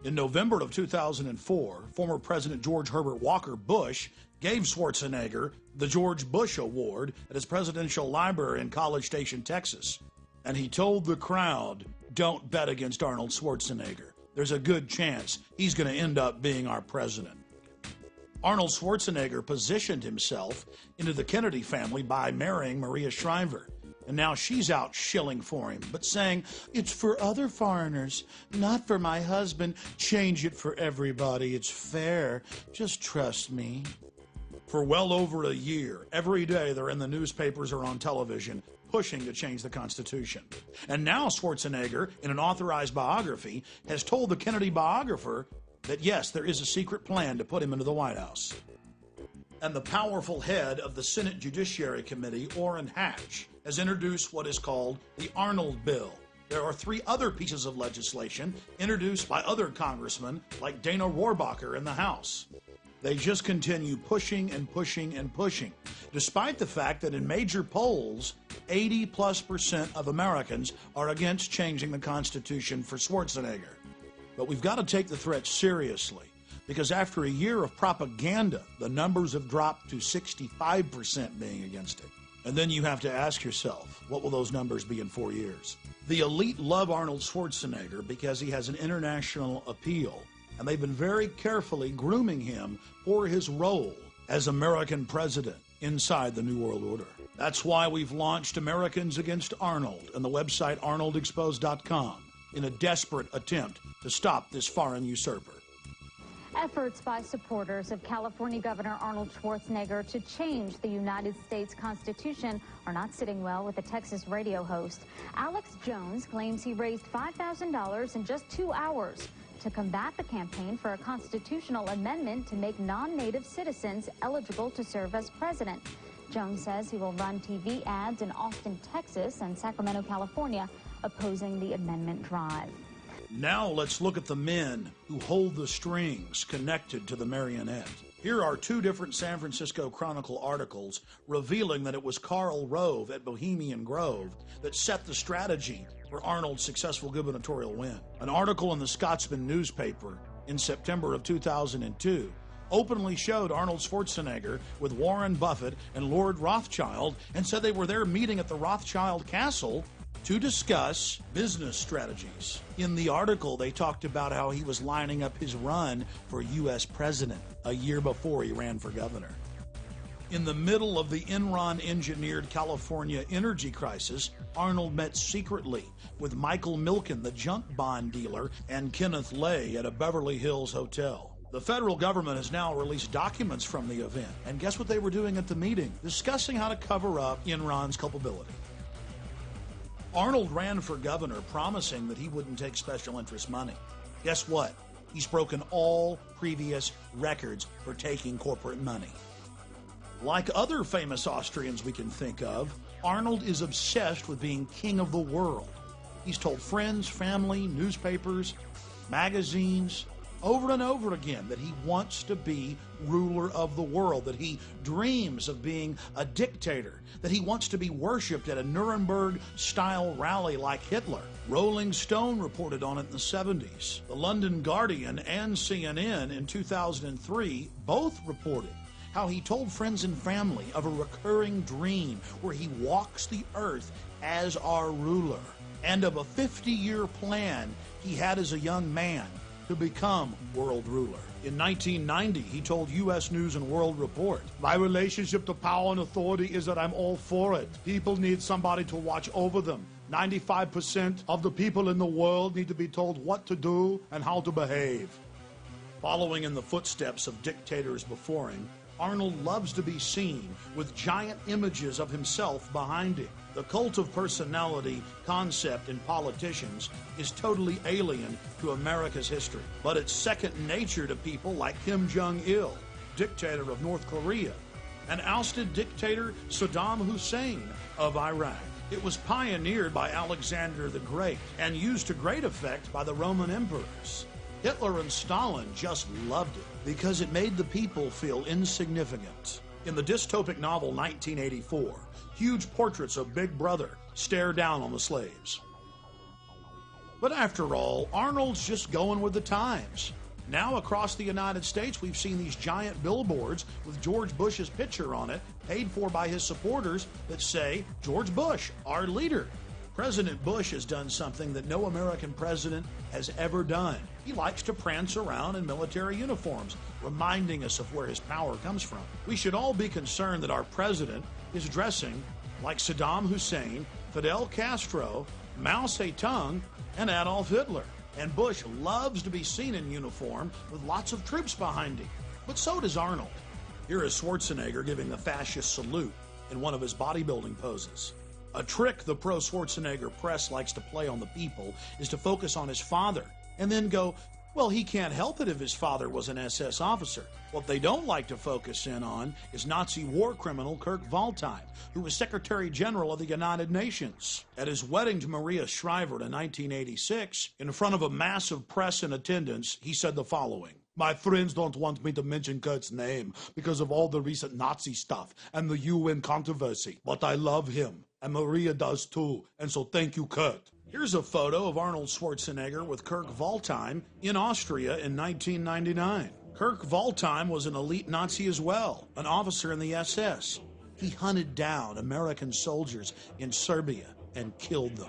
In November of 2004, former President George Herbert Walker Bush gave Schwarzenegger the George Bush Award at his presidential library in College Station, Texas. And he told the crowd, "Don't bet against Arnold Schwarzenegger. There's a good chance he's going to end up being our president." Arnold Schwarzenegger positioned himself into the Kennedy family by marrying Maria Shriver. And now she's out shilling for him, but saying, "It's for other foreigners, not for my husband. Change it for everybody. It's fair. Just trust me." For well over a year, every day they're in the newspapers or on television pushing to change the Constitution. And now Schwarzenegger, in an authorized biography, has told the Kennedy biographer that yes, there is a secret plan to put him into the White House. And the powerful head of the Senate Judiciary Committee, Orrin Hatch, has introduced what is called the Arnold Bill. There are 3 other pieces of legislation introduced by other congressmen like Dana Rohrabacher in the House. They just continue pushing and pushing and pushing, despite the fact that in major polls, 80+% of Americans are against changing the Constitution for Schwarzenegger. But we've got to take the threat seriously, because after a year of propaganda, the numbers have dropped to 65% being against it. And then you have to ask yourself, what will those numbers be in 4 years? The elite love Arnold Schwarzenegger because he has an international appeal, and they've been very carefully grooming him for his role as American president inside the New World Order. That's why we've launched Americans Against Arnold and the website arnoldexposed.com in a desperate attempt to stop this foreign usurper. Efforts by supporters of California Governor Arnold Schwarzenegger to change the United States Constitution are not sitting well with the Texas radio host. Alex Jones claims he raised $5,000 in just 2 hours to combat the campaign for a constitutional amendment to make non-native citizens eligible to serve as president. Jones says he will run TV ads in Austin, Texas and Sacramento, California, opposing the amendment drive. Now let's look at the men who hold the strings connected to the marionette. Here are two different San Francisco Chronicle articles revealing that it was Karl Rove at Bohemian Grove that set the strategy for Arnold's successful gubernatorial win. An article in the Scotsman newspaper in September of 2002 openly showed Arnold Schwarzenegger with Warren Buffett and Lord Rothschild and said they were there meeting at the Rothschild Castle to discuss business strategies. In the article, they talked about how he was lining up his run for U.S. president a year before he ran for governor. In the middle of the Enron-engineered California energy crisis, Arnold met secretly with Michael Milken, the junk bond dealer, and Kenneth Lay at a Beverly Hills hotel. The federal government has now released documents from the event, and guess what they were doing at the meeting? Discussing how to cover up Enron's culpability. Arnold ran for governor promising that he wouldn't take special interest money. Guess what? He's broken all previous records for taking corporate money. Like other famous Austrians we can think of, Arnold is obsessed with being king of the world. He's told friends, family, newspapers, magazines, over and over again that he wants to be ruler of the world, that he dreams of being a dictator, that he wants to be worshipped at a Nuremberg-style rally like Hitler. Rolling Stone reported on it in the 70s. The London Guardian and CNN in 2003 both reported how he told friends and family of a recurring dream where he walks the earth as our ruler, and of a 50-year plan he had as a young man to become world ruler. In 1990, he told U.S. News and World Report, "My relationship to power and authority is that I'm all for it. People need somebody to watch over them. 95% of the people in the world need to be told what to do and how to behave." Following in the footsteps of dictators before him, Arnold loves to be seen with giant images of himself behind him. The cult of personality concept in politicians is totally alien to America's history, but it's second nature to people like Kim Jong-il, dictator of North Korea, and ousted dictator Saddam Hussein of Iraq. It was pioneered by Alexander the Great and used to great effect by the Roman emperors. Hitler and Stalin just loved it because it made the people feel insignificant. In the dystopic novel 1984, huge portraits of Big Brother stare down on the slaves. But after all, Arnold's just going with the times. Now across the United States, we've seen these giant billboards with George Bush's picture on it, paid for by his supporters, that say, "George Bush, our leader." President Bush has done something that no American president has ever done. He likes to prance around in military uniforms, reminding us of where his power comes from. We should all be concerned that our president is dressing like Saddam Hussein, Fidel Castro, Mao Zedong, and Adolf Hitler. And Bush loves to be seen in uniform with lots of troops behind him. But so does Arnold. Here is Schwarzenegger giving the fascist salute in one of his bodybuilding poses. A trick the pro-Schwarzenegger press likes to play on the people is to focus on his father and then go, well, he can't help it if his father was an SS officer. What they don't like to focus in on is Nazi war criminal Kurt Waldheim, who was Secretary General of the United Nations. At his wedding to Maria Shriver in 1986, in front of a massive press in attendance, he said the following: "My friends don't want me to mention Kurt's name because of all the recent Nazi stuff and the UN controversy, but I love him, and Maria does too, and so thank you, Kurt." Here's a photo of Arnold Schwarzenegger with Kurt Waldheim in Austria in 1999. Kurt Waldheim was an elite Nazi as well, an officer in the SS. He hunted down American soldiers in Serbia and killed them.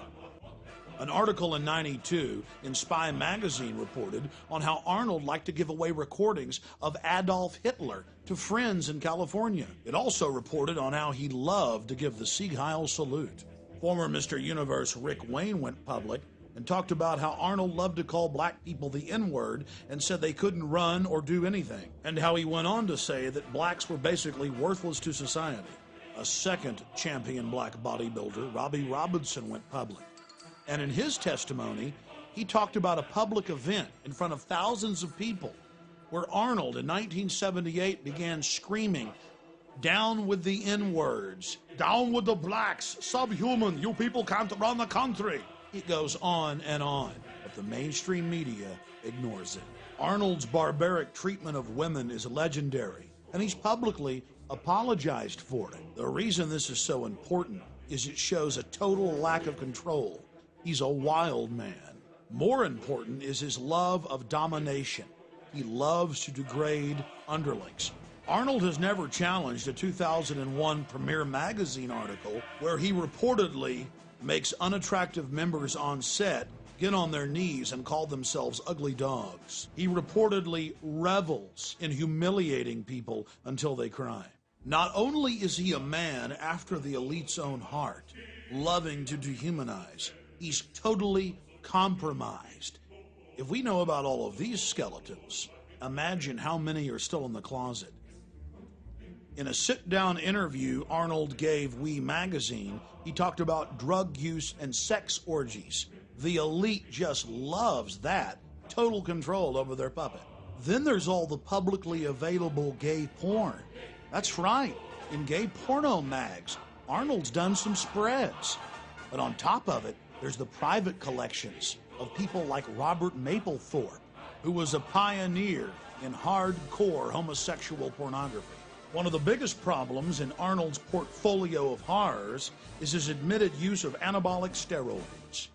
An article in '92 in Spy magazine reported on how Arnold liked to give away recordings of Adolf Hitler to friends in California. It also reported on how he loved to give the Sieg Heil salute. Former Mr. Universe Rick Wayne went public and talked about how Arnold loved to call black people the N-word and said they couldn't run or do anything, and how he went on to say that blacks were basically worthless to society. A second champion black bodybuilder, Robbie Robinson, went public. And in his testimony, he talked about a public event in front of thousands of people where Arnold in 1978 began screaming, "Down with the N-words, down with the blacks, subhuman, you people can't run the country." It goes on and on, but the mainstream media ignores it. Arnold's barbaric treatment of women is legendary, and he's publicly apologized for it. The reason this is so important is it shows a total lack of control. He's a wild man. More important is his love of domination. He loves to degrade underlings. Arnold has never challenged a 2001 Premier magazine article where he reportedly makes unattractive members on set get on their knees and call themselves ugly dogs. He reportedly revels in humiliating people until they cry. Not only is he a man after the elite's own heart, loving to dehumanize, he's totally compromised. If we know about all of these skeletons, imagine how many are still in the closet. In a sit-down interview Arnold gave We Magazine, he talked about drug use and sex orgies. The elite just loves that. Total control over their puppet. Then there's all the publicly available gay porn. That's right. In gay porno mags, Arnold's done some spreads. But on top of it, there's the private collections of people like Robert Mapplethorpe, who was a pioneer in hardcore homosexual pornography. One of the biggest problems in Arnold's portfolio of horrors is his admitted use of anabolic steroids.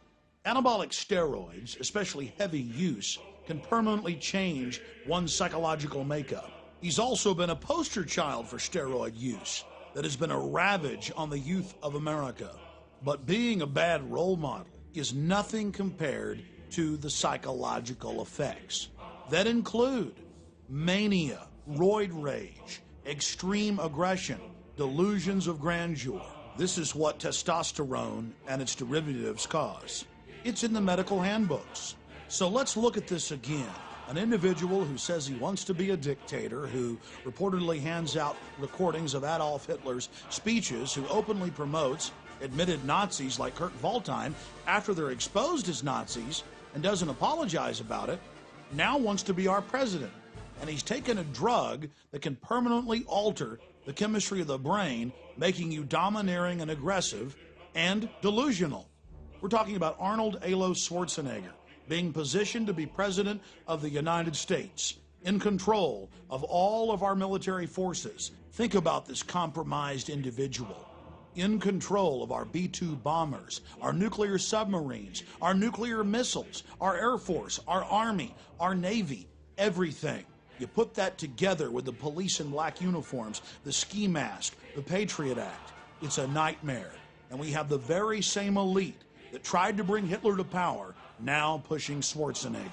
Anabolic steroids, especially heavy use, can permanently change one's psychological makeup. He's also been a poster child for steroid use that has been a ravage on the youth of America. But being a bad role model is nothing compared to the psychological effects that include mania, roid rage, extreme aggression, delusions of grandeur. This is what testosterone and its derivatives cause. It's in the medical handbooks. So let's look at this again. An individual who says he wants to be a dictator, who reportedly hands out recordings of Adolf Hitler's speeches, who openly promotes admitted Nazis like Kurt Waldheim after they're exposed as Nazis and doesn't apologize about it, now wants to be our president. And he's taken a drug that can permanently alter the chemistry of the brain, making you domineering and aggressive and delusional. We're talking about Arnold Alois Schwarzenegger being positioned to be president of the United States, in control of all of our military forces. Think about this compromised individual. In control of our B-2 bombers, our nuclear submarines, our nuclear missiles, our Air Force, our Army, our Navy, everything. You put that together with the police in black uniforms, the ski mask, the Patriot Act. It's a nightmare. And we have the very same elite that tried to bring Hitler to power now pushing Schwarzenegger.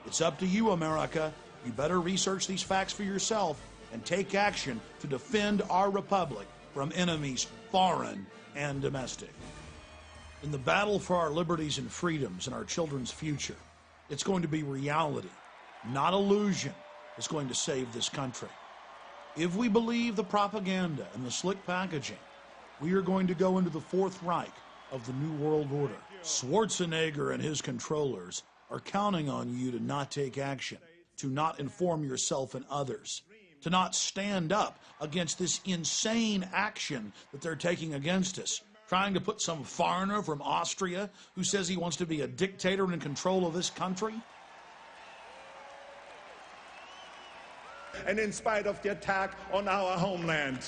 It's up to you, America. You better research these facts for yourself and take action to defend our republic from enemies foreign and domestic. In the battle for our liberties and freedoms and our children's future, it's going to be reality, not illusion, that's going to save this country. If we believe the propaganda and the slick packaging, we are going to go into the Fourth Reich of the New World Order. Schwarzenegger and his controllers are counting on you to not take action, to not inform yourself and others, to not stand up against this insane action that they're taking against us, trying to put some foreigner from Austria who says he wants to be a dictator and in control of this country. And in spite of the attack on our homeland,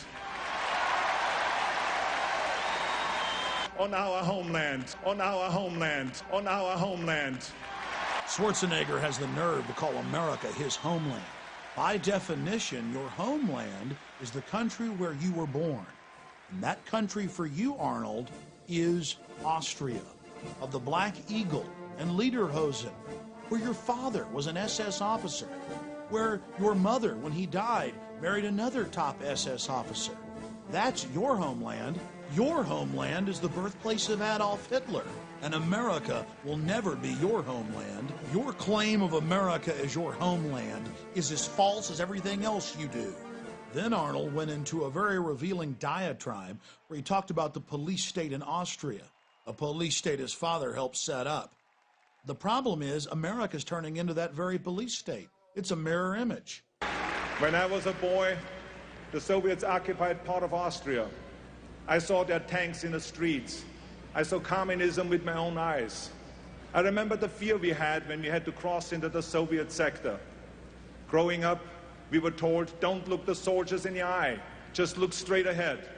on our homeland, on our homeland, on our homeland. Schwarzenegger has the nerve to call America his homeland. By definition, your homeland is the country where you were born. And that country for you, Arnold, is Austria, of the Black Eagle and Lederhosen, where your father was an SS officer, where your mother, when he died, married another top SS officer. That's your homeland. Your homeland is the birthplace of Adolf Hitler, and America will never be your homeland. Your claim of America as your homeland is as false as everything else you do. Then Arnold went into a very revealing diatribe where he talked about the police state in Austria, a police state his father helped set up. The problem is America's turning into that very police state. It's a mirror image. When I was a boy, the Soviets occupied part of Austria. I saw their tanks in the streets. I saw communism with my own eyes. I remember the fear we had when we had to cross into the Soviet sector. Growing up, we were told, don't look the soldiers in the eye, just look straight ahead.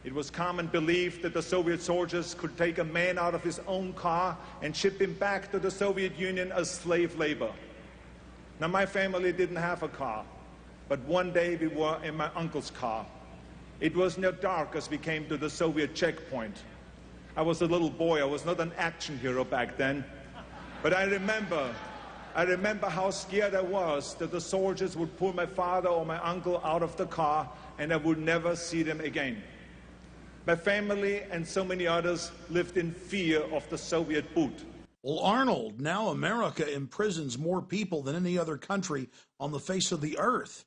It was common belief that the Soviet soldiers could take a man out of his own car and ship him back to the Soviet Union as slave labor. Now, my family didn't have a car, but one day we were in my uncle's car. It was near dark as we came to the Soviet checkpoint. I was a little boy. I was not an action hero back then. But I remember how scared I was that the soldiers would pull my father or my uncle out of the car and I would never see them again. My family and so many others lived in fear of the Soviet boot. Well, Arnold, now America imprisons more people than any other country on the face of the earth.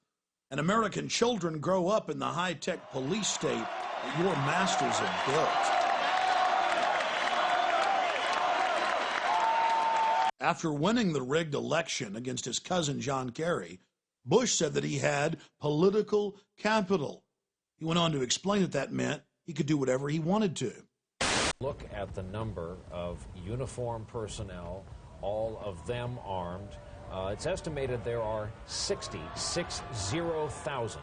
And American children grow up in the high-tech police state that your masters have built. After winning the rigged election against his cousin John Kerry, Bush said that he had political capital. He went on to explain that meant he could do whatever he wanted to. Look at the number of uniformed personnel, all of them armed. It's estimated there are 60,000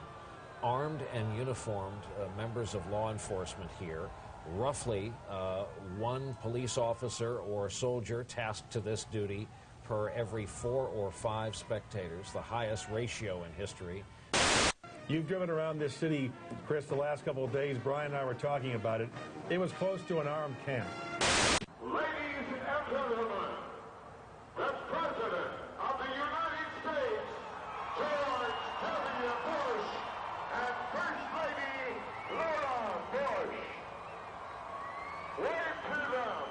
armed and uniformed members of law enforcement here. Roughly one police officer or soldier tasked to this duty per every 4 or 5 spectators, the highest ratio in history. You've driven around this city, Chris, the last couple of days. Brian and I were talking about it. It was close to an armed camp. Ladies and gentlemen, the President of the United States, George W. Bush, and First Lady Laura Bush. Wave to them.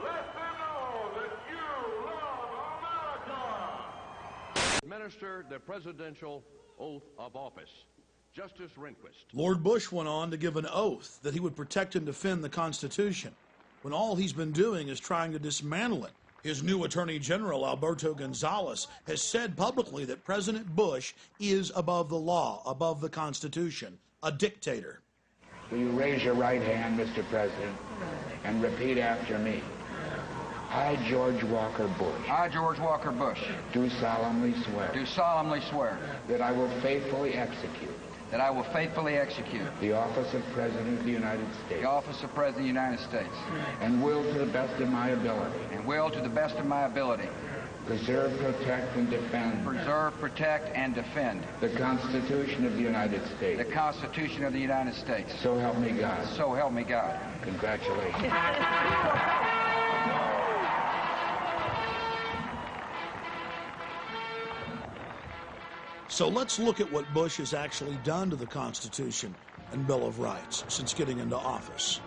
Let them know that you love America. Administer the presidential oath of office. Justice Rehnquist. Lord Bush went on to give an oath that he would protect and defend the Constitution, when all he's been doing is trying to dismantle it. His new Attorney General, Alberto Gonzales, has said publicly that President Bush is above the law, above the Constitution, a dictator. Will you raise your right hand, Mr. President, and repeat after me? I, George Walker Bush. I, George Walker Bush. Do solemnly swear. Do solemnly swear. That I will faithfully execute. That I will faithfully execute. The office of President of the United States. The office of President of the United States. And will to the best of my ability. And will to the best of my ability. Preserve, protect, and defend. Preserve, protect, and defend. The Constitution of the United States. The Constitution of the United States. So help me God. So help me God. Congratulations. So let's look at what Bush has actually done to the Constitution and Bill of Rights since getting into office.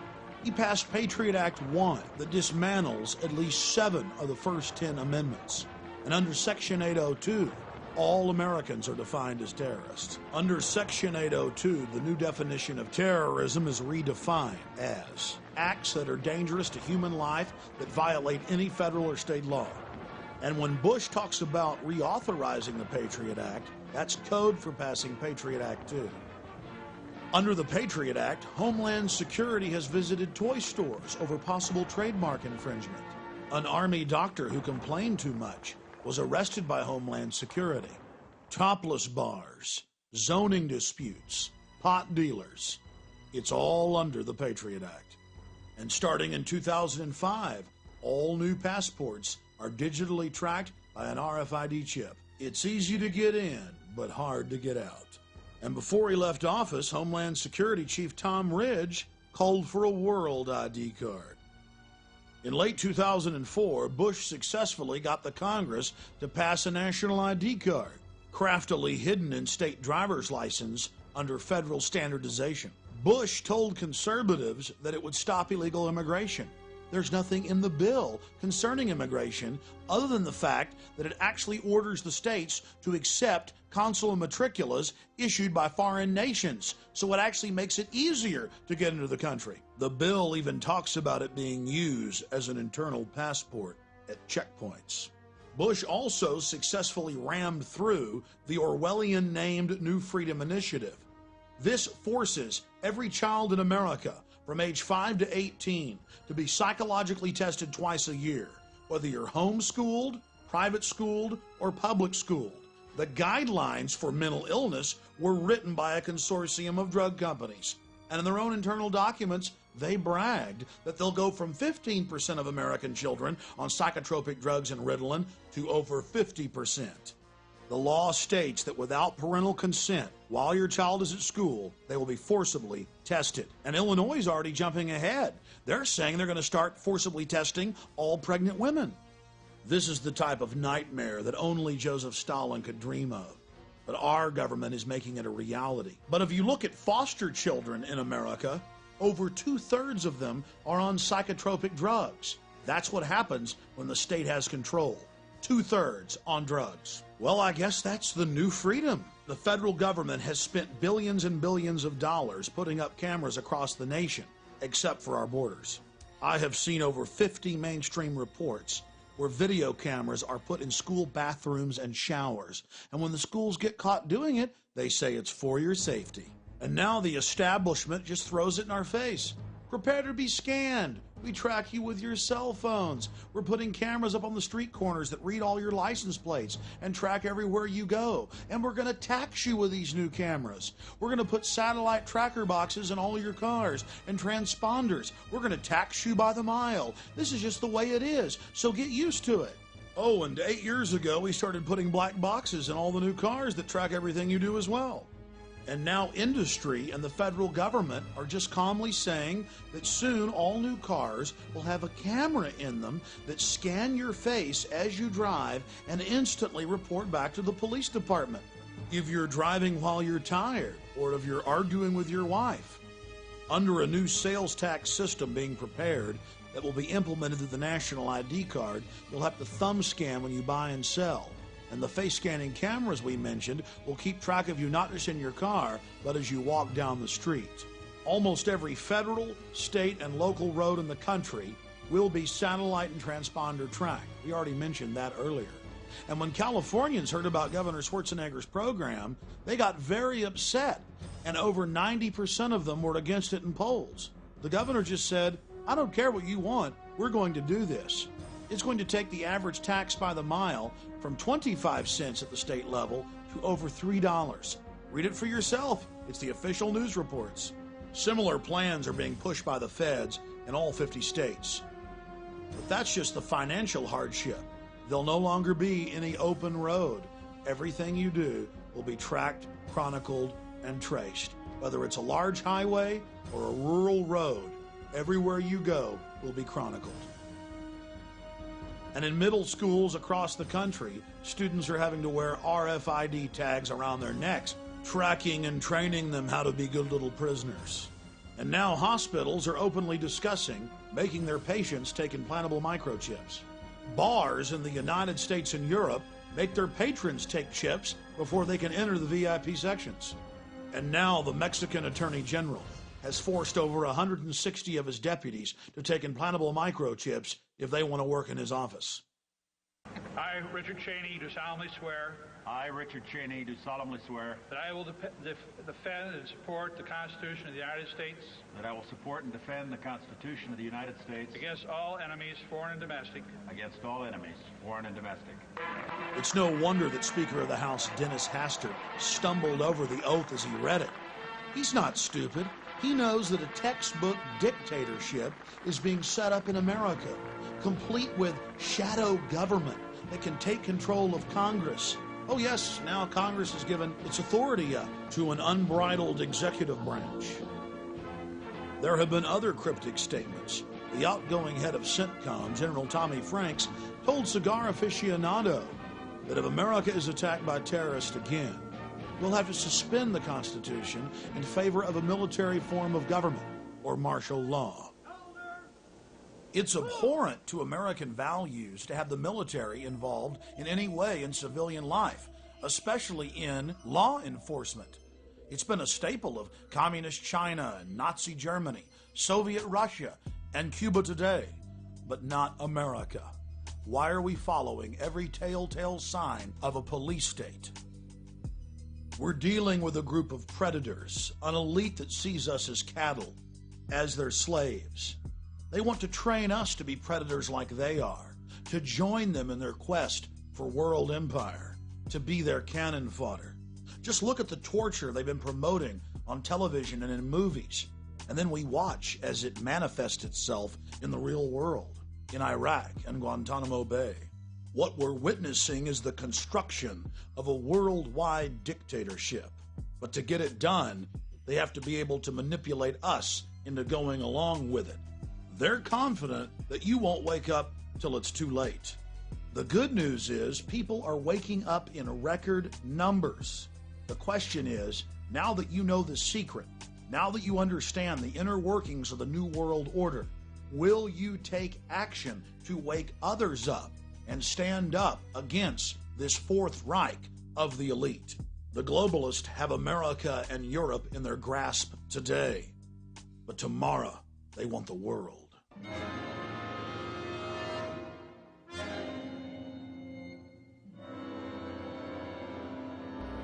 He passed Patriot Act 1 that dismantles at least 7 of the first 10 amendments. And under Section 802, all Americans are defined as terrorists. Under Section 802, the new definition of terrorism is redefined as acts that are dangerous to human life that violate any federal or state law. And when Bush talks about reauthorizing the Patriot Act, that's code for passing Patriot Act 2. Under the Patriot Act, Homeland Security has visited toy stores over possible trademark infringement. An Army doctor who complained too much was arrested by Homeland Security. Topless bars, zoning disputes, pot dealers. It's all under the Patriot Act. And starting in 2005, all new passports are digitally tracked by an RFID chip. It's easy to get in, but hard to get out. And before he left office, Homeland Security Chief Tom Ridge called for a world ID card. In late 2004, Bush successfully got the Congress to pass a national ID card, craftily hidden in state driver's license under federal standardization. Bush told conservatives that it would stop illegal immigration. There's nothing in the bill concerning immigration other than the fact that it actually orders the states to accept consular matriculas issued by foreign nations, so it actually makes it easier to get into the country. The bill even talks about it being used as an internal passport at checkpoints. Bush also successfully rammed through the Orwellian-named New Freedom Initiative. This forces every child in America from age 5 to 18 to be psychologically tested twice a year, whether you're homeschooled, private schooled, or public schooled. The guidelines for mental illness were written by a consortium of drug companies. And in their own internal documents, they bragged that they'll go from 15% of American children on psychotropic drugs and Ritalin to over 50%. The law states that without parental consent, while your child is at school, they will be forcibly tested. And Illinois is already jumping ahead. They're saying they're going to start forcibly testing all pregnant women. This is the type of nightmare that only Joseph Stalin could dream of. But our government is making it a reality. But if you look at foster children in America, over 2/3 of them are on psychotropic drugs. That's what happens when the state has control. 2/3 on drugs. Well, I guess that's the new freedom. The federal government has spent billions and billions of dollars putting up cameras across the nation, except for our borders. I have seen over 50 mainstream reports where video cameras are put in school bathrooms and showers. And when the schools get caught doing it, they say it's for your safety. And now the establishment just throws it in our face. Prepare to be scanned. We track you with your cell phones. We're putting cameras up on the street corners that read all your license plates and track everywhere you go. And we're going to tax you with these new cameras. We're going to put satellite tracker boxes in all your cars and transponders. We're going to tax you by the mile. This is just the way it is, so get used to it. Oh, and 8 years ago, we started putting black boxes in all the new cars that track everything you do as well. And now industry and the federal government are just calmly saying that soon all new cars will have a camera in them that scan your face as you drive and instantly report back to the police department if you're driving while you're tired or if you're arguing with your wife. Under a new sales tax system being prepared that will be implemented through the national ID card, you'll have to thumb scan when you buy and sell. And the face scanning cameras we mentioned will keep track of you not just in your car, but as you walk down the street. Almost every federal, state, and local road in the country will be satellite and transponder tracked. We already mentioned that earlier. And when Californians heard about Governor Schwarzenegger's program, they got very upset, and over 90% of them were against it in polls. The governor just said, I don't care what you want, we're going to do this. It's going to take the average tax by the mile from 25 cents at the state level to over $3. Read it for yourself. It's the official news reports. Similar plans are being pushed by the feds in all 50 states. But that's just the financial hardship. There'll no longer be any open road. Everything you do will be tracked, chronicled, and traced. Whether it's a large highway or a rural road, everywhere you go will be chronicled. And in middle schools across the country, students are having to wear RFID tags around their necks, tracking and training them how to be good little prisoners. And now hospitals are openly discussing making their patients take implantable microchips. Bars in the United States and Europe make their patrons take chips before they can enter the VIP sections. And now the Mexican Attorney General has forced over 160 of his deputies to take implantable microchips if they want to work in his office. I, Richard Cheney, do solemnly swear. I, Richard Cheney, do solemnly swear. That I will defend and support the Constitution of the United States. That I will support and defend the Constitution of the United States. Against all enemies, foreign and domestic. Against all enemies, foreign and domestic. It's no wonder that Speaker of the House Dennis Hastert stumbled over the oath as he read it. He's not stupid. He knows that a textbook dictatorship is being set up in America, complete with shadow government that can take control of Congress. Oh yes, now Congress has given its authority up to an unbridled executive branch. There have been other cryptic statements. The outgoing head of CENTCOM, General Tommy Franks, told Cigar Aficionado that if America is attacked by terrorists again, we'll have to suspend the Constitution in favor of a military form of government, or martial law. It's abhorrent to American values to have the military involved in any way in civilian life, especially in law enforcement. It's been a staple of Communist China and Nazi Germany, Soviet Russia, and Cuba today, but not America. Why are we following every telltale sign of a police state? We're dealing with a group of predators, an elite that sees us as cattle, as their slaves. They want to train us to be predators like they are, to join them in their quest for world empire. to be their cannon fodder. Just look at the torture they've been promoting on television and in movies, and then we watch as it manifests itself in the real world, in Iraq and Guantanamo Bay. What we're witnessing is the construction of a worldwide dictatorship. But to get it done, they have to be able to manipulate us into going along with it. They're confident that you won't wake up till it's too late. The good news is people are waking up in record numbers. The question is, now that you know the secret, now that you understand the inner workings of the New World Order, will you take action to wake others up and stand up against this Fourth Reich of the elite? The globalists have America and Europe in their grasp today, but tomorrow they want the world.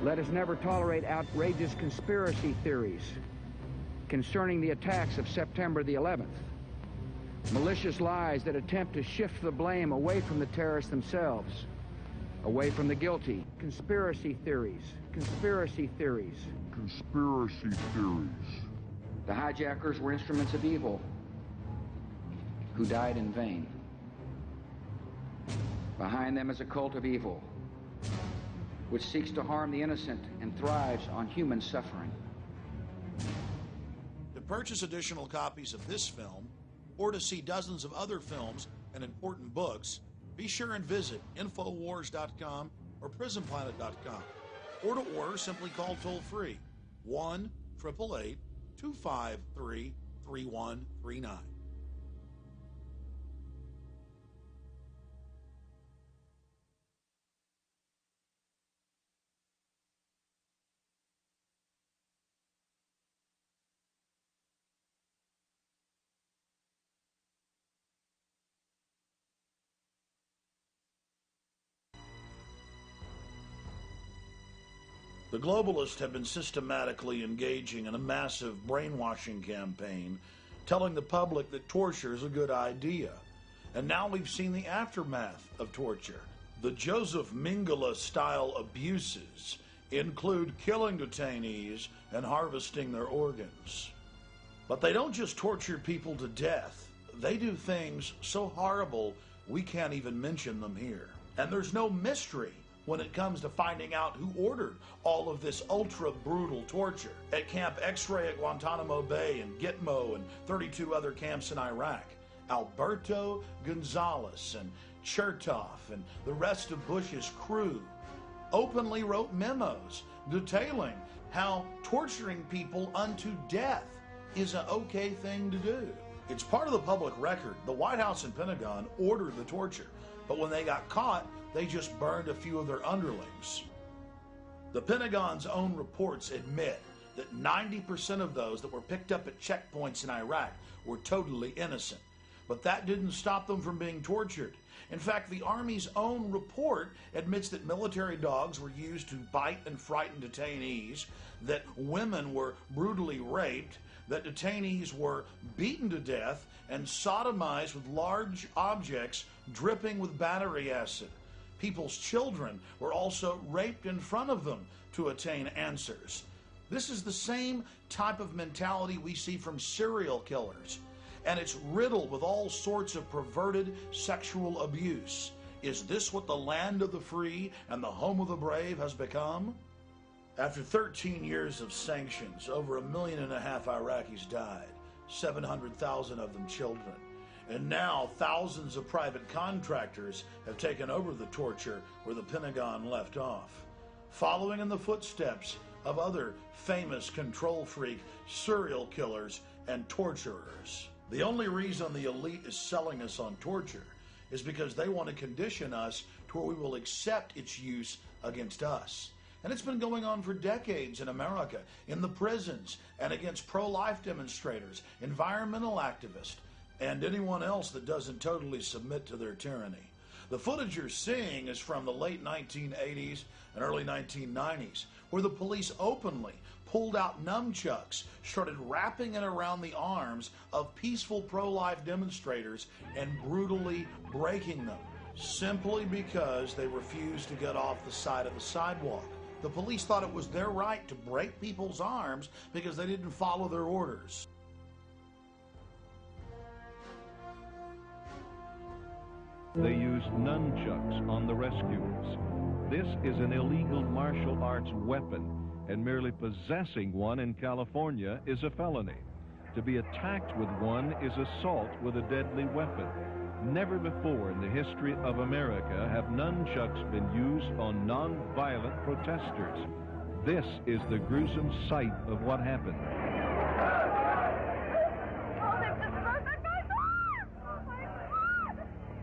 Let us never tolerate outrageous conspiracy theories concerning the attacks of September the 11th. Malicious lies that attempt to shift the blame away from the terrorists themselves, away from the guilty. Conspiracy theories. Conspiracy theories. Conspiracy theories. The hijackers were instruments of evil who died in vain. Behind them is a cult of evil which seeks to harm the innocent and thrives on human suffering. To purchase additional copies of this film, or to see dozens of other films and important books, be sure and visit Infowars.com or PrisonPlanet.com. Or to order, simply call toll-free 1-888-253-3139. The globalists have been systematically engaging in a massive brainwashing campaign, telling the public that torture is a good idea. And now we've seen the aftermath of torture. The Joseph Mengele-style abuses include killing detainees and harvesting their organs. But they don't just torture people to death. They do things so horrible we can't even mention them here. And there's no mystery when it comes to finding out who ordered all of this ultra-brutal torture at Camp X-Ray at Guantanamo Bay and Gitmo and 32 other camps in Iraq. Alberto Gonzales and Chertoff and the rest of Bush's crew openly wrote memos detailing how torturing people unto death is an okay thing to do. It's part of the public record. The White House and Pentagon ordered the torture, but when they got caught, they just burned a few of their underlings. The Pentagon's own reports admit that 90% of those that were picked up at checkpoints in Iraq were totally innocent. But that didn't stop them from being tortured. In fact, the Army's own report admits that military dogs were used to bite and frighten detainees, that women were brutally raped, that detainees were beaten to death and sodomized with large objects dripping with battery acid. People's children were also raped in front of them to attain answers. This is the same type of mentality we see from serial killers, and it's riddled with all sorts of perverted sexual abuse. Is this what the land of the free and the home of the brave has become? After 13 years of sanctions, over 1.5 million Iraqis died, 700,000 of them children. And now thousands of private contractors have taken over the torture where the Pentagon left off, following in the footsteps of other famous control freak serial killers and torturers. The only reason the elite is selling us on torture is because they want to condition us to where we will accept its use against us. And it's been going on for decades in America, in the prisons, and against pro-life demonstrators, environmental activists, and anyone else that doesn't totally submit to their tyranny. The footage you're seeing is from the late 1980s and early 1990s, where the police openly pulled out nunchucks, started wrapping it around the arms of peaceful pro-life demonstrators and brutally breaking them. simply because they refused to get off the side of the sidewalk. The police thought it was their right to break people's arms because they didn't follow their orders. They used nunchucks on the rescuers. This is an illegal martial arts weapon, and merely possessing one in California is a felony. To be attacked with one is assault with a deadly weapon. Never before in the history of America have nunchucks been used on non-violent protesters. This is the gruesome sight of what happened.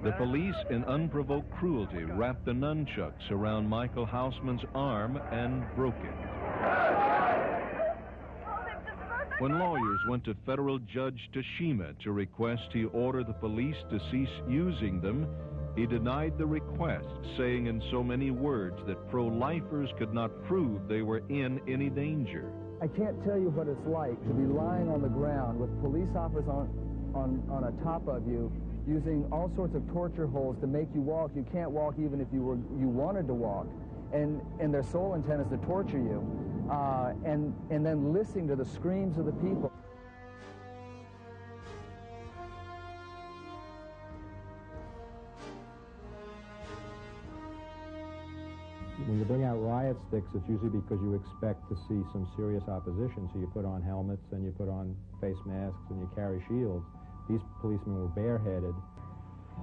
The police, in unprovoked cruelty, wrapped the nunchucks around Michael Hausman's arm and broke it. When lawyers went to federal Judge Tashima to request he order the police to cease using them, he denied the request, saying in so many words that pro-lifers could not prove they were in any danger. I can't tell you what it's like to be lying on the ground with police officers on a top of you, using all sorts of torture holds to make you walk. You can't walk even if you wanted to walk, and their sole intent is to torture you, and then listening to the screams of the people. When you bring out riot sticks, it's usually because you expect to see some serious opposition, so you put on helmets and you put on face masks and you carry shields. These policemen were bareheaded.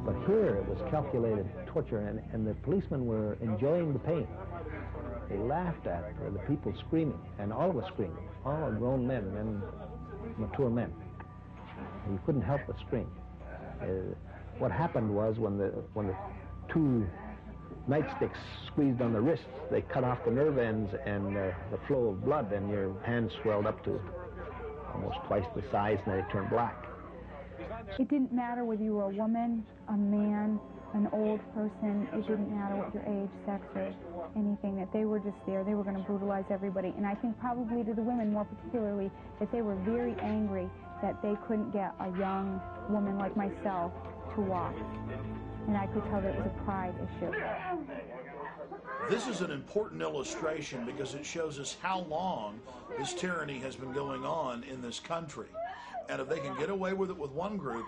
But here it was calculated torture, and the policemen were enjoying the pain. They laughed at the people screaming, and all of us screaming, all grown men, mature men. You couldn't help but scream. What happened was when the two nightsticks squeezed on the wrists, they cut off the nerve ends and the flow of blood, and your hands swelled up to almost twice the size, and they turned black. It didn't matter whether you were a woman, a man, an old person. It didn't matter what your age, sex, or anything, that they were just there. They were going to brutalize everybody. And I think probably to the women more particularly that they were very angry that they couldn't get a young woman like myself to walk. And I could tell that it was a pride issue. This is an important illustration because it shows us how long this tyranny has been going on in this country. And if they can get away with it with one group,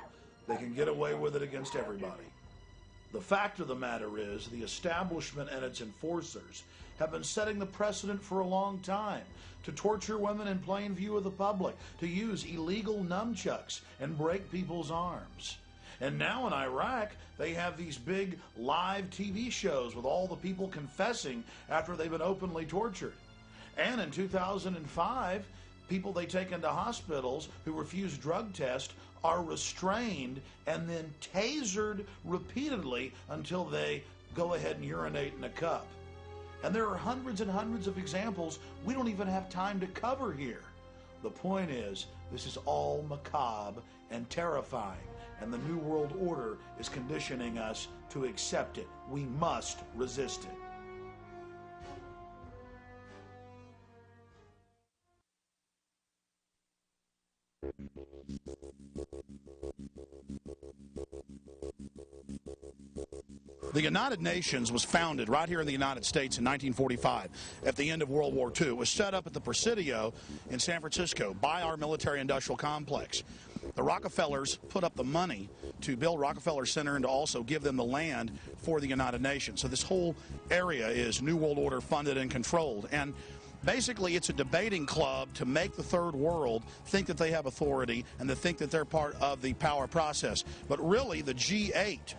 they can get away with it against everybody. The fact of the matter is the establishment and its enforcers have been setting the precedent for a long time to torture women in plain view of the public, to use illegal nunchucks and break people's arms. And now in Iraq, they have these big live TV shows with all the people confessing after they've been openly tortured. And in 2005, people they take into hospitals who refuse drug tests are restrained and then tasered repeatedly until they go ahead and urinate in a cup. And there are hundreds and hundreds of examples we don't even have time to cover here. The point is, this is all macabre and terrifying, and the New World Order is conditioning us to accept it. We must resist it. The United Nations was founded right here in the United States in 1945 at the end of World War II. It was set up at the Presidio in San Francisco by our military-industrial complex. The Rockefellers put up the money to build Rockefeller Center and to also give them the land for the United Nations. So this whole area is New World Order funded and controlled. And basically, it's a debating club to make the third world think that they have authority and to think that they're part of the power process. But really, the G8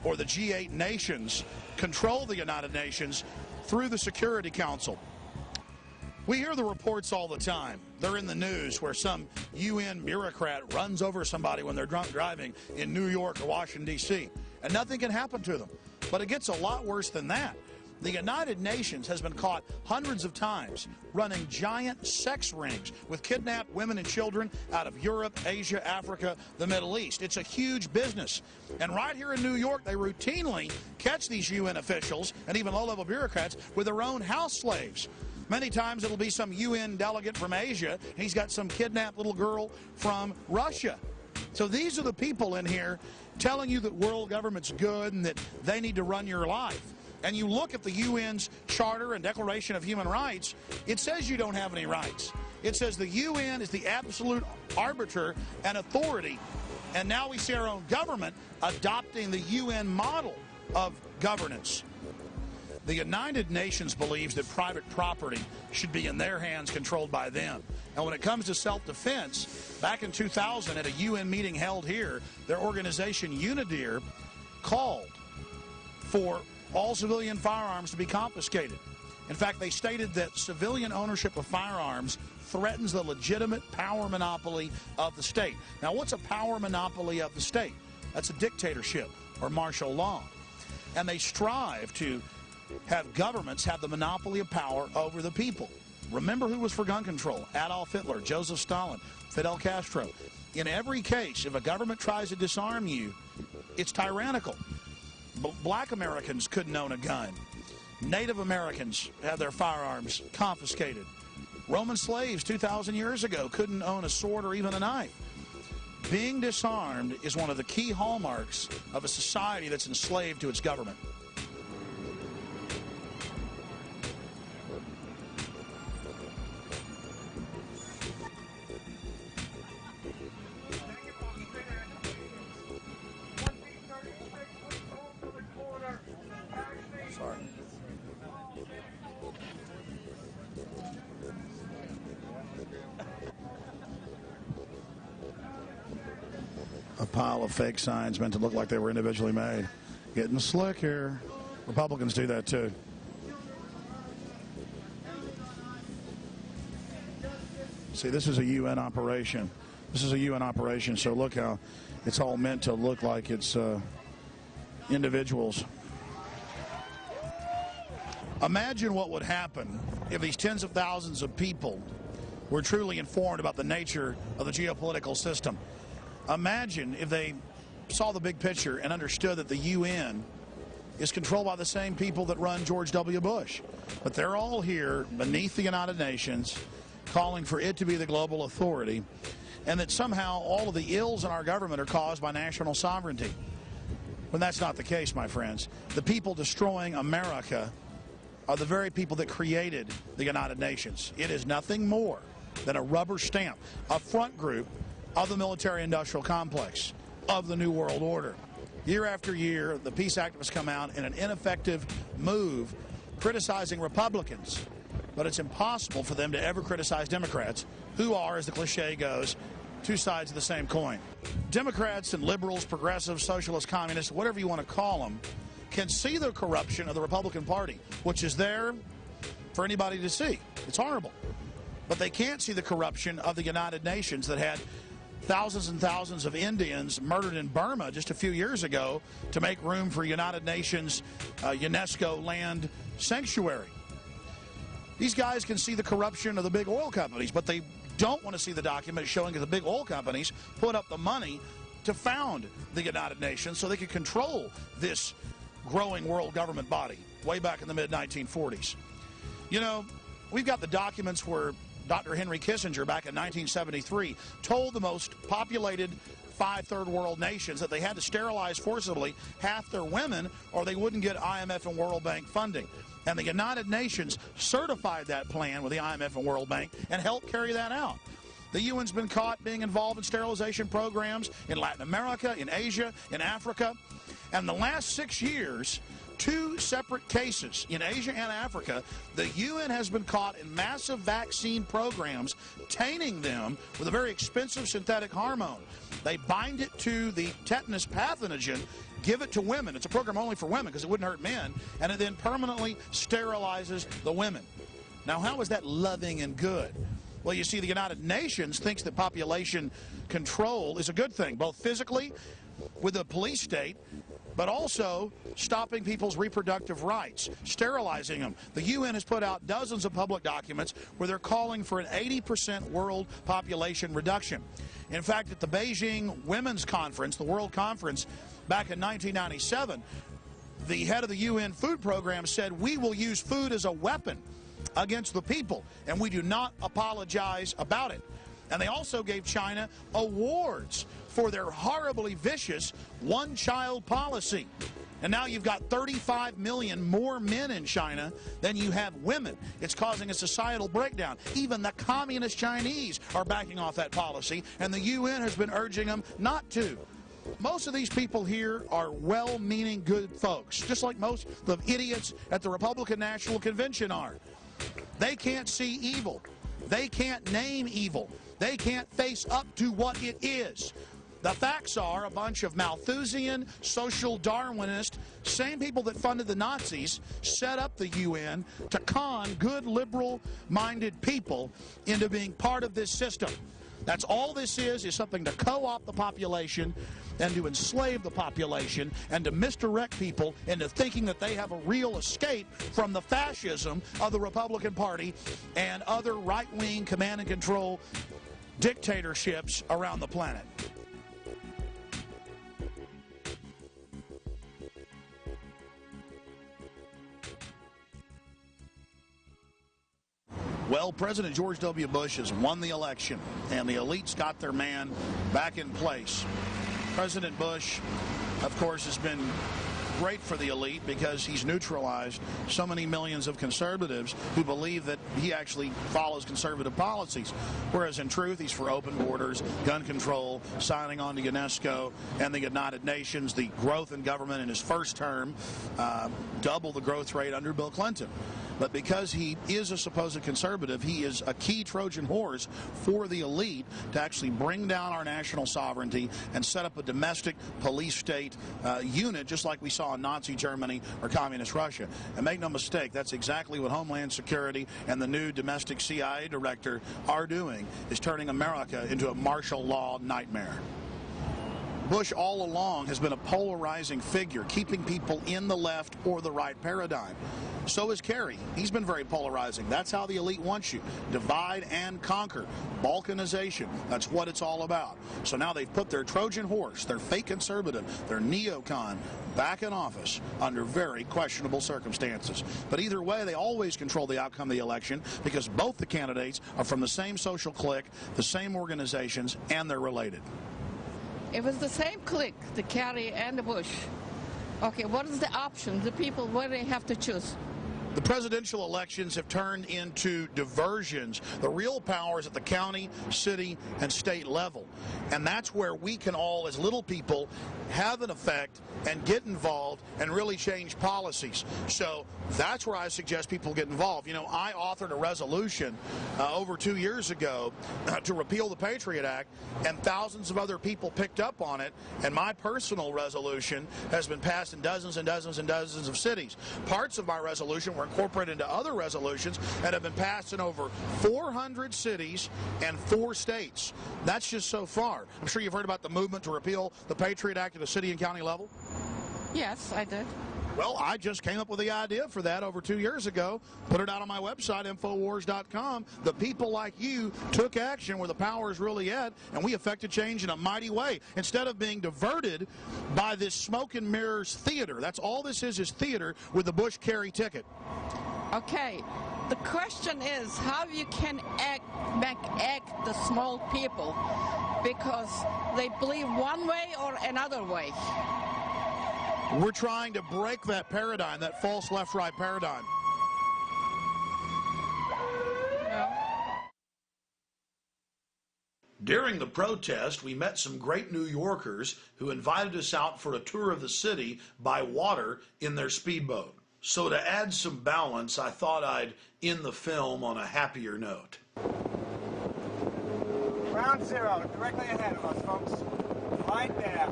or the G8 nations control the United Nations through the Security Council. We hear the reports all the time. They're in the news where some UN bureaucrat runs over somebody when they're drunk driving in New York or Washington, D.C., and nothing can happen to them. But it gets a lot worse than that. The United Nations has been caught hundreds of times running giant sex rings with kidnapped women and children out of Europe, Asia, Africa, the Middle East. It's a huge business. And right here in New York, they routinely catch these UN officials and even low-level bureaucrats with their own house slaves. Many times it'll be some UN delegate from Asia, and he's got some kidnapped little girl from Russia. So these are the people in here telling you that world government's good and that they need to run your life. And you look at the UN's Charter and Declaration of Human Rights, it says you don't have any rights. It says the UN is the absolute arbiter and authority. And now we see our own government adopting the UN model of governance. The United Nations believes that private property should be in their hands, controlled by them. And when it comes to self-defense, back in 2000 at a UN meeting held here, their organization UNIDIR called for all civilian firearms to be confiscated. In fact, they stated that civilian ownership of firearms threatens the legitimate power monopoly of the state. Now, what's a power monopoly of the state? That's a dictatorship or martial law. And they strive to have governments have the monopoly of power over the people. Remember who was for gun control? Adolf Hitler, Joseph Stalin, Fidel Castro. In every case, if a government tries to disarm you, it's tyrannical. Black Americans couldn't own a gun. Native Americans had their firearms confiscated. Roman slaves 2,000 years ago couldn't own a sword or even a knife. Being disarmed is one of the key hallmarks of a society that's enslaved to its government. A pile of fake signs meant to look like they were individually made. Getting slick here. Republicans do that too. See, this is a UN operation. This is a UN operation, so look how it's all meant to look like it's individuals. Imagine what would happen if these tens of thousands of people were truly informed about the nature of the geopolitical system. Imagine if they saw the big picture and understood that the UN is controlled by the same people that run George W. Bush. But they're all here beneath the United Nations, calling for it to be the global authority, and that somehow all of the ills in our government are caused by national sovereignty. When that's not the case, my friends. The people destroying America are the very people that created the United Nations. It is nothing more than a rubber stamp, a front group of the military-industrial complex, of the New World Order. Year after year, the peace activists come out in an ineffective move criticizing Republicans, but it's impossible for them to ever criticize Democrats, who are, as the cliche goes, two sides of the same coin. Democrats and liberals, progressives, socialists, communists, whatever you want to call them, can see the corruption of the Republican Party, which is there for anybody to see. It's horrible. But they can't see the corruption of the United Nations that had thousands and thousands of Indians murdered in Burma just a few years ago to make room for United Nations UNESCO land sanctuary. These guys can see the corruption of the big oil companies, but they don't want to see the document showing that the big oil companies put up the money to found the United Nations so they could control this growing world government body way back in the mid-1940s. You know, we've got the documents where Dr. Henry Kissinger, back in 1973, told the most populated 5 third world nations that they had to sterilize forcibly half their women or they wouldn't get IMF and World Bank funding. And the United Nations certified that plan with the IMF and World Bank and helped carry that out. The UN's been caught being involved in sterilization programs in Latin America, in Asia, in Africa. And the last 6 years, 2 separate cases in Asia and Africa, the UN has been caught in massive vaccine programs, tainting them with a very expensive synthetic hormone. They bind it to the tetanus pathogen, give it to women. It's a program only for women because it wouldn't hurt men, and it then permanently sterilizes the women. Now, how is that loving and good? Well, you see, the United Nations thinks that population control is a good thing, both physically with the police state, but also stopping people's reproductive rights, sterilizing them. The UN has put out dozens of public documents where they're calling for an 80% world population reduction. In fact, at the Beijing Women's Conference, the World Conference, back in 1997, the head of the UN Food Program said, "We will use food as a weapon against the people, and we do not apologize about it." And they also gave China awards for their horribly vicious one-child policy. And now you've got 35 million more men in China than you have women. It's causing a societal breakdown. Even the communist Chinese are backing off that policy, and the UN has been urging them not to. Most of these people here are well-meaning good folks, just like most of the idiots at the Republican National Convention are. They can't see evil. They can't name evil. They can't face up to what it is. The facts are a bunch of Malthusian, social Darwinist, same people that funded the Nazis set up the UN to con good liberal-minded people into being part of this system. That's all this is something to co-opt the population and to enslave the population and to misdirect people into thinking that they have a real escape from the fascism of the Republican Party and other right-wing command and control dictatorships around the planet. Well, President George W. Bush has won the election, and the elites got their man back in place. President Bush, of course, has been great for the elite because he's neutralized so many millions of conservatives who believe that he actually follows conservative policies, whereas in truth he's for open borders, gun control, signing on to UNESCO and the United Nations, the growth in government in his first term, double the growth rate under Bill Clinton. But because he is a supposed conservative, he is a key Trojan horse for the elite to actually bring down our national sovereignty and set up a domestic police state unit, just like we saw in Nazi Germany or communist Russia. And make no mistake, that's exactly what Homeland Security and the new domestic CIA director are doing, is turning America into a martial law nightmare. Bush all along has been a polarizing figure, keeping people in the left or the right paradigm. So is Kerry. He's been very polarizing. That's how the elite wants you. Divide and conquer. Balkanization. That's what it's all about. So now they've put their Trojan horse, their fake conservative, their neocon, back in office under very questionable circumstances. But either way, they always control the outcome of the election because both the candidates are from the same social clique, the same organizations, and they're related. It was the same clique, the Kerry and the Bush. Okay, what is the option? The people, what do they have to choose? The presidential elections have turned into diversions. The real power is at the county, city, and state level. And that's where we can all, as little people, have an effect and get involved and really change policies. So that's where I suggest people get involved. You know, I authored a resolution over 2 years ago to repeal the Patriot Act, and thousands of other people picked up on it, and my personal resolution has been passed in dozens and dozens and dozens of cities. Parts of my resolution were incorporated into other resolutions and have been passed in over 400 cities and 4 states. That's just so far. I'm sure you've heard about the movement to repeal the Patriot Act at the city and county level. Yes, I did. Well, I just came up with the idea for that over 2 years ago, put it out on my website, Infowars.com. The people like you took action where the power is really at, and we effected change in a mighty way. Instead of being diverted by this smoke and mirrors theater. That's all this is theater with the Bush-Kerry ticket. Okay. The question is how you can act the small people because they believe one way or another way. We're trying to break that paradigm, that false left-right paradigm. During the protest, we met some great New Yorkers who invited us out for a tour of the city by water in their speedboat. So to add some balance, I thought I'd end the film on a happier note. Ground zero, directly ahead of us, folks. Right there.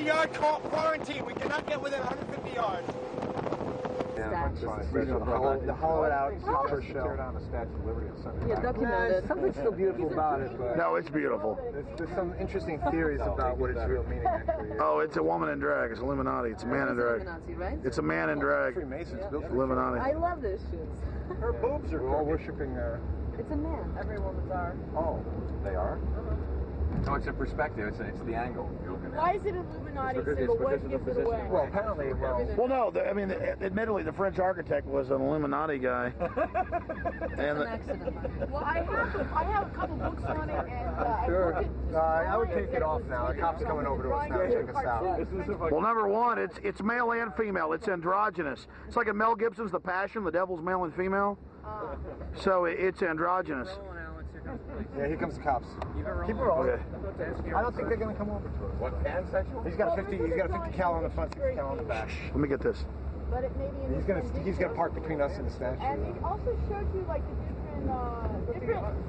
Yard quarantine. We cannot get within 150 yards. The hollowed out copper shell. Tear down the Statue of Liberty on Sunday. Yeah, documented. Something's still beautiful about it, but no, it's beautiful. There's some interesting theories about what its real meaning actually is. Oh, it's a woman in drag. It's Illuminati. It's a man in drag. Right? It's a man in drag. Freemasons built Illuminati. I love those shoes. Her boobs are all worshiping. It's a man. Every woman's are. Oh, they are. No, it's a perspective. It's the angle you're looking at. Why is it Illuminati symbol? What gives it away? Well, apparently, Well, no. Admittedly, the French architect was an Illuminati guy. And Well, I have a couple books on it, and Sure. I would take it off now. The cop's coming over to us now. Check us out. well, number one, it's male and female. It's androgynous. It's like in Mel Gibson's The Passion. The devil's male and female. So it's androgynous. Yeah, here comes the cops. Keep it rolling. Okay. I don't think they're going to come over to us. What, pansexual? He's got a 50 cal on the front, 60 cal on the back. Let me get this. but it may be in He's gonna park between us and the statue. And it also showed you like the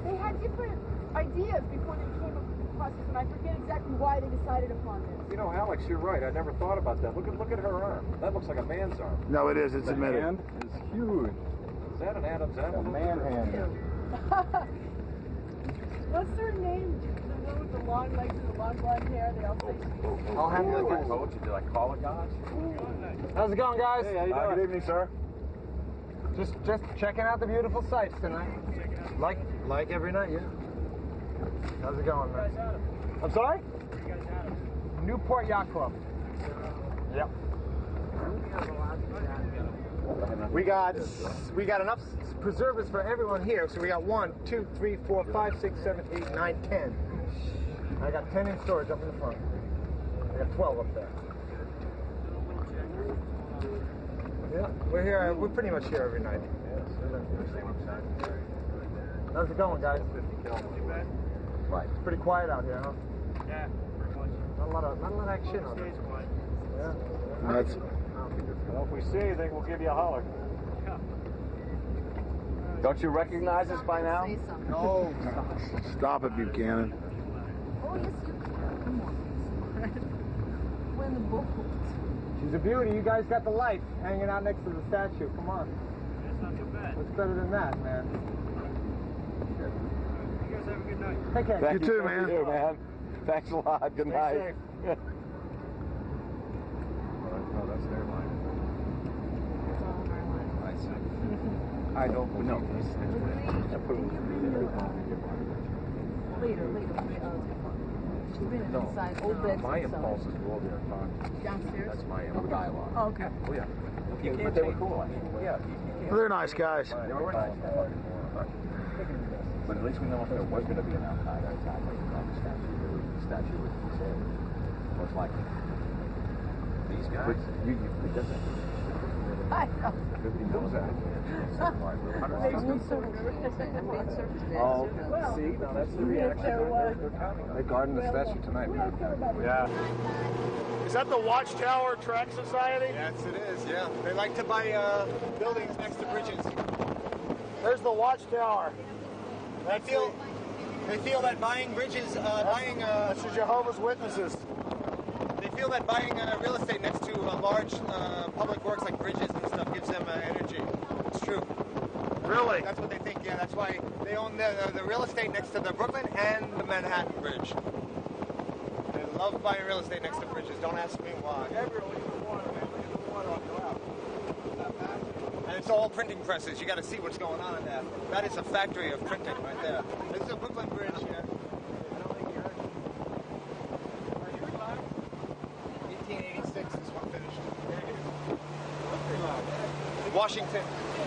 they had different ideas before they came up with the process, and I forget exactly why they decided upon this. You know, Alex, you're right. I never thought about that. Look at her arm. That looks like a man's arm. No, it is. It's admitted. The hand is huge. Is that an Adam's apple? A man hand. What's their name? The one with the long legs and the long blonde hair. They all say. I'll have you like coach. Do I call it gods? How's it going, guys? Hey, how you doing? Good evening, sir. Just checking out the beautiful sights tonight. Like every night, yeah. How's it going, man? I'm sorry? Newport Yacht Club. Yep. We got enough preservers for everyone here, so we got 1, 2, 3, 4, 5, 6, 7, 8, 9, 10. I got 10 in storage up in the front. I got 12 up there. Yeah, we're here. We're pretty much here every night. How's it going, guys? Right. It's pretty quiet out here, huh? Yeah, pretty much. Not a lot of action on it. Yeah. That's. Well, if we see anything, we'll give you a holler. Don't you recognize us by now? No. Stop it, Buchanan. Oh, yes, you can. Come on. When the book. She's a beauty. You guys got the light hanging out next to the statue. Come on. It's not too bad. What's better than that, man? You guys have a good night. Take care. Thank You too, man. You, man. Thanks a lot. Good night. Stay safe. No, that's their line. I see. I don't know. Later. She's been inside old beds. My impulse is to go over there and talk. Downstairs? That's my dialogue. Oh, okay. Oh, yeah. But they were cool, actually. Yeah. Well, they're nice guys. They were nice. But at least we know if there was going to be an Al-Qaeda attack on the statue would be saved. Most likely. These guys? It doesn't. I know. Everybody knows that. Oh, see, now that's the reaction. They're guarding the statue tonight. Yeah. Is that the Watchtower Track Society? Yes, it is, yeah. They like to buy buildings next to bridges. There's the Watchtower. They feel that buying bridges, That's the Jehovah's Witnesses. they feel that buying real estate next to large public works like bridges and stuff gives them energy. It's true. Really? That's what they think, yeah. That's why they own the real estate next to the Brooklyn and the Manhattan Bridge. They love buying real estate next to bridges. Don't ask me why. And it's all printing presses. You got to see what's going on in there. That is a factory of printing right there. This is a Brooklyn Bridge here. 1886 this one finished.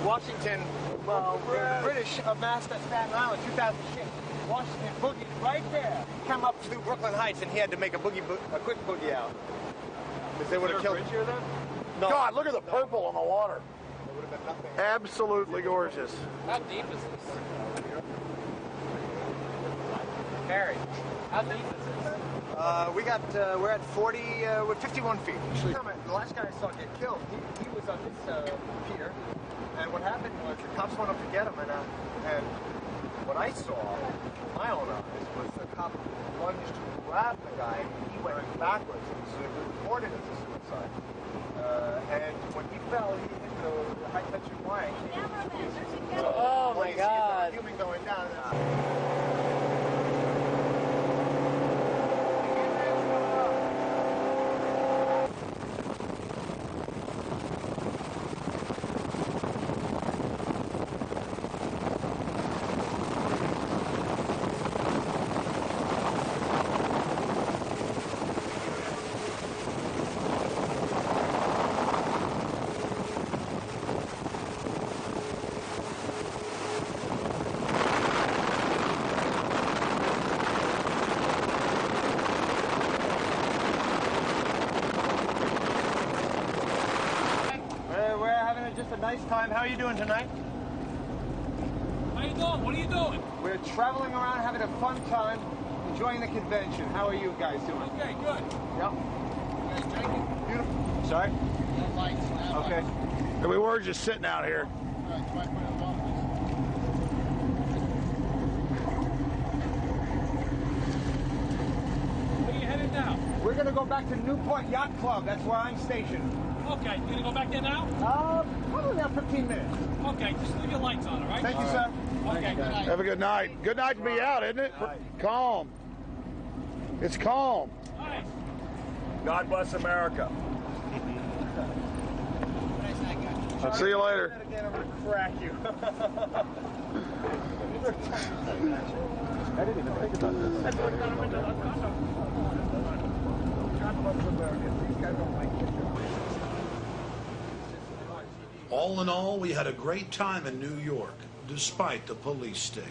Washington, well, the British amassed at Staten Island, 2006. Washington boogied right there. Come up through Brooklyn Heights, and he had to make a quick boogie out. Because they would have killed him. Here then? No. God, look at the purple on the water. There would have been nothing. Absolutely gorgeous. How deep is this? Harry. How deep is this? We're at 51 feet. Actually, the last guy I saw get killed, he was on this pier, and what happened was the cops went up to get him, and what I saw, with my own eyes, was the cop lunged to grab the guy, and he went backwards, and so it was reported as a suicide. And when he fell, he hit the high tension wire. Oh my God! Human going down. nice time. How are you doing tonight? How you doing? What are you doing? We're traveling around, having a fun time, enjoying the convention. How are you guys doing? Okay, good. Yep. You guys drinking? Beautiful. Sorry? Okay. We were just sitting out here. Where are you headed now? We're going to go back to Newport Yacht Club. That's where I'm stationed. Okay, you gonna go back there now? Probably about 15 minutes. Okay, just leave your lights on, all right? Thank you, sir. Okay, good night. Have a good night. Good night to be out, isn't it? Calm. It's calm. Nice. God bless America. I'll see you later. Again, I'm going to crack you. I didn't even think about this. God bless America. These guys don't like it. All in all, we had a great time in New York, despite the police state.